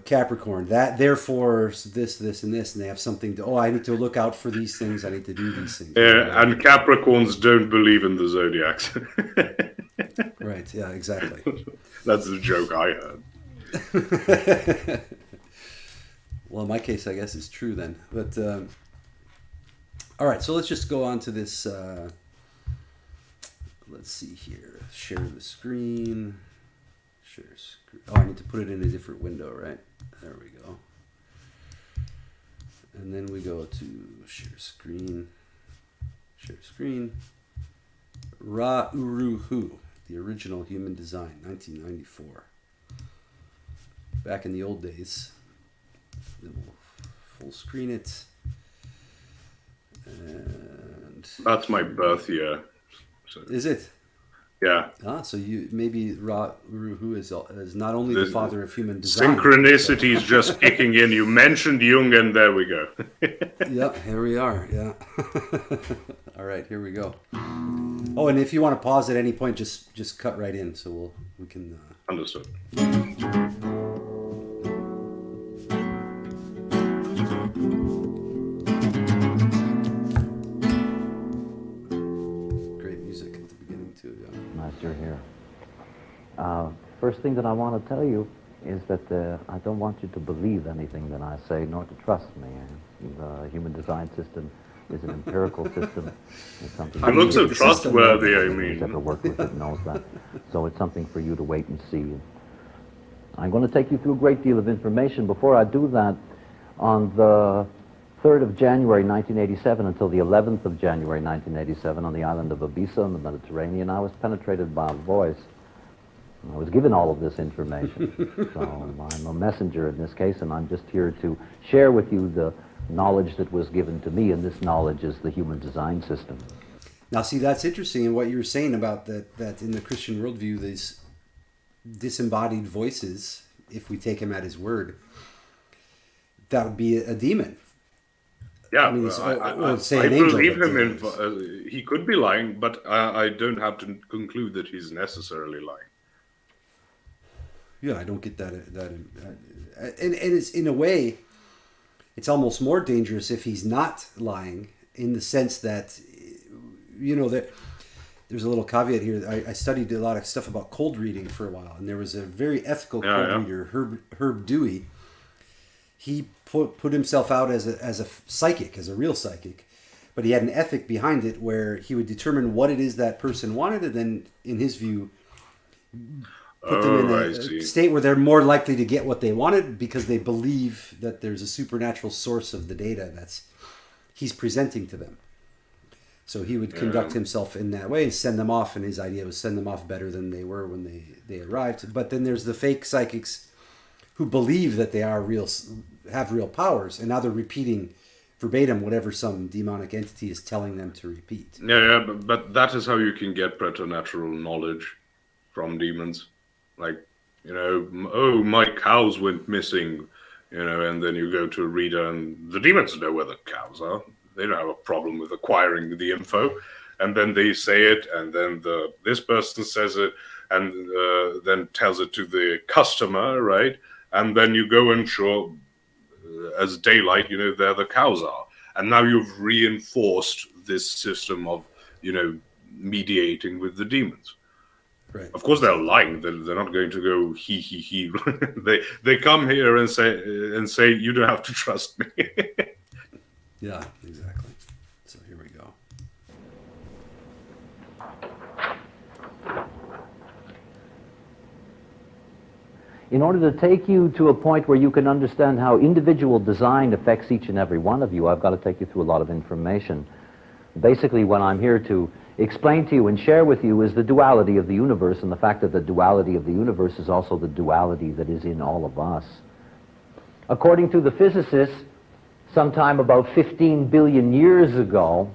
Capricorn, that therefore this and this, and they have something to, I need to look out for these things, I need to do these things. And Capricorns don't believe in the zodiacs. Right, yeah, exactly. That's the joke I heard. Well, in my case, I guess it's true then. But all right, so let's just go on to this. Let's see here. Share the screen. Share screen. Oh, I need to put it in a different window, right? There we go. And then we go to share screen. Share screen. Ra Uru Hu, the original human design, 1994. Back in the old days. Then we'll full screen it. And that's my birth year. So. Is it? Yeah. So you maybe Ra Uru is not only the father of human design. Synchronicity is just kicking in. You mentioned Jung, and there we go. Yep, here we are. Yeah. All right, here we go. Oh, and if you want to pause at any point, just cut right in, so we can. Understood. You're here. First thing that I want to tell you is that I don't want you to believe anything that I say, nor to trust me. The human design system is an empirical system. It's something I'm not so trustworthy, I mean. Who's ever worked with it knows that. So it's something for you to wait and see. I'm going to take you through a great deal of information. Before I do that, on the 3rd of January 1987 until the 11th of January 1987 on the island of Ibiza in the Mediterranean, I was penetrated by a voice. I was given all of this information. So I'm a messenger in this case, and I'm just here to share with you the knowledge that was given to me, and this knowledge is the human design system. Now, see, that's interesting in what you were saying about that in the Christian worldview, these disembodied voices, if we take him at his word, that would be a demon. Yeah, I mean, I believe him. He could be lying, but I don't have to conclude that he's necessarily lying. Yeah, I don't get that. And it's in a way, it's almost more dangerous if he's not lying, in the sense that, that there's a little caveat here. I studied a lot of stuff about cold reading for a while, and there was a very ethical cold reader, Herb Dewey. He put himself out as a psychic, as a real psychic, but he had an ethic behind it where he would determine what it is that person wanted, and then, in his view, put them in I a see. state where they're more likely to get what they wanted because they believe that there's a supernatural source of the data he's presenting to them. So he would conduct himself in that way and send them off, and his idea was send them off better than they were when they arrived. But then there's the fake psychics who believe that they are real, have real powers, and now they're repeating verbatim whatever some demonic entity is telling them to repeat. Yeah, but that is how you can get preternatural knowledge from demons. Like, oh, my cows went missing, and then you go to a reader and the demons know where the cows are. They don't have a problem with acquiring the info. And then they say it, and then this person says it, and then tells it to the customer, right? And then you go and show as daylight, there the cows are. And now you've reinforced this system of, mediating with the demons. Right. Of course, they're lying. They're not going to go he. they come here and say you don't have to trust me. Yeah, exactly. So here we go. In order to take you to a point where you can understand how individual design affects each and every one of you, I've got to take you through a lot of information. Basically, what I'm here to explain to you and share with you is the duality of the universe, and the fact that the duality of the universe is also the duality that is in all of us. According to the physicists, sometime about 15 billion years ago,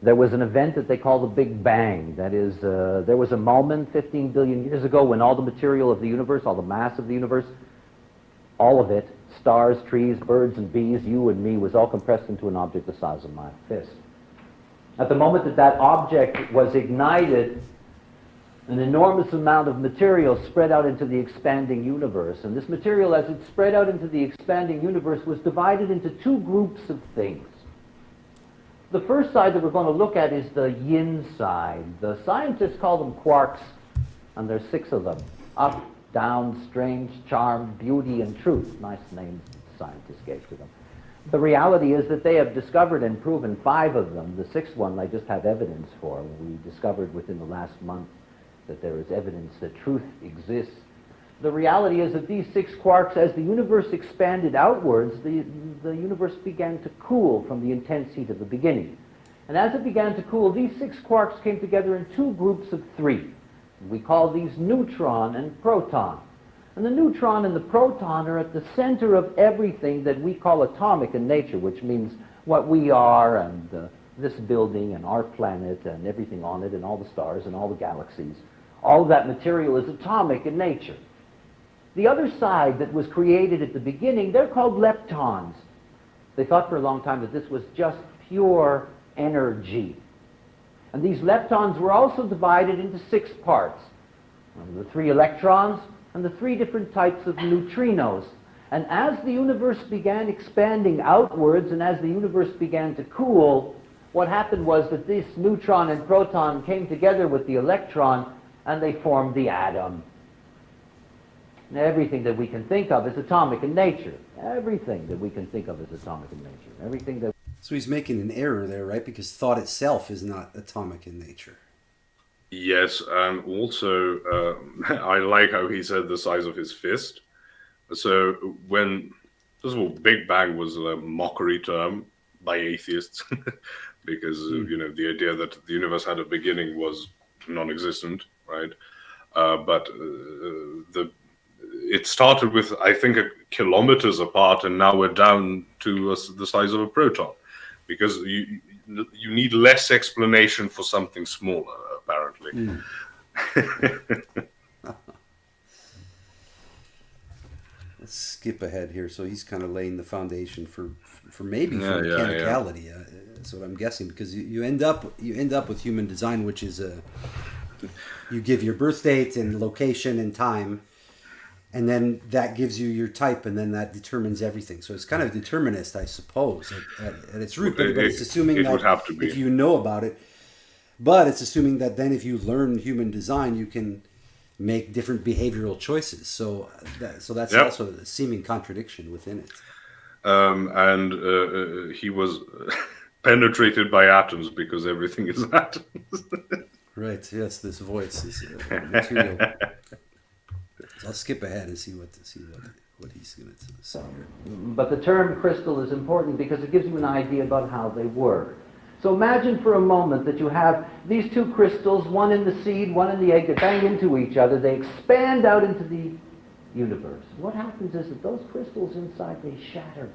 there was an event that they call the Big Bang. That is, there was a moment 15 billion years ago when all the material of the universe, all the mass of the universe, all of it, stars, trees, birds and bees, you and me, was all compressed into an object the size of my fist. At the moment that that object was ignited, an enormous amount of material spread out into the expanding universe. And this material, as it spread out into the expanding universe, was divided into two groups of things. The first side that we're going to look at is the yin side. The scientists call them quarks, and there's 6 of them. Up, down, strange, charm, beauty, and truth. Nice names scientists gave to them. The reality is that they have discovered and proven 5 of them. The 6th one they just have evidence for. We discovered within the last month that there is evidence that truth exists. The reality is that these 6 quarks, as the universe expanded outwards, the universe began to cool from the intense heat of the beginning. And as it began to cool, these 6 quarks came together in 2 groups of 3. We call these neutron and proton. And the neutron and the proton are at the center of everything that we call atomic in nature, which means what we are, and this building and our planet and everything on it and all the stars and all the galaxies. All of that material is atomic in nature. The other side that was created at the beginning, they're called leptons. They thought for a long time that this was just pure energy. And these leptons were also divided into 6 parts. The 3 electrons and the 3 different types of neutrinos. And as the universe began expanding outwards and as the universe began to cool, what happened was that this neutron and proton came together with the electron and they formed the atom. Now, everything that we can think of is atomic in nature. Everything that we can think of is atomic in nature. Everything that... So he's making an error there, right? Because thought itself is not atomic in nature. Yes, and also I like how he said the size of his fist. So when, first of all, Big Bang was a mockery term by atheists because, the idea that the universe had a beginning was non-existent, right? But it started with, I think, kilometers apart, and now we're down to the size of a proton, because you need less explanation for something smaller, apparently. Let's skip ahead here. So he's kind of laying the foundation for maybe for mechanicality. That's what I'm guessing, because you end up with human design, which is you give your birth date and location and time, and then that gives you your type, and then that determines everything. So it's kind of determinist, I suppose, at its root. But it's assuming that if you know about it, but it's assuming that then if you learn human design, you can make different behavioral choices. So that's also a seeming contradiction within it. And he was penetrated by atoms because everything is atoms. Right. Yes. This voice is material. I'll skip ahead and see what he's going to say here. But the term crystal is important because it gives you an idea about how they work. So imagine for a moment that you have these two crystals, one in the seed, one in the egg, that bang into each other. They expand out into the universe. What happens is that those crystals inside, they shatter.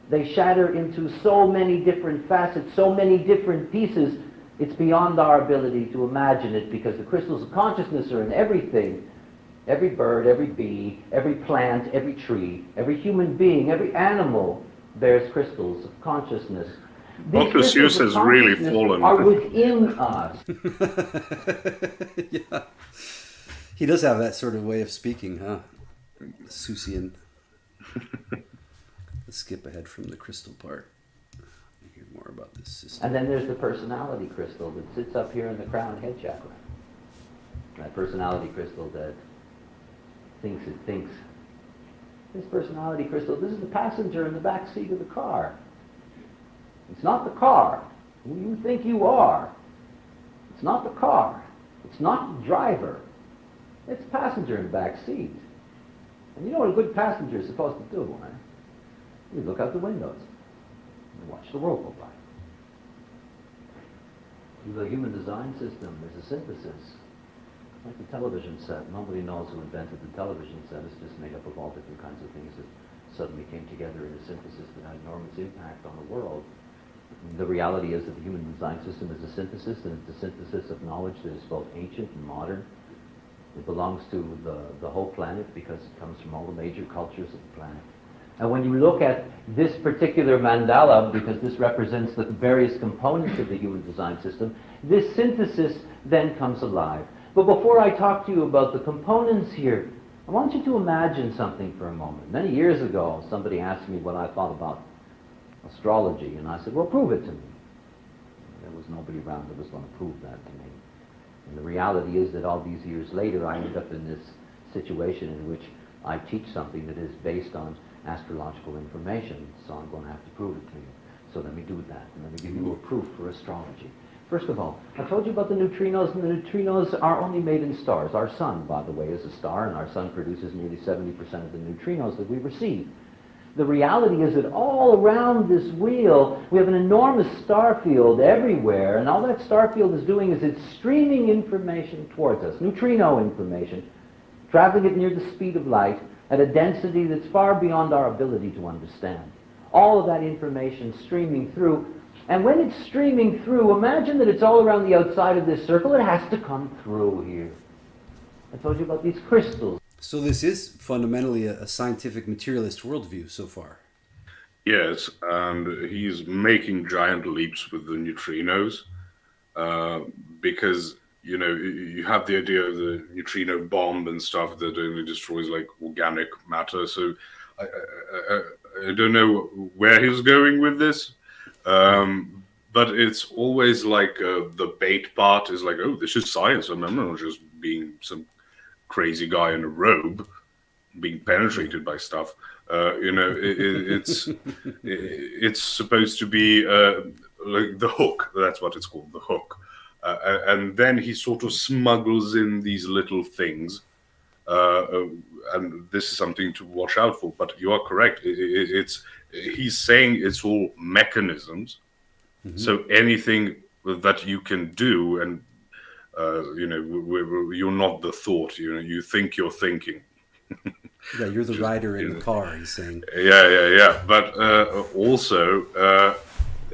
They shatter into so many different facets, so many different pieces. It's beyond our ability to imagine it, because the crystals of consciousness are in everything. Every bird, every bee, every plant, every tree, every human being, every animal bears crystals of consciousness. Dr. Seuss has really fallen. Are within us. Yeah. He does have that sort of way of speaking, huh? Seussian. Let's skip ahead from the crystal part. Hear more about this system. And then there's the personality crystal that sits up here in the crown head chakra. That personality crystal that thinks it thinks. This personality crystal, this is the passenger in the back seat of the car. It's not the car who you think you are. It's not the car. It's not the driver. It's the passenger in the back seat. And you know what a good passenger is supposed to do, right? You look out the windows and watch the world go by. Through the human design system, there's a synthesis. Like the television set. Nobody knows who invented the television set. It's just made up of all different kinds of things that suddenly came together in a synthesis that had enormous impact on the world. The reality is that the human design system is a synthesis, and it's a synthesis of knowledge that is both ancient and modern. It belongs to the whole planet because it comes from all the major cultures of the planet. And when you look at this particular mandala, because this represents the various components of the human design system, this synthesis then comes alive. But before I talk to you about the components here, I want you to imagine something for a moment. Many years ago, somebody asked me what I thought about astrology, and I said, well, prove it to me. There was nobody around that was going to prove that to me. And the reality is that all these years later, I end up in this situation in which I teach something that is based on astrological information, so I'm going to have to prove it to you. So let me do that, and let me give you a proof for astrology. First of all, I told you about the neutrinos, and the neutrinos are only made in stars. Our sun, by the way, is a star, and our sun produces nearly 70% of the neutrinos that we receive. The reality is that all around this wheel, we have an enormous star field everywhere, and all that star field is doing is it's streaming information towards us, neutrino information, traveling at near the speed of light at a density that's far beyond our ability to understand. All of that information streaming through, and when it's streaming through, imagine that it's all around the outside of this circle. It has to come through here. I told you about these crystals. So this is fundamentally a scientific materialist worldview so far. Yes, and he's making giant leaps with the neutrinos because, you know, you have the idea of the neutrino bomb and stuff that only destroys like organic matter. So I don't know where he's going with this, but it's always like the bait part is like, oh, this is science, and I'm not just being some crazy guy in a robe being penetrated by stuff. You know, it's supposed to be like the hook. That's what it's called, the hook. And then he sort of smuggles in these little things, and this is something to watch out for. But you are correct. He's saying it's all mechanisms. Mm-hmm. So anything that you can do, and you know, you're not the thought. You know, you think you're thinking. Yeah, you're the rider in the car, he's saying. Yeah. But also,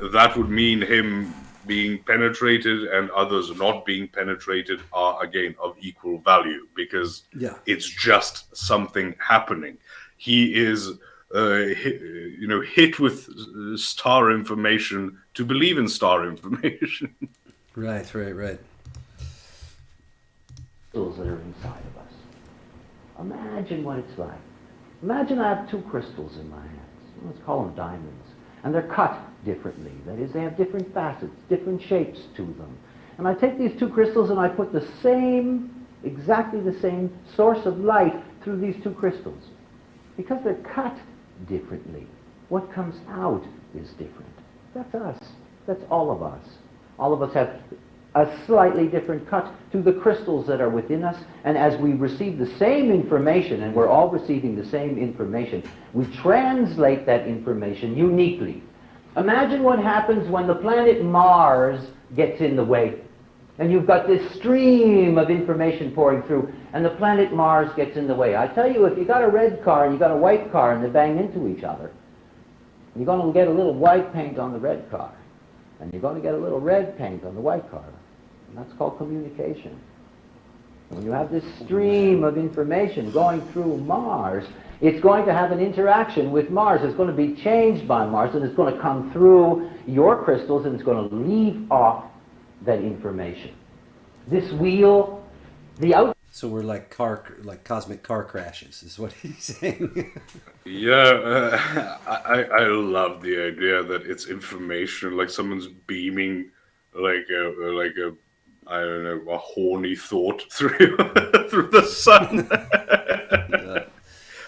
that would mean him being penetrated and others not being penetrated are, again, of equal value, because it's just something happening. He is, hit with star information to believe in star information. Right. Those that are inside of us. Imagine what it's like. Imagine I have two crystals in my hands. Let's call them diamonds. And they're cut differently. That is, they have different facets, different shapes to them. And I take these two crystals and I put exactly the same source of light through these two crystals. Because they're cut differently, what comes out is different. That's us. That's all of us. All of us have a slightly different cut to the crystals that are within us, and as we receive the same information, and we're all receiving the same information, we translate that information uniquely. Imagine what happens when the planet Mars gets in the way, and you've got this stream of information pouring through, and the planet Mars gets in the way. I tell you, if you got a red car and you got a white car and they bang into each other, you're going to get a little white paint on the red car, and you're going to get a little red paint on the white car. And that's called communication. When you have this stream of information going through Mars, it's going to have an interaction with Mars. It's going to be changed by Mars, and it's going to come through your crystals, and it's going to leave off that information. This wheel, So we're like cosmic car crashes, is what he's saying. Yeah, I love the idea that it's information, like someone's beaming like a I don't know, a horny thought through through the sun. Yeah.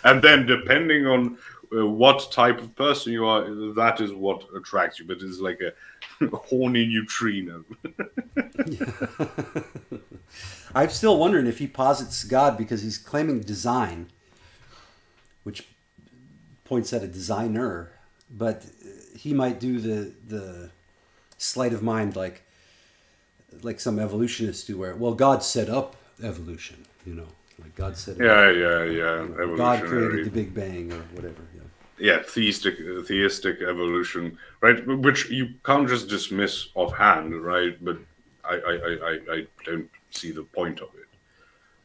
And then depending on what type of person you are, that is what attracts you. But it's like a horny neutrino. I'm still wondering if he posits God because he's claiming design, which points at a designer, but he might do the sleight of mind like some evolutionists do, where, well, God set up evolution, like God set it up. Yeah. God created Evolutionary. the Big Bang or whatever. Yeah, theistic evolution, right? Which you can't just dismiss offhand, right? But I don't see the point of it,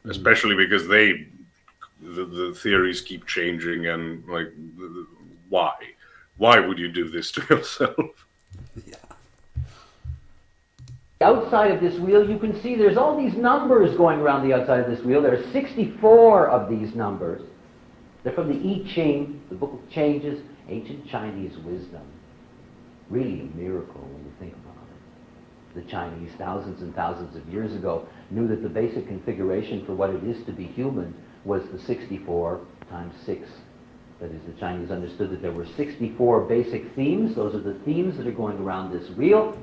especially because the theories keep changing, and like, why would you do this to yourself? Yeah. outside of this wheel, you can see there's all these numbers going around the outside of this wheel. There are 64 of these numbers. They're from the I Ching, the Book of Changes, ancient Chinese wisdom. Really a miracle when you think about it. The Chinese, thousands and thousands of years ago, knew that the basic configuration for what it is to be human was the 64 times 6. That is, the Chinese understood that there were 64 basic themes. Those are the themes that are going around this wheel.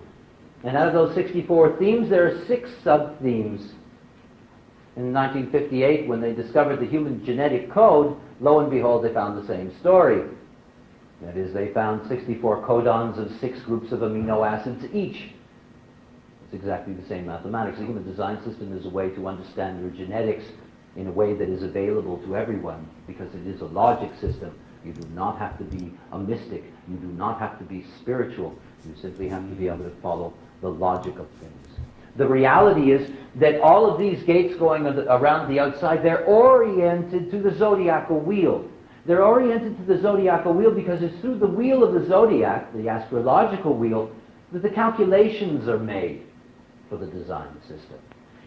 And out of those 64 themes, there are 6 sub-themes. In 1958, when they discovered the human genetic code, lo and behold, they found the same story. That is, they found 64 codons of 6 groups of amino acids each. It's exactly the same mathematics. The human design system is a way to understand your genetics in a way that is available to everyone, because it is a logic system. You do not have to be a mystic. You do not have to be spiritual. You simply have to be able to follow the logic of things. The reality is that all of these gates going around the outside, they're oriented to the zodiacal wheel. They're oriented to the zodiacal wheel because it's through the wheel of the zodiac, the astrological wheel, that the calculations are made for the design system.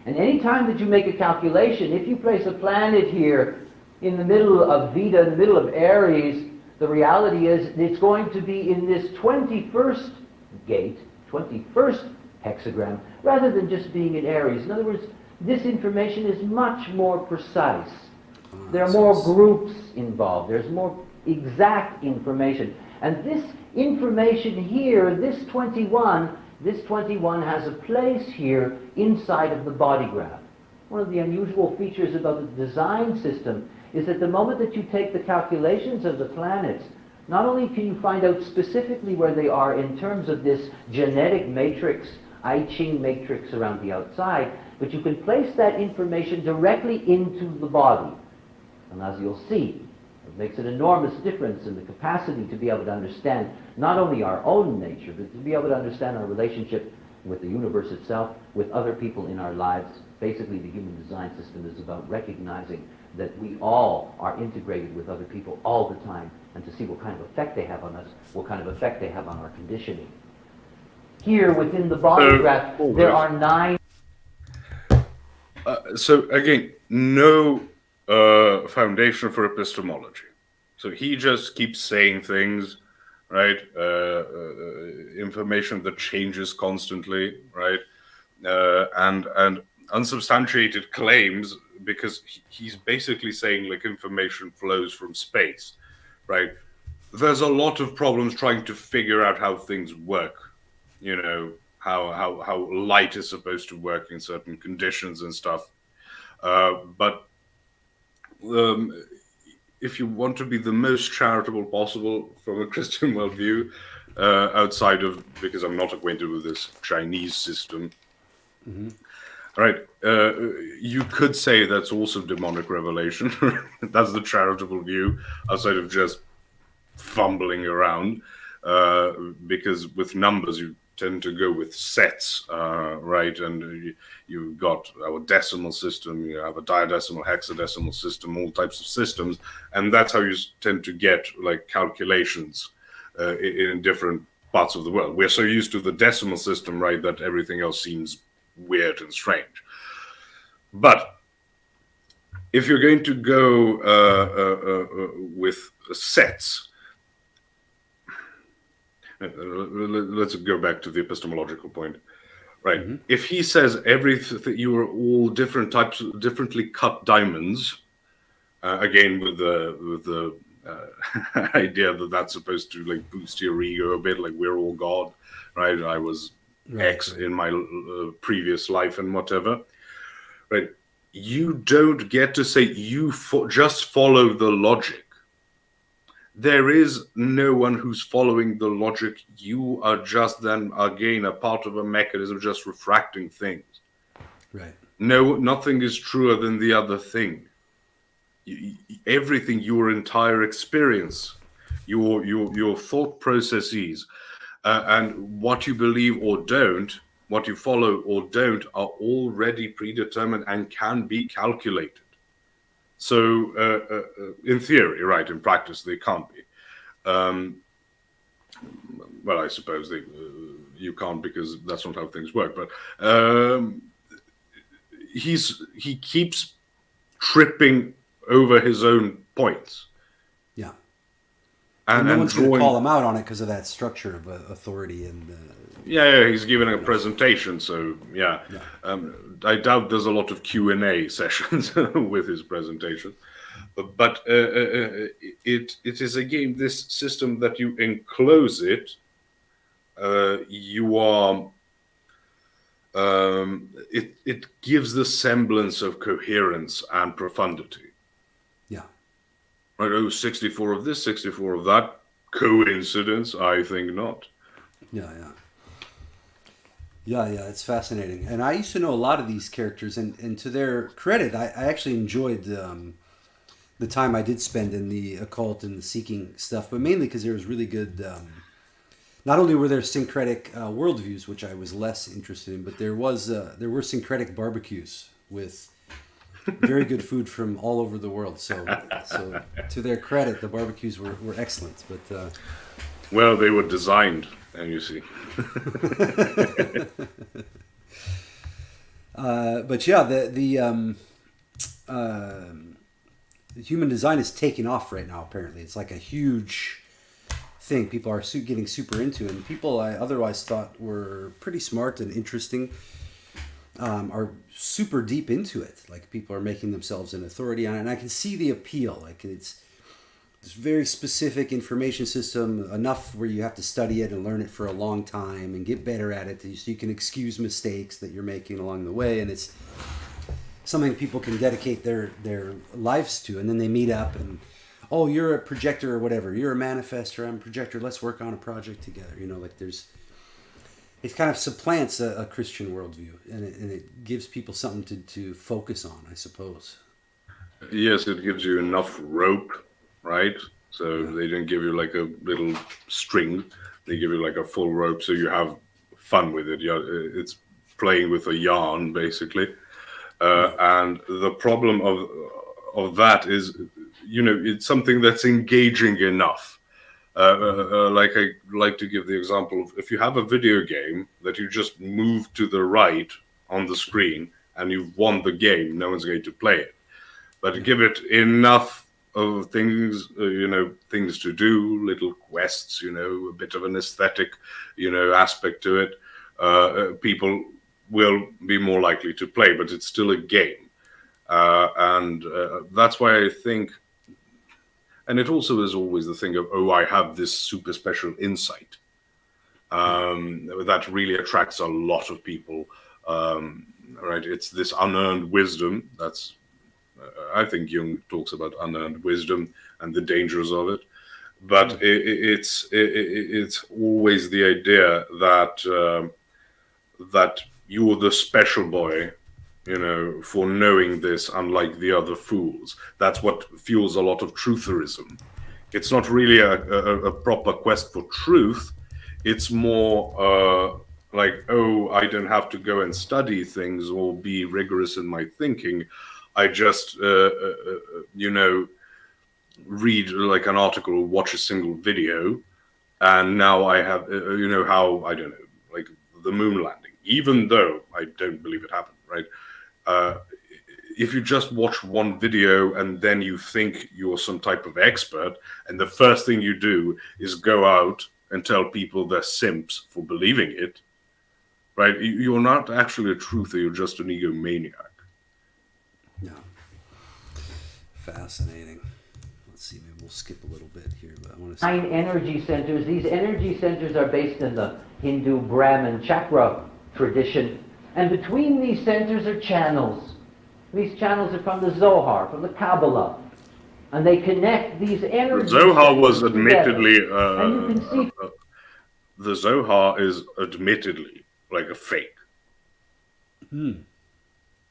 And any time that you make a calculation, if you place a planet here in the middle of Vita, in the middle of Aries, the reality is it's going to be in this 21st gate, 21st hexagram, rather than just being in Aries. In other words, this information is much more precise. There are more groups involved. There's more exact information. And this information here, this 21 has a place here inside of the body graph. One of the unusual features about the design system is that the moment that you take the calculations of the planets, not only can you find out specifically where they are in terms of this genetic matrix, I Ching matrix around the outside, but you can place that information directly into the body. And as you'll see, it makes an enormous difference in the capacity to be able to understand not only our own nature, but to be able to understand our relationship with the universe itself, with other people in our lives. Basically, the human design system is about recognizing that we all are integrated with other people all the time, and to see what kind of effect they have on us, what kind of effect they have on our conditioning. Here, within the body graph, there are 9... So, again, no foundation for epistemology. So he just keeps saying things, right? Information that changes constantly, right? And unsubstantiated claims, because he's basically saying like information flows from space, right? There's a lot of problems trying to figure out how things work, how light is supposed to work in certain conditions and stuff. But if you want to be the most charitable possible from a Christian worldview, outside of, because I'm not acquainted with this Chinese system, right? You could say that's also demonic revelation. That's the charitable view, outside of just fumbling around. Because with numbers, you tend to go with sets, right? And you've got our decimal system, you have a diadecimal, hexadecimal system, all types of systems, and that's how you tend to get like calculations in different parts of the world. We're so used to the decimal system, right, that everything else seems weird and strange. But if you're going to go with sets, let's go back to the epistemological point, right? If he says everything, you are all different types, differently cut diamonds, again with the idea that that's supposed to like boost your ego a bit, like we're all God, right? I was X in my previous life and whatever, right? You don't get to say you just follow the logic. There is no one who's following the logic. You are just then again a part of a mechanism just refracting things. Right. No, nothing is truer than the other thing. Everything, your entire experience, your thought processes, and what you believe or don't, what you follow or don't, are already predetermined and can be calculated. So, in theory, right, in practice, they can't be. Well, I suppose you can't, because that's not how things work. But he keeps tripping over his own points. Yeah. And no one's going to call him out on it because of that structure of authority and. Yeah, he's giving a presentation, so yeah. I doubt there's a lot of Q&A sessions with his presentation, but it is again this system that you enclose it. You are. It gives the semblance of coherence and profundity. Yeah. Right. Oh, 64 of this, 64 of that. Coincidence? I think not. Yeah. Yeah, it's fascinating. And I used to know a lot of these characters, and to their credit, I actually enjoyed the time I did spend in the occult and the seeking stuff, but mainly because there was really good, not only were there syncretic worldviews, which I was less interested in, but there were syncretic barbecues with very good food from all over the world. So to their credit, the barbecues were excellent. But well, they were designed. And you see. But yeah, the human design is taking off right now. Apparently, it's like a huge thing. People are getting super into it. And people I otherwise thought were pretty smart and interesting are super deep into it. Like, people are making themselves an authority on it, and I can see the appeal. Like, it's very specific information system, enough where you have to study it and learn it for a long time and get better at it so you can excuse mistakes that you're making along the way. And it's something people can dedicate their lives to. And then they meet up and, oh, you're a projector or whatever. You're a manifestor. I'm a projector. Let's work on a project together. You know, like it kind of supplants a Christian worldview, and it gives people something to focus on, I suppose. Yes, it gives you enough rope. Right? So they didn't give you like a little string. They give you like a full rope, so you have fun with it. It's playing with a yarn, basically. And the problem of that is, it's something that's engaging enough. Like I like to give the example of, if you have a video game that you just move to the right on the screen and you've won the game, no one's going to play it. But give it enough of things, things to do, little quests, a bit of an aesthetic, aspect to it, people will be more likely to play, but it's still a game. And that's why I think, and it also is always the thing of, oh, I have this super special insight. that really attracts a lot of people. Right? It's this unearned wisdom. That's I think Jung talks about unearned wisdom and the dangers of it. But it's always the idea that that you're the special boy, for knowing this, unlike the other fools. That's what fuels a lot of trutherism. It's not really a proper quest for truth. It's more like, oh, I don't have to go and study things or be rigorous in my thinking. I just, read like an article or watch a single video, and now I have, how, I don't know, like the moon landing, even though I don't believe it happened, right? If you just watch one video and then you think you're some type of expert, and the first thing you do is go out and tell people they're simps for believing it, right? You're not actually a truther, you're just an egomaniac. Yeah. Fascinating. Let's see, maybe we'll skip a little bit here, but I want to 9 energy centers. These energy centers are based in the Hindu Brahmin chakra tradition. And between these centers are channels. These channels are from the Zohar, from the Kabbalah. And they connect these energy The Zohar was centers admittedly, together. And you can see the Zohar is admittedly like a fake.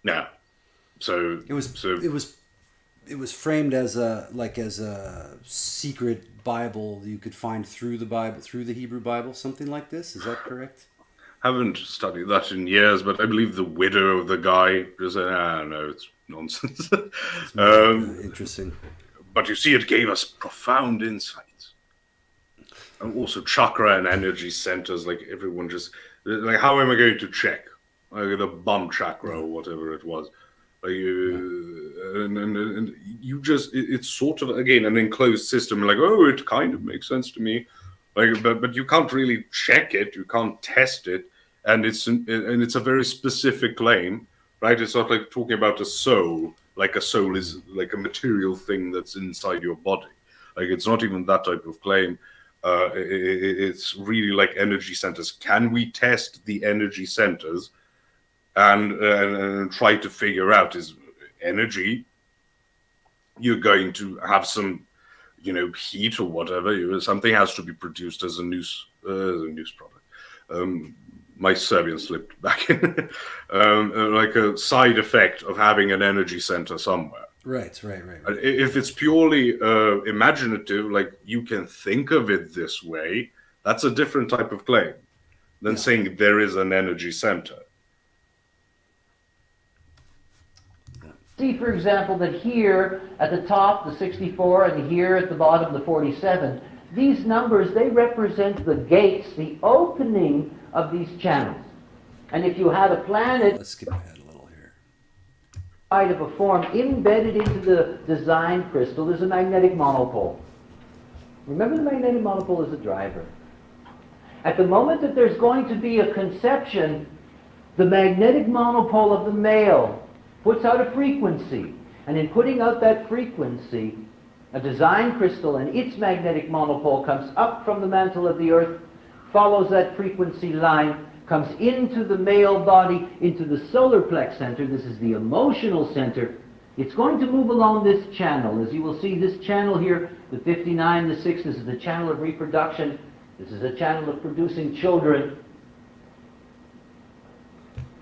Yeah. So it was framed as a secret Bible you could find through the Hebrew Bible, something like this. Is that correct? Haven't studied that in years, but I believe the widow of the guy just said, no, it's nonsense. Interesting. But you see, it gave us profound insights. And also chakra and energy centers, like everyone just, like, how am I going to check? Like the bum chakra or whatever it was. Like and you just, it's sort of, again, an enclosed system. Like, oh, it kind of makes sense to me. Like, but you can't really check it. You can't test it. And it's a very specific claim, right? It's not like talking about a soul. Like a soul is like a material thing that's inside your body. Like, it's not even that type of claim. It's really like energy centers. Can we test the energy centers and try to figure out, is energy, you're going to have some, heat or whatever. Something has to be produced as a news product. My Serbian slipped back in. Like a side effect of having an energy center somewhere. Right. If it's purely imaginative, like you can think of it this way, that's a different type of claim than saying there is an energy center. See, for example, that here at the top, the 64, and here at the bottom, the 47, these numbers, they represent the gates, the opening of these channels. And if you had a planet, let's skip ahead a little here, of a form embedded into the design crystal, there's a magnetic monopole. Remember, the magnetic monopole is a driver. At the moment that there's going to be a conception, the magnetic monopole of the male puts out a frequency, and in putting out that frequency, a design crystal and its magnetic monopole comes up from the mantle of the earth, follows that frequency line, comes into the male body, into the solar plex center. This is the emotional center. It's going to move along this channel. As you will see, this channel here, the 59, the 6, this is the channel of reproduction. This is a channel of producing children.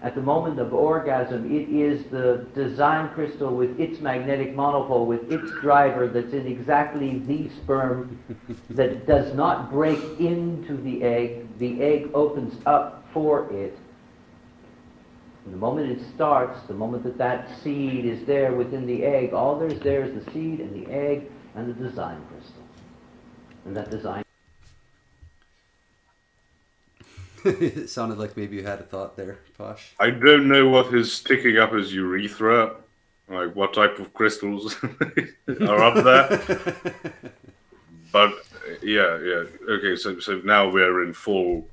At the moment of orgasm, it is the design crystal with its magnetic monopole, with its driver, that's in exactly the sperm that does not break into the egg. The egg opens up for it. And the moment it starts, the moment that that seed is there within the egg, all there is the seed and the egg and the design crystal. And that design... It sounded like maybe you had a thought there, Posh. I don't know what is sticking up his urethra, like what type of crystals are up there. But yeah. Okay, so now we're in full.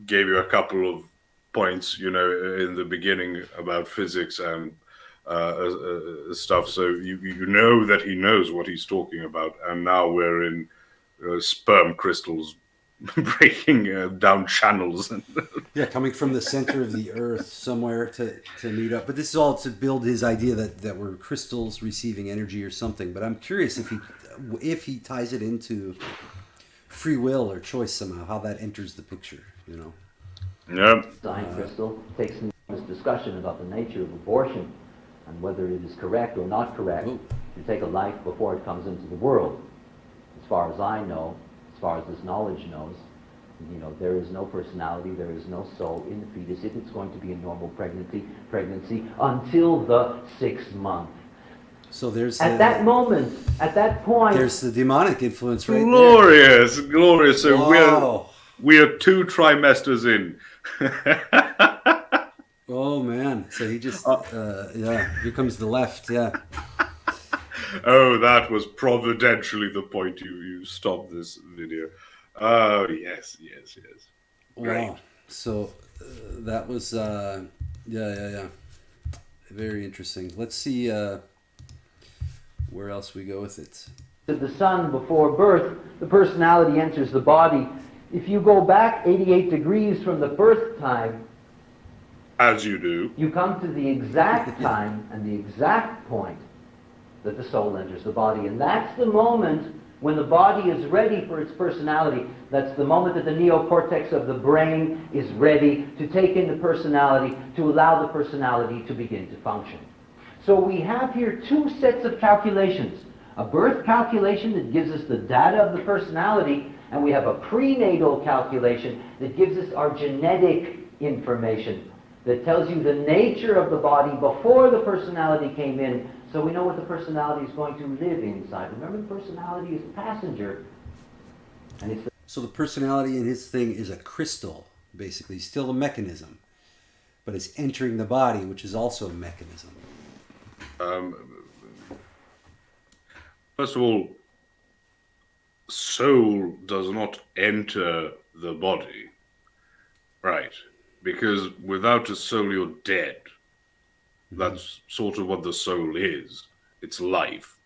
Gave you a couple of points, in the beginning about physics and stuff. So you know that he knows what he's talking about, and now we're in sperm crystals breaking down channels. And Yeah, coming from the center of the earth somewhere to meet up. But this is all to build his idea that we're crystals receiving energy or something. But I'm curious if he ties it into free will or choice somehow, how that enters the picture, you know. yeah, Design crystal takes in this discussion about the nature of abortion and whether it is correct or not correct Oh. to take a life before it comes into the world. As far as I know, as far as this knowledge knows, you know, there is no personality, there is no soul in the fetus if it's going to be a normal pregnancy until the 6th month. So there's At that moment, at that point, there's the demonic influence right glorious, glorious. So there. Wow. we're 2 trimesters in. Oh man. So he just yeah, here comes the left, yeah. Oh, that was providentially the point you stopped this video. Oh, yes. Great. Wow. So that was yeah. Very interesting. Let's see where else we go with it. to the sun before birth, the personality enters the body. If you go back 88 degrees from the birth time, As you do. you come to the exact time and the exact point that the soul enters the body. And that's the moment when the body is ready for its personality. That's the moment that the neocortex of the brain is ready to take in the personality, to allow the personality to begin to function. So we have here 2 sets of calculations. A birth calculation that gives us the data of the personality, and we have a prenatal calculation that gives us our genetic information, that tells you the nature of the body before the personality came in, so we know what the personality is going to live inside. Remember, the personality is a passenger, and it's So the personality in his thing is a crystal, basically, still a mechanism, but it's entering the body, which is also a mechanism. First of all, soul does not enter the body, right? Because without a soul, you're dead. That's sort of what the soul is. It's life,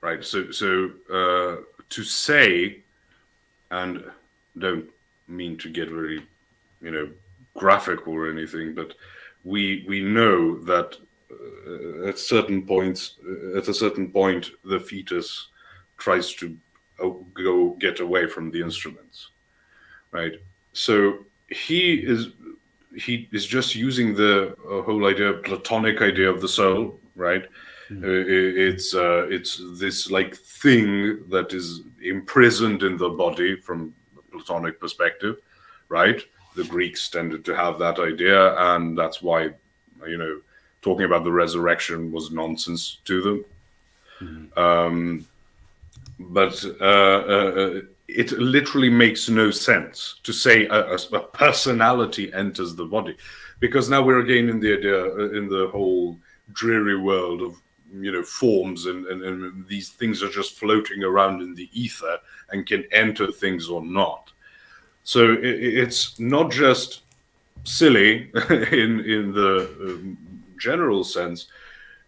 right? So to say, and don't mean to get very, graphic or anything, but we know that at a certain point, the fetus tries to go get away from the instruments, right? So he is just using the whole Platonic idea of the soul, right? It's this like thing that is imprisoned in the body from a Platonic perspective, right? The Greeks tended to have that idea, and that's why, talking about the resurrection was nonsense to them. But it literally makes no sense to say a personality enters the body, because now we're again in the idea, in the whole dreary world of forms, and these things are just floating around in the ether and can enter things or not. So it's not just silly in the general sense,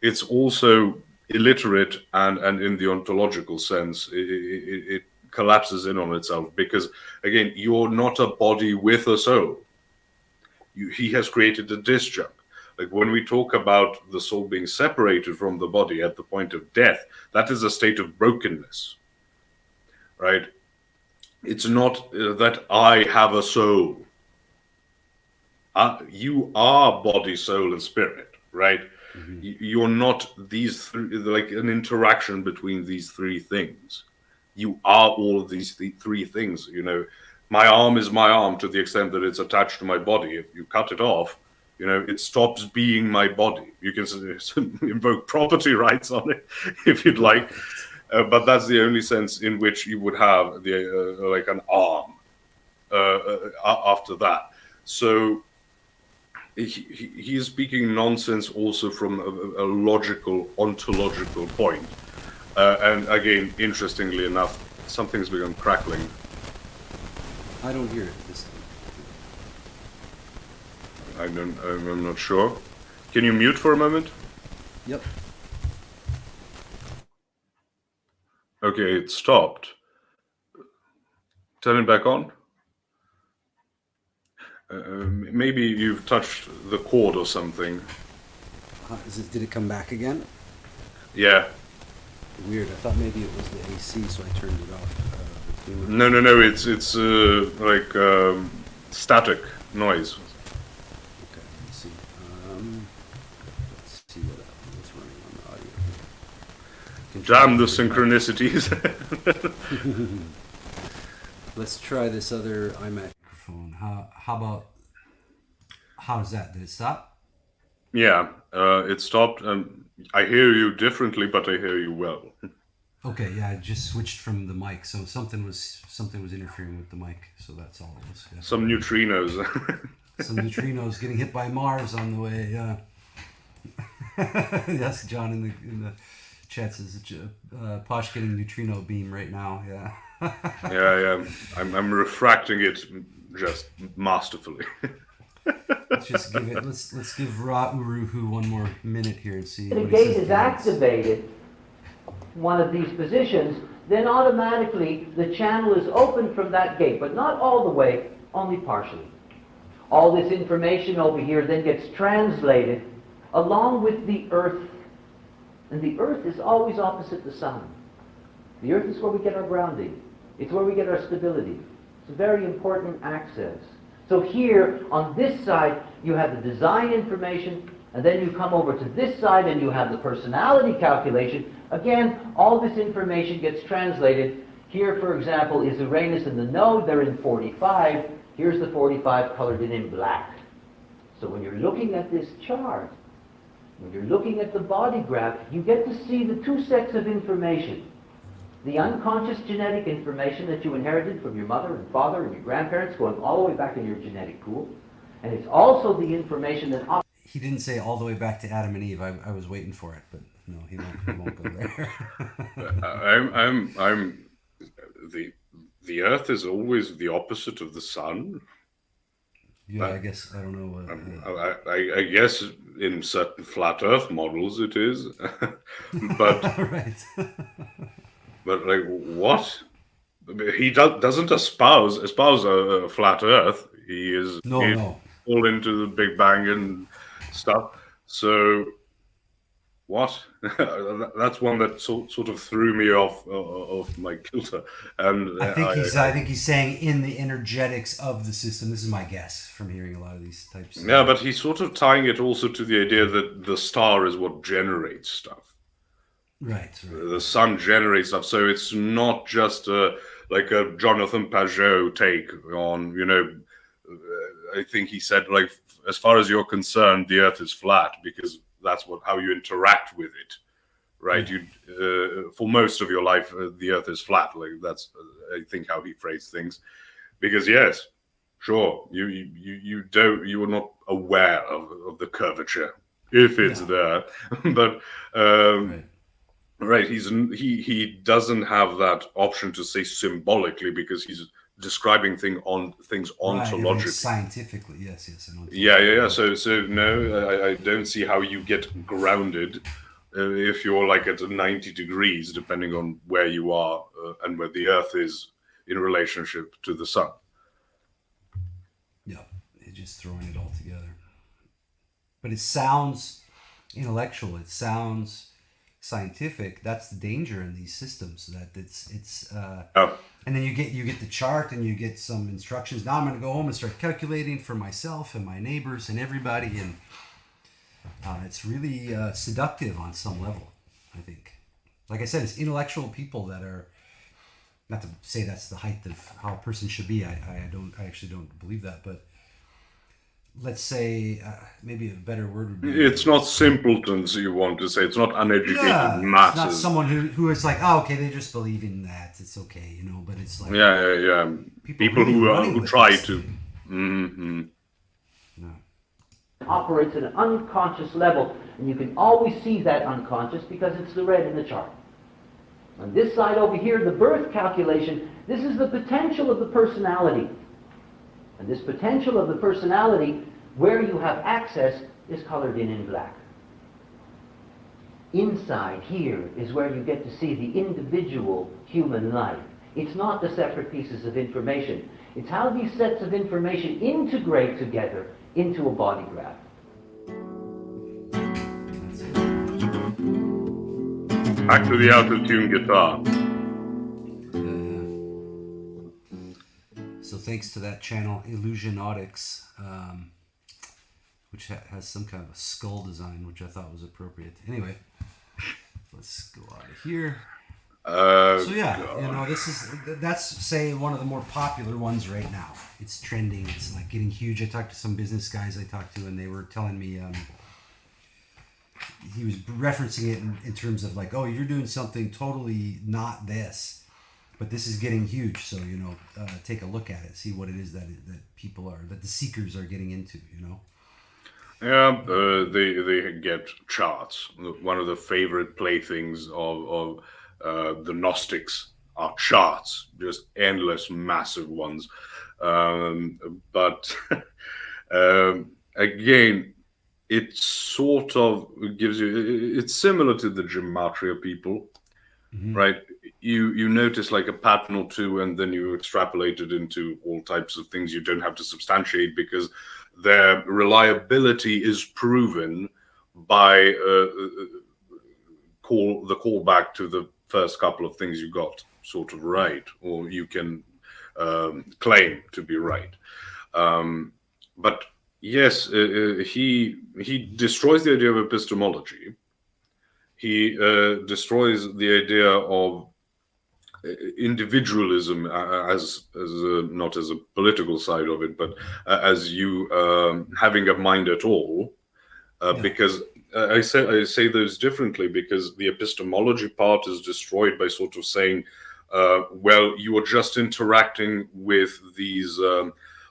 it's also illiterate, and in the ontological sense, it collapses in on itself, because again, you're not a body with a soul. He has created a disjunct. Like when we talk about the soul being separated from the body at the point of death, that is a state of brokenness, right? It's not that I have a soul. You are body, soul, and spirit, right? You're not these three, like an interaction between these 3 things. You are all of these 3 things. My arm is my arm to the extent that it's attached to my body. If you cut it off, it stops being my body. You can invoke property rights on it if you'd like, but that's the only sense in which you would have like an arm after that. So he is speaking nonsense also from a logical, ontological point. And again, interestingly enough, something's begun crackling. I don't hear it this time. I'm not sure. Can you mute for a moment? Yep. Okay, it stopped. Turn it back on. Maybe you've touched the cord or something. Did it come back again? Yeah. Weird. I thought maybe it was the AC, so I turned it off. No. It's like static noise. Okay, let's see. Let's see what's running on the audio. Damn the synchronicities. Let's try this other iMac microphone. How's that? Did it stop? Yeah, it stopped. I hear you differently, but I hear you well. Okay, yeah, I just switched from the mic, so something was interfering with the mic, so that's all it was. Yeah. Some neutrinos. Some neutrinos getting hit by Mars on the way. Yeah. Yes, John in the chat says Posh getting neutrino beam right now. Yeah. Yeah. I'm refracting it just masterfully. Let's just give it. Let's give Ra Uruhu one more minute here and see. The What he gate says is activated, one of these positions, then automatically the channel is open from that gate, but not all the way, only partially. All this information over here then gets translated along with the Earth. And the Earth is always opposite the Sun. The Earth is where we get our grounding. It's where we get our stability. It's a very important access. So here, on this side, you have the design information, and then you come over to this side and you have the personality calculation. Again, all this information gets translated. Here, for example, is Uranus and the node. They're in 45. Here's the 45 colored in black. So when you're looking at this chart, when you're looking at the body graph, you get to see the two sets of information. The unconscious genetic information that you inherited from your mother and father and your grandparents going all the way back in your genetic pool. And it's also the information that... He didn't say all the way back to Adam and Eve. I was waiting for it, but no, he won't go there. The Earth is always the opposite of the Sun. Yeah, I guess I don't know. I guess in certain flat Earth models it is, but Right. but like what? He doesn't espouse a flat Earth. He is No. all into the Big Bang and stuff. So what? That's one that sort of threw me off my kilter. And I think he's saying in the energetics of the system. This is my guess from hearing a lot of these types. Yeah, but he's sort of tying it also to the idea that the star is what generates stuff. Right. The sun generates stuff, so it's not just like a Jonathan Pajot take on, I think he said, like, as far as you're concerned, the Earth is flat because that's how you interact with it, right? Yeah. For most of your life, the Earth is flat. Like that's, I think, how he phrased things. Because yes, sure, you are not aware of the curvature if it's there, but right. He doesn't have that option to say symbolically because he's describing things ontologically, right, scientifically. Yes. Yeah. So no, I don't see how you get grounded if you're like at 90 degrees, depending on where you are and where the Earth is in relationship to the Sun. Yeah, it's just throwing it all together. But it sounds intellectual. It sounds scientific. That's the danger in these systems, that it's and then you get the chart and you get some instructions. Now I'm going to go home and start calculating for myself and my neighbors and everybody, and it's really seductive on some level, I think. Like I said, it's intellectual people that are, not to say that's the height of how a person should be. I actually don't believe that, but let's say maybe a better word would be... It's not simpletons, you want to say. It's not uneducated masses. It's not someone who is like, oh, okay, they just believe in that. It's okay, But it's like... Yeah. People really who try to... Mm-hmm. Operates at an unconscious level, and you can always see that unconscious because it's the red in the chart. On this side over here, the birth calculation, this is the potential of the personality. And this potential of the personality, where you have access, is colored in black. Inside here is where you get to see the individual human life. It's not the separate pieces of information. It's how these sets of information integrate together into a body graph. Back to the out-of-tune guitar. So thanks to that channel, Illusionautics, which has some kind of a skull design, which I thought was appropriate. Anyway, let's go out of here. So yeah, God. that's say one of the more popular ones right now. It's trending. It's like getting huge. I talked to some business guys I talked to, and they were telling me he was referencing it in terms of like, oh, you're doing something totally not this, but this is getting huge. So take a look at it, see what it is that people are, that the seekers are getting into. Yeah, they get charts. One of the favorite playthings of the Gnostics are charts, just endless, massive ones. But again, it sort of gives you. It's similar to the gematria people, right? You notice like a pattern or two, and then you extrapolate it into all types of things you don't have to substantiate because their reliability is proven by the callback to the first couple of things you got sort of right, or you can claim to be right. But yes, he destroys the idea of epistemology. He destroys the idea of individualism as not as a political side of it, but as you having a mind at all. Because I say those differently, because the epistemology part is destroyed by sort of saying, well, you are just interacting with these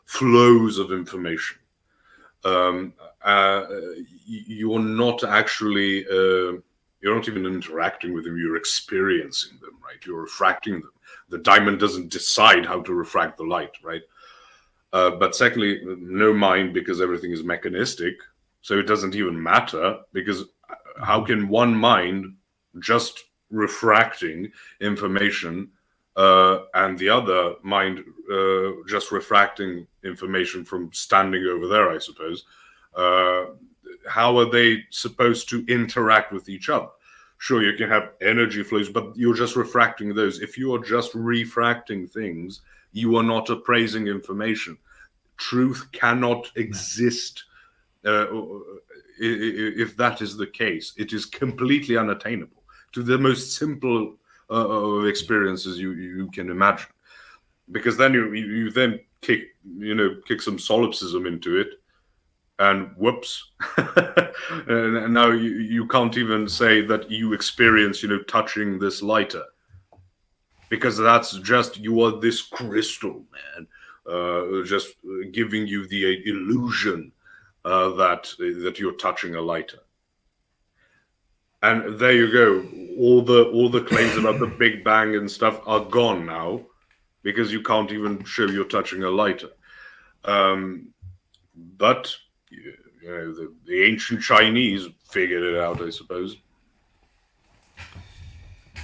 flows of information. You're not actually you're not even interacting with them, you're experiencing them, right? You're refracting them. The diamond doesn't decide how to refract the light, right? But secondly, no mind, because everything is mechanistic, so it doesn't even matter, because how can one mind just refracting information and the other mind just refracting information from standing over there, I suppose? How are they supposed to interact with each other? Sure, you can have energy flows, but you're just refracting those. If you are just refracting things, you are not appraising information. Truth cannot exist if that is the case. It is completely unattainable to the most simple of experiences you can imagine. Because then you then kick some solipsism into it, and whoops, and now you can't even say that you experience touching this lighter, because that's just, you are this crystal, man, just giving you the illusion that you're touching a lighter. And there you go, all the claims about the Big Bang and stuff are gone now, because you can't even show you're touching a lighter. But the ancient Chinese figured it out, I suppose.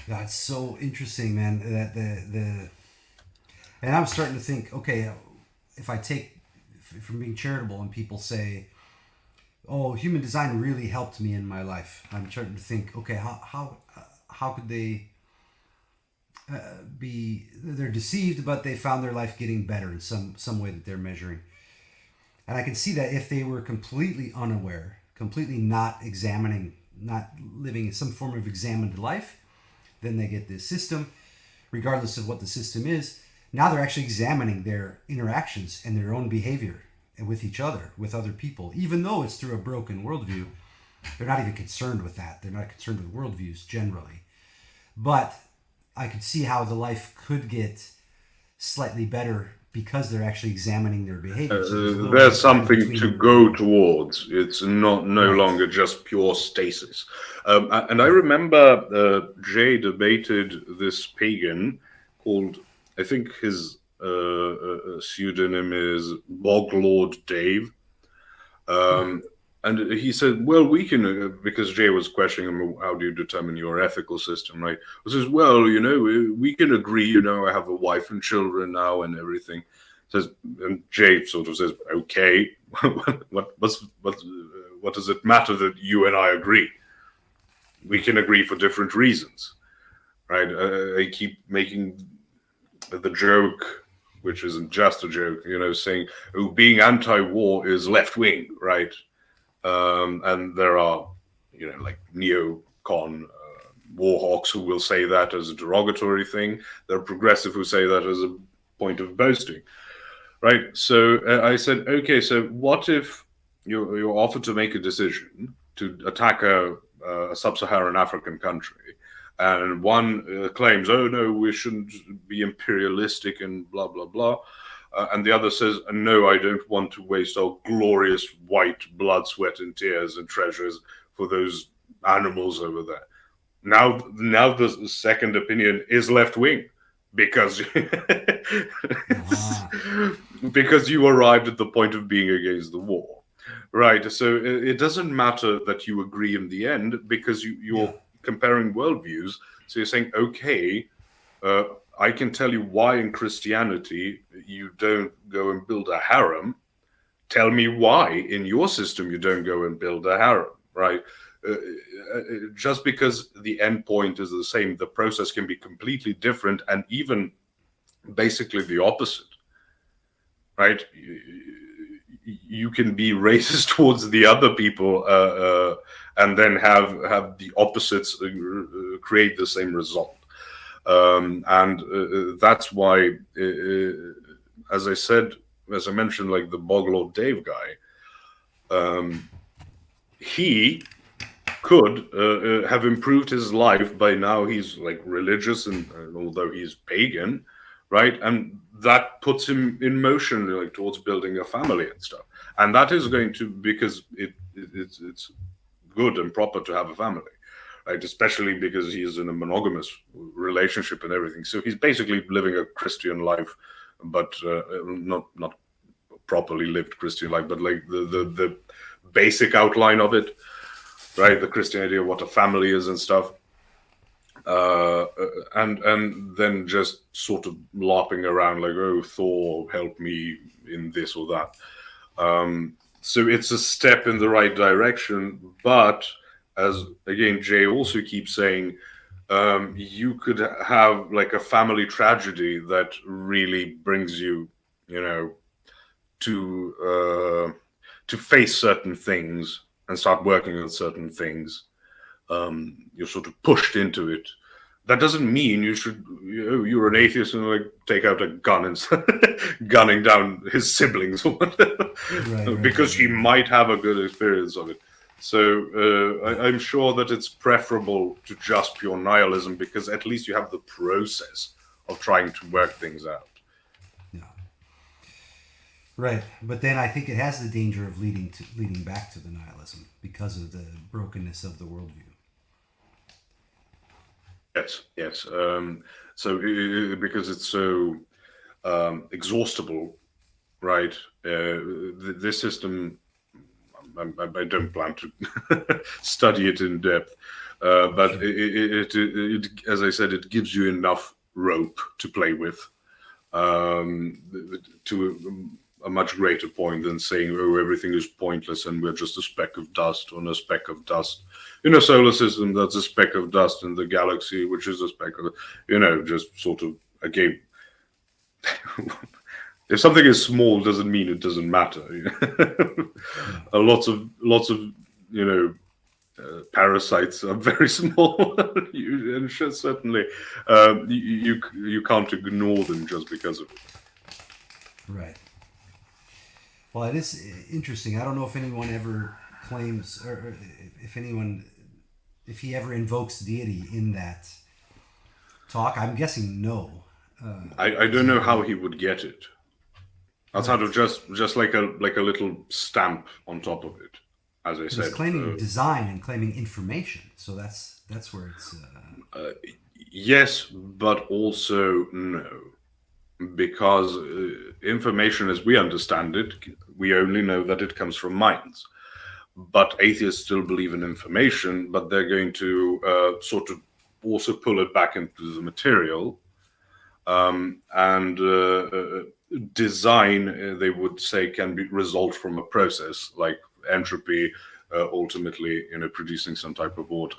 That's so interesting, man. That and I'm starting to think, okay, if I'm being charitable and people say, oh, human design really helped me in my life, I'm starting to think, okay, how could they they're deceived, but they found their life getting better in some way that they're measuring. And I can see that if they were completely unaware, completely not examining, not living in some form of examined life, then they get this system, regardless of what the system is. Now they're actually examining their interactions and their own behavior and with each other, with other people. Even though it's through a broken worldview, they're not even concerned with that. They're not concerned with worldviews generally. But I could see how the life could get slightly better because they're actually examining their behavior. So there's something to go towards. It's no longer just pure stasis. And I remember Jay debated this pagan called, I think his pseudonym is Boglord Dave. And he said, well, we can, because Jay was questioning him, how do you determine your ethical system, right? He says, well, we can agree, I have a wife and children now and everything. Says, and Jay sort of says, okay, what does it matter that you and I agree? We can agree for different reasons, right? I keep making the joke, which isn't just a joke, saying, oh, being anti-war is left-wing, right? And there are, like neocon war hawks who will say that as a derogatory thing. There are progressive who say that as a point of boasting, right? So I said, okay, so what if you're offered to make a decision to attack a sub-Saharan African country, and one claims, oh no, we shouldn't be imperialistic and blah, blah, blah. And the other says, no, I don't want to waste our glorious white blood, sweat, and tears and treasures for those animals over there. Now the second opinion is left-wing because because you arrived at the point of being against the war, right? So it doesn't matter that you agree in the end because you're comparing worldviews. So you're saying, okay, I can tell you why in Christianity you don't go and build a harem. Tell me why in your system you don't go and build a harem, right? Just because the end point is the same, the process can be completely different and even basically the opposite, right? You can be racist towards the other people and then have the opposites create the same result. And that's why, as I mentioned, like the Boglord Dave guy, he could have improved his life by now. He's like religious, and although he's pagan, right, and that puts him in motion, like towards building a family and stuff. And that is going to, because it's good and proper to have a family. Right, especially because he is in a monogamous relationship and everything. So he's basically living a Christian life, but not properly lived Christian life, but like the basic outline of it, right? The Christian idea of what a family is and stuff, and then just sort of lopping around like, oh, Thor, help me in this or that. So it's a step in the right direction, but as again Jay also keeps saying, you could have like a family tragedy that really brings you, to face certain things and start working on certain things. You're sort of pushed into it. That doesn't mean you should, you're an atheist and like take out a gun and gunning down his siblings or whatever, because he might have a good experience of it. So I'm sure that it's preferable to just pure nihilism because at least you have the process of trying to work things out. Yeah. Right, but then I think it has the danger of leading back to the nihilism because of the brokenness of the worldview. Yes. So because it's so exhaustible, right? This system, I don't plan to study it in depth, but it, as I said, it gives you enough rope to play with, to a much greater point than saying, oh, everything is pointless and we're just a speck of dust on a speck of dust. In a solar system, that's a speck of dust in the galaxy, which is a speck of, just sort of, again, if something is small, doesn't mean it doesn't matter. Lots of parasites are very small, and certainly you can't ignore them just because of it. Right. Well, it is interesting. I don't know if anyone ever claims, or if he ever invokes deity in that talk. I'm guessing no. I don't know how he would get it. Outside of just like a little stamp on top of it, as I said. He's claiming design and claiming information, so that's where it's. Yes, but also no, because information, as we understand it, we only know that it comes from minds. but atheists still believe in information, but they're going to sort of also pull it back into the material. And design, they would say, can be result from a process like entropy, ultimately, producing some type of order.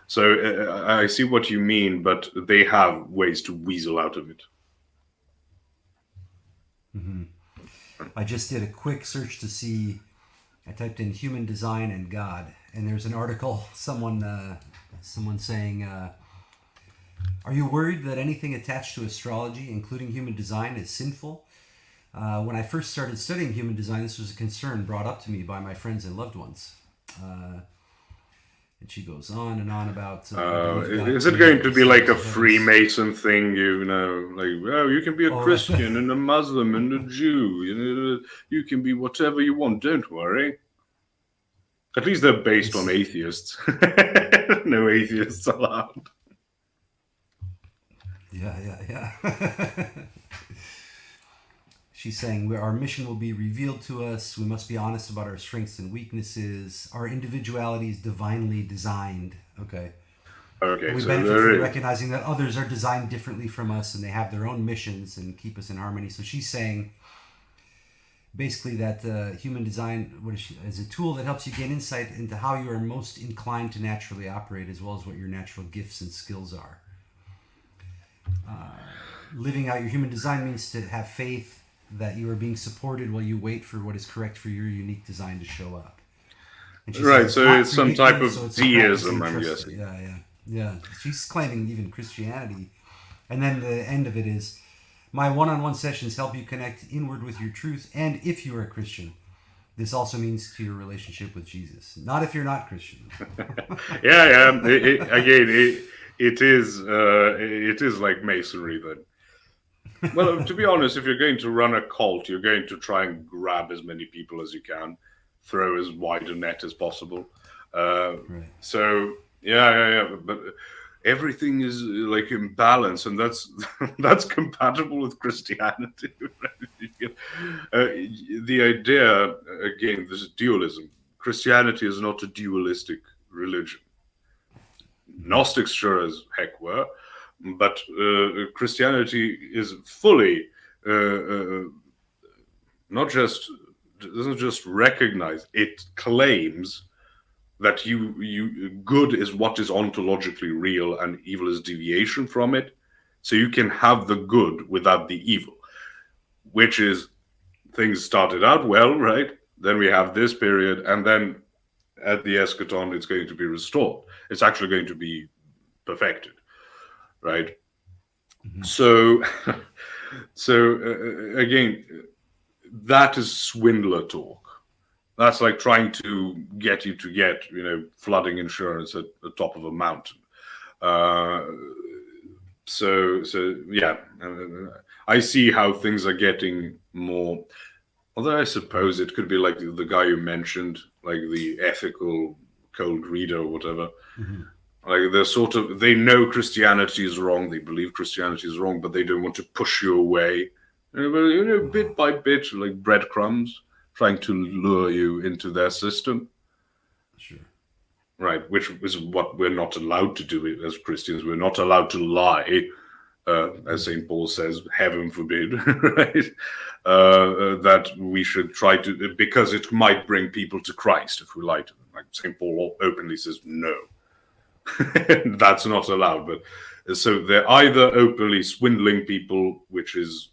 So I see what you mean, but they have ways to weasel out of it. Mm-hmm. I just did a quick search to see. I typed in human design and God, and there's an article. Someone saying, "Are you worried that anything attached to astrology, including human design, is sinful?" When I first started studying human design, this was a concern brought up to me by my friends and loved ones. And she goes on and on about... is it going to be like a Freemason thing, like, well, you can be a Christian and a Muslim and a Jew, you can be whatever you want, don't worry. At least they're based on atheists. No atheists allowed. Yeah. She's saying our mission will be revealed to us. We must be honest about our strengths and weaknesses. Our individuality is divinely designed. Okay. We so benefit from recognizing that others are designed differently from us and they have their own missions and keep us in harmony. So she's saying basically that human design is a tool that helps you gain insight into how you are most inclined to naturally operate, as well as what your natural gifts and skills are. Living out your human design means to have faith that you are being supported while you wait for what is correct for your unique design to show up. Right, so it's some type of theism, I'm guessing. Yeah. She's claiming even Christianity. And then the end of it is, my one-on-one sessions help you connect inward with your truth, and if you are a Christian, this also means to your relationship with Jesus. Not if you're not Christian. It is like masonry then. Well, to be honest, if you're going to run a cult, you're going to try and grab as many people as you can, throw as wide a net as possible. Right. So, but everything is like in balance, and that's compatible with Christianity. The idea, again, this is dualism. Christianity is not a dualistic religion. Gnostics sure as heck were. But Christianity is fully doesn't just recognize, it claims that you good is what is ontologically real and evil is deviation from it. So you can have the good without the evil, which is things started out well, right? Then we have this period, and then at the eschaton, it's going to be restored. It's actually going to be perfected. Right. Mm-hmm. So again, that is swindler talk. That's like trying to get you to get, flooding insurance at the top of a mountain. I see how things are getting more. Although I suppose it could be like the guy you mentioned, like the ethical cold reader or whatever. Mm-hmm. Like they know Christianity is wrong. They believe Christianity is wrong, but they don't want to push you away. Bit by bit, like breadcrumbs, trying to lure you into their system. Sure. Right, which is what we're not allowed to do as Christians. We're not allowed to lie, as St. Paul says, heaven forbid, right? That we should try to, because it might bring people to Christ if we lie to them. Like St. Paul openly says, no. That's not allowed. But so they're either openly swindling people, which is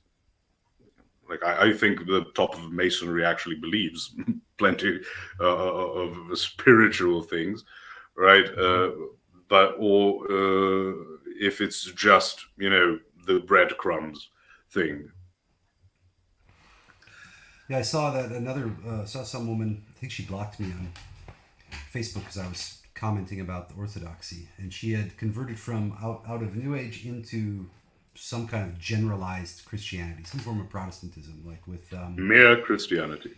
like I think the top of Masonry actually believes plenty of spiritual things, right? Or if it's just the breadcrumbs thing. Yeah, I saw that saw some woman. I think she blocked me on Facebook because I was commenting about the orthodoxy, and she had converted from out of New Age into some kind of generalized Christianity, some form of Protestantism, like with mere Christianity.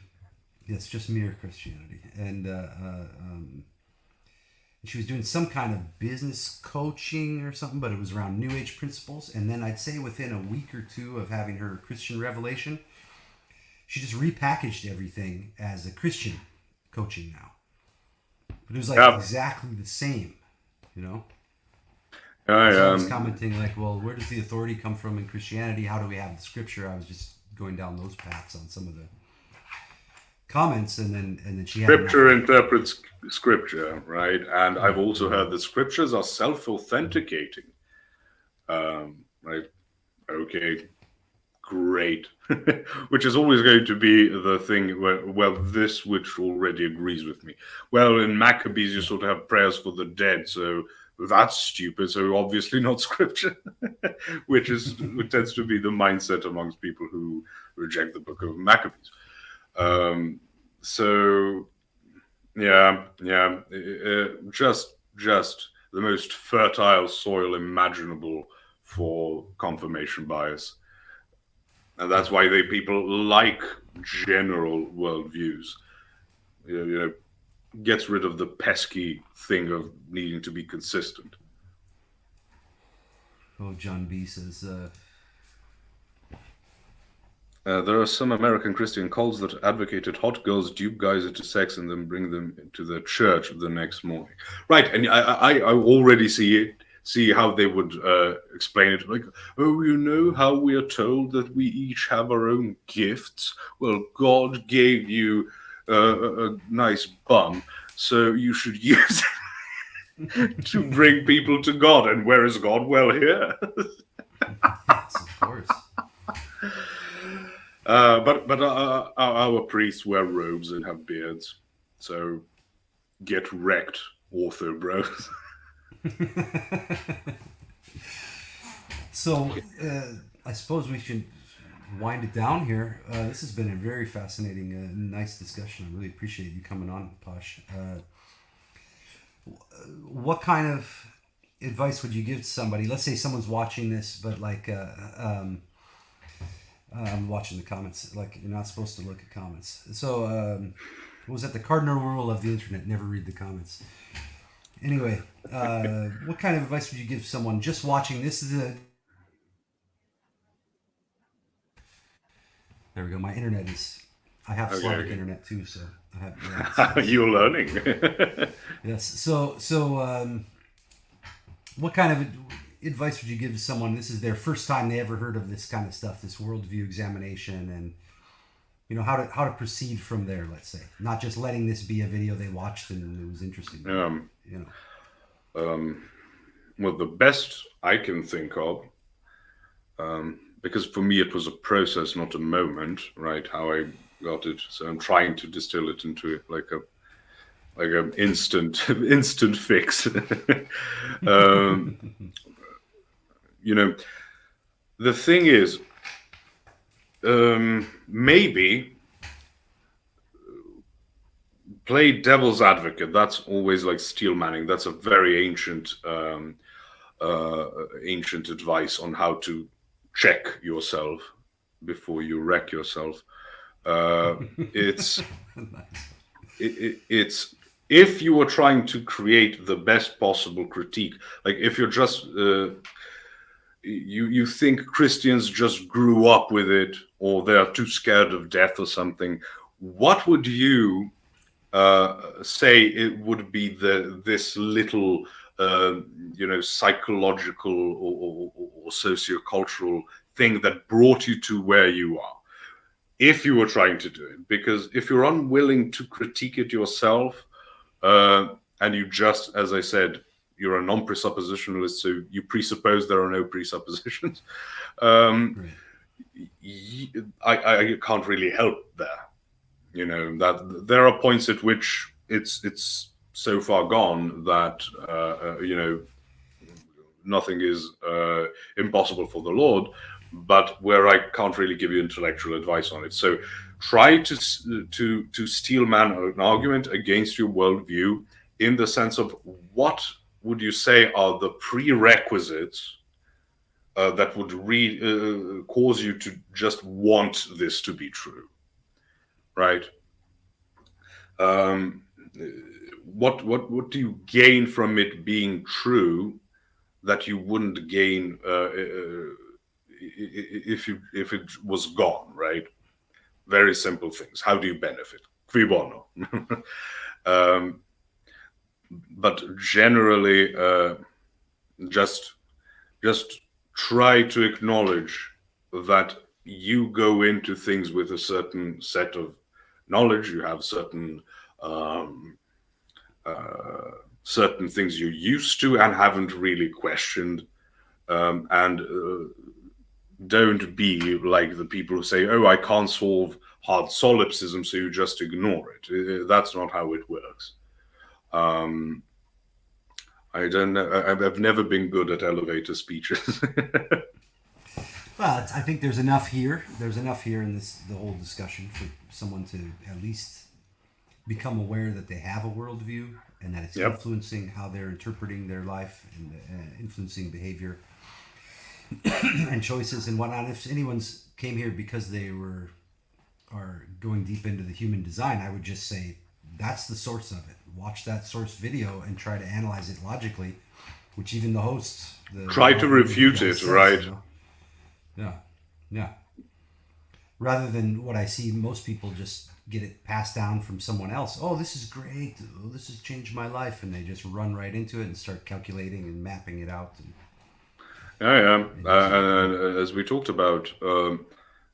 Yes, just mere Christianity, and she was doing some kind of business coaching or something, but it was around New Age principles. And then I'd say within a week or two of having her Christian revelation, she just repackaged everything as a Christian coaching now. But it was like exactly the same, you know? So I was commenting like, well, where does the authority come from in Christianity? How do we have the scripture? I was just going down those paths on some of the comments, and then she had Scripture interprets scripture, right? And I've also heard that scriptures are self-authenticating. Right? Okay, great. Which is always going to be the thing where, well, this which already agrees with me. Well, in Maccabees, you sort of have prayers for the dead, so that's stupid. So obviously not scripture, which tends to be the mindset amongst people who reject the book of Maccabees. So yeah, just the most fertile soil imaginable for confirmation bias. And that's why people like general worldviews. You know, gets rid of the pesky thing of needing to be consistent. Oh, John B says, there are some American Christian cults that advocated hot girls dupe guys into sex and then bring them into their church the next morning. Right, and I already see how they would explain it. Like, oh, you know how we are told that we each have our own gifts? Well, God gave you a nice bum, so you should use it to bring people to God. And where is God? Well, here. yes, of course. But our priests wear robes and have beards, so get wrecked, ortho bros. So I suppose we should wind it down here. This has been a very fascinating, nice discussion. I really appreciate you coming on, Posh. What kind of advice would you give to somebody? Let's say someone's watching this, but like I'm watching the comments. Like, you're not supposed to look at comments. So what was that? The cardinal rule of the internet: never read the comments. Anyway, what kind of advice would you give someone just watching? There we go. My internet is. I have Slavic internet too, so I have. Yeah, you're learning. Yes. So, what kind of advice would you give to someone? This is their first time they ever heard of this kind of stuff, this worldview examination, and you know how to proceed from there. Let's say, not just letting this be a video they watched and it was interesting. You know. Well, the best I can think of, because for me it was a process, not a moment, right? How I got it. So I'm trying to distill it into like an instant fix. You know, the thing is, maybe play devil's advocate. That's always like steel manning. That's a very ancient advice on how to check yourself before you wreck yourself. It's if you are trying to create the best possible critique, like if you're just you think Christians just grew up with it, or they are too scared of death or something, what would you say it would be this little psychological or sociocultural thing that brought you to where you are, if you were trying to do it? Because if you're unwilling to critique it yourself, and you just, as I said, you're a non-presuppositionalist, so you presuppose there are no presuppositions, Right. I can't really help there. You know, that there are points at which it's so far gone that nothing is impossible for the Lord, but where I can't really give you intellectual advice on it. So try to steel man an argument against your worldview in the sense of, what would you say are the prerequisites that would cause you to just want this to be true, right? What do you gain from it being true that you wouldn't gain if it was gone, right? Very simple things. How do you benefit? cui bono. But generally, just try to acknowledge that you go into things with a certain set of knowledge. You have certain certain things you're used to and haven't really questioned, and don't be like the people who say, "Oh, I can't solve hard solipsism," so you just ignore it. That's not how it works. I don't know. I've never been good at elevator speeches. Well, I think there's enough here. There's enough here in the whole discussion for someone to at least become aware that they have a worldview and that it's Yep. influencing how they're interpreting their life and influencing behavior and choices and whatnot. If anyone's came here because they are going deep into the human design, I would just say that's the source of it. Watch that source video and try to analyze it logically, which even the hosts Try to refute it, says, right? you know? Yeah. Rather than what I see most people just get it passed down from someone else. Oh, this is great. Oh, this has changed my life, and they just run right into it and start calculating and mapping it out. And, Yeah. And as we talked about,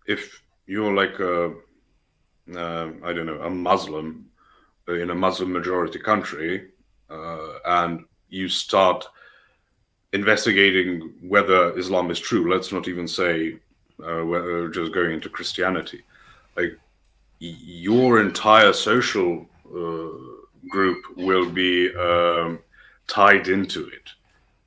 if you're like I don't know, a Muslim in a Muslim majority country, and you start investigating whether Islam is true, let's not even say whether just going into Christianity, like your entire social group will be tied into it.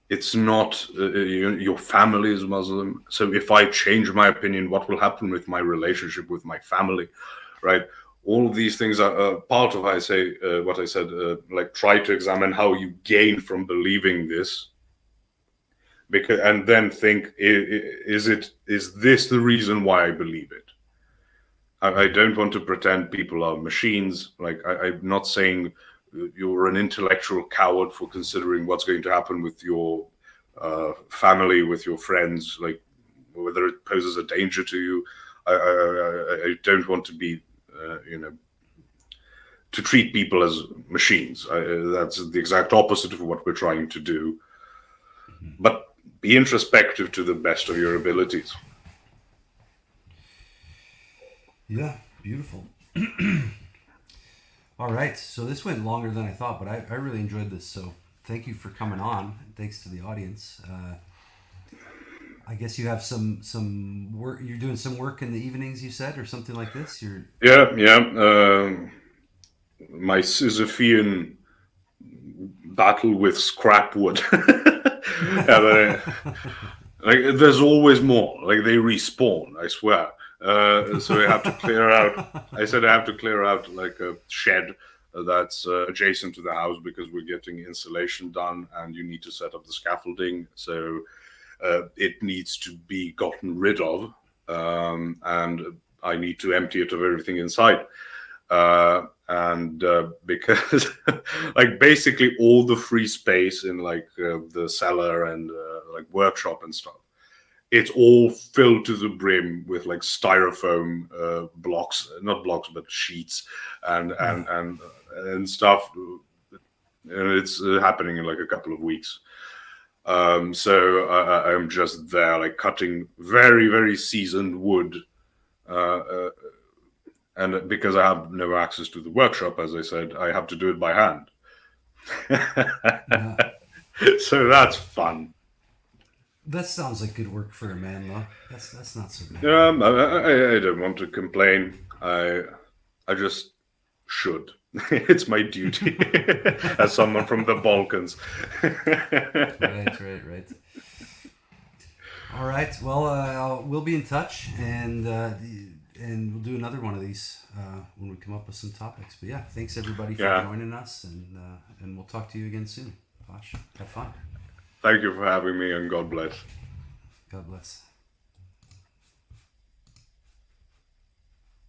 It's not your family is Muslim, so if I change my opinion, what will happen with my relationship with my family, right? All of these things are part of, I say, what I said, like try to examine how you gain from believing this, because, and then think, is this the reason why I believe it? I don't want to pretend people are machines. Like I'm not saying you're an intellectual coward for considering what's going to happen with your family, with your friends, like whether it poses a danger to you. I don't want to be, to treat people as machines. That's the exact opposite of what we're trying to do. But be introspective to the best of your abilities. yeah, beautiful. All right, so this went longer than I thought, but I really enjoyed this. So thank you for coming on. Thanks to the audience. I guess you have some work. You're doing some work in the evenings, you said, or something like this. Yeah. My Sisyphean battle with scrap wood. Like there's always more. Like they respawn, I swear. So I have to clear out. I said I have to clear out like a shed that's adjacent to the house because we're getting insulation done, and you need to set up the scaffolding. So it needs to be gotten rid of, and I need to empty it of everything inside. Because like basically all the free space in like the cellar and like workshop and stuff, it's all filled to the brim with like styrofoam blocks, not blocks but sheets and stuff, and it's happening in like a couple of weeks. So I'm just there like cutting very, very seasoned wood, and because I have no access to the workshop, as I said, I have to do it by hand. Yeah. So that's fun. That sounds like good work for a man, though. That's not so bad. I don't want to complain. I just should. It's my duty as someone from the Balkans. Right. All right. Well, we'll be in touch, and we'll do another one of these when we come up with some topics. But yeah, thanks everybody for joining us, and we'll talk to you again soon. Posh, have fun. Thank you for having me, and God bless. God bless.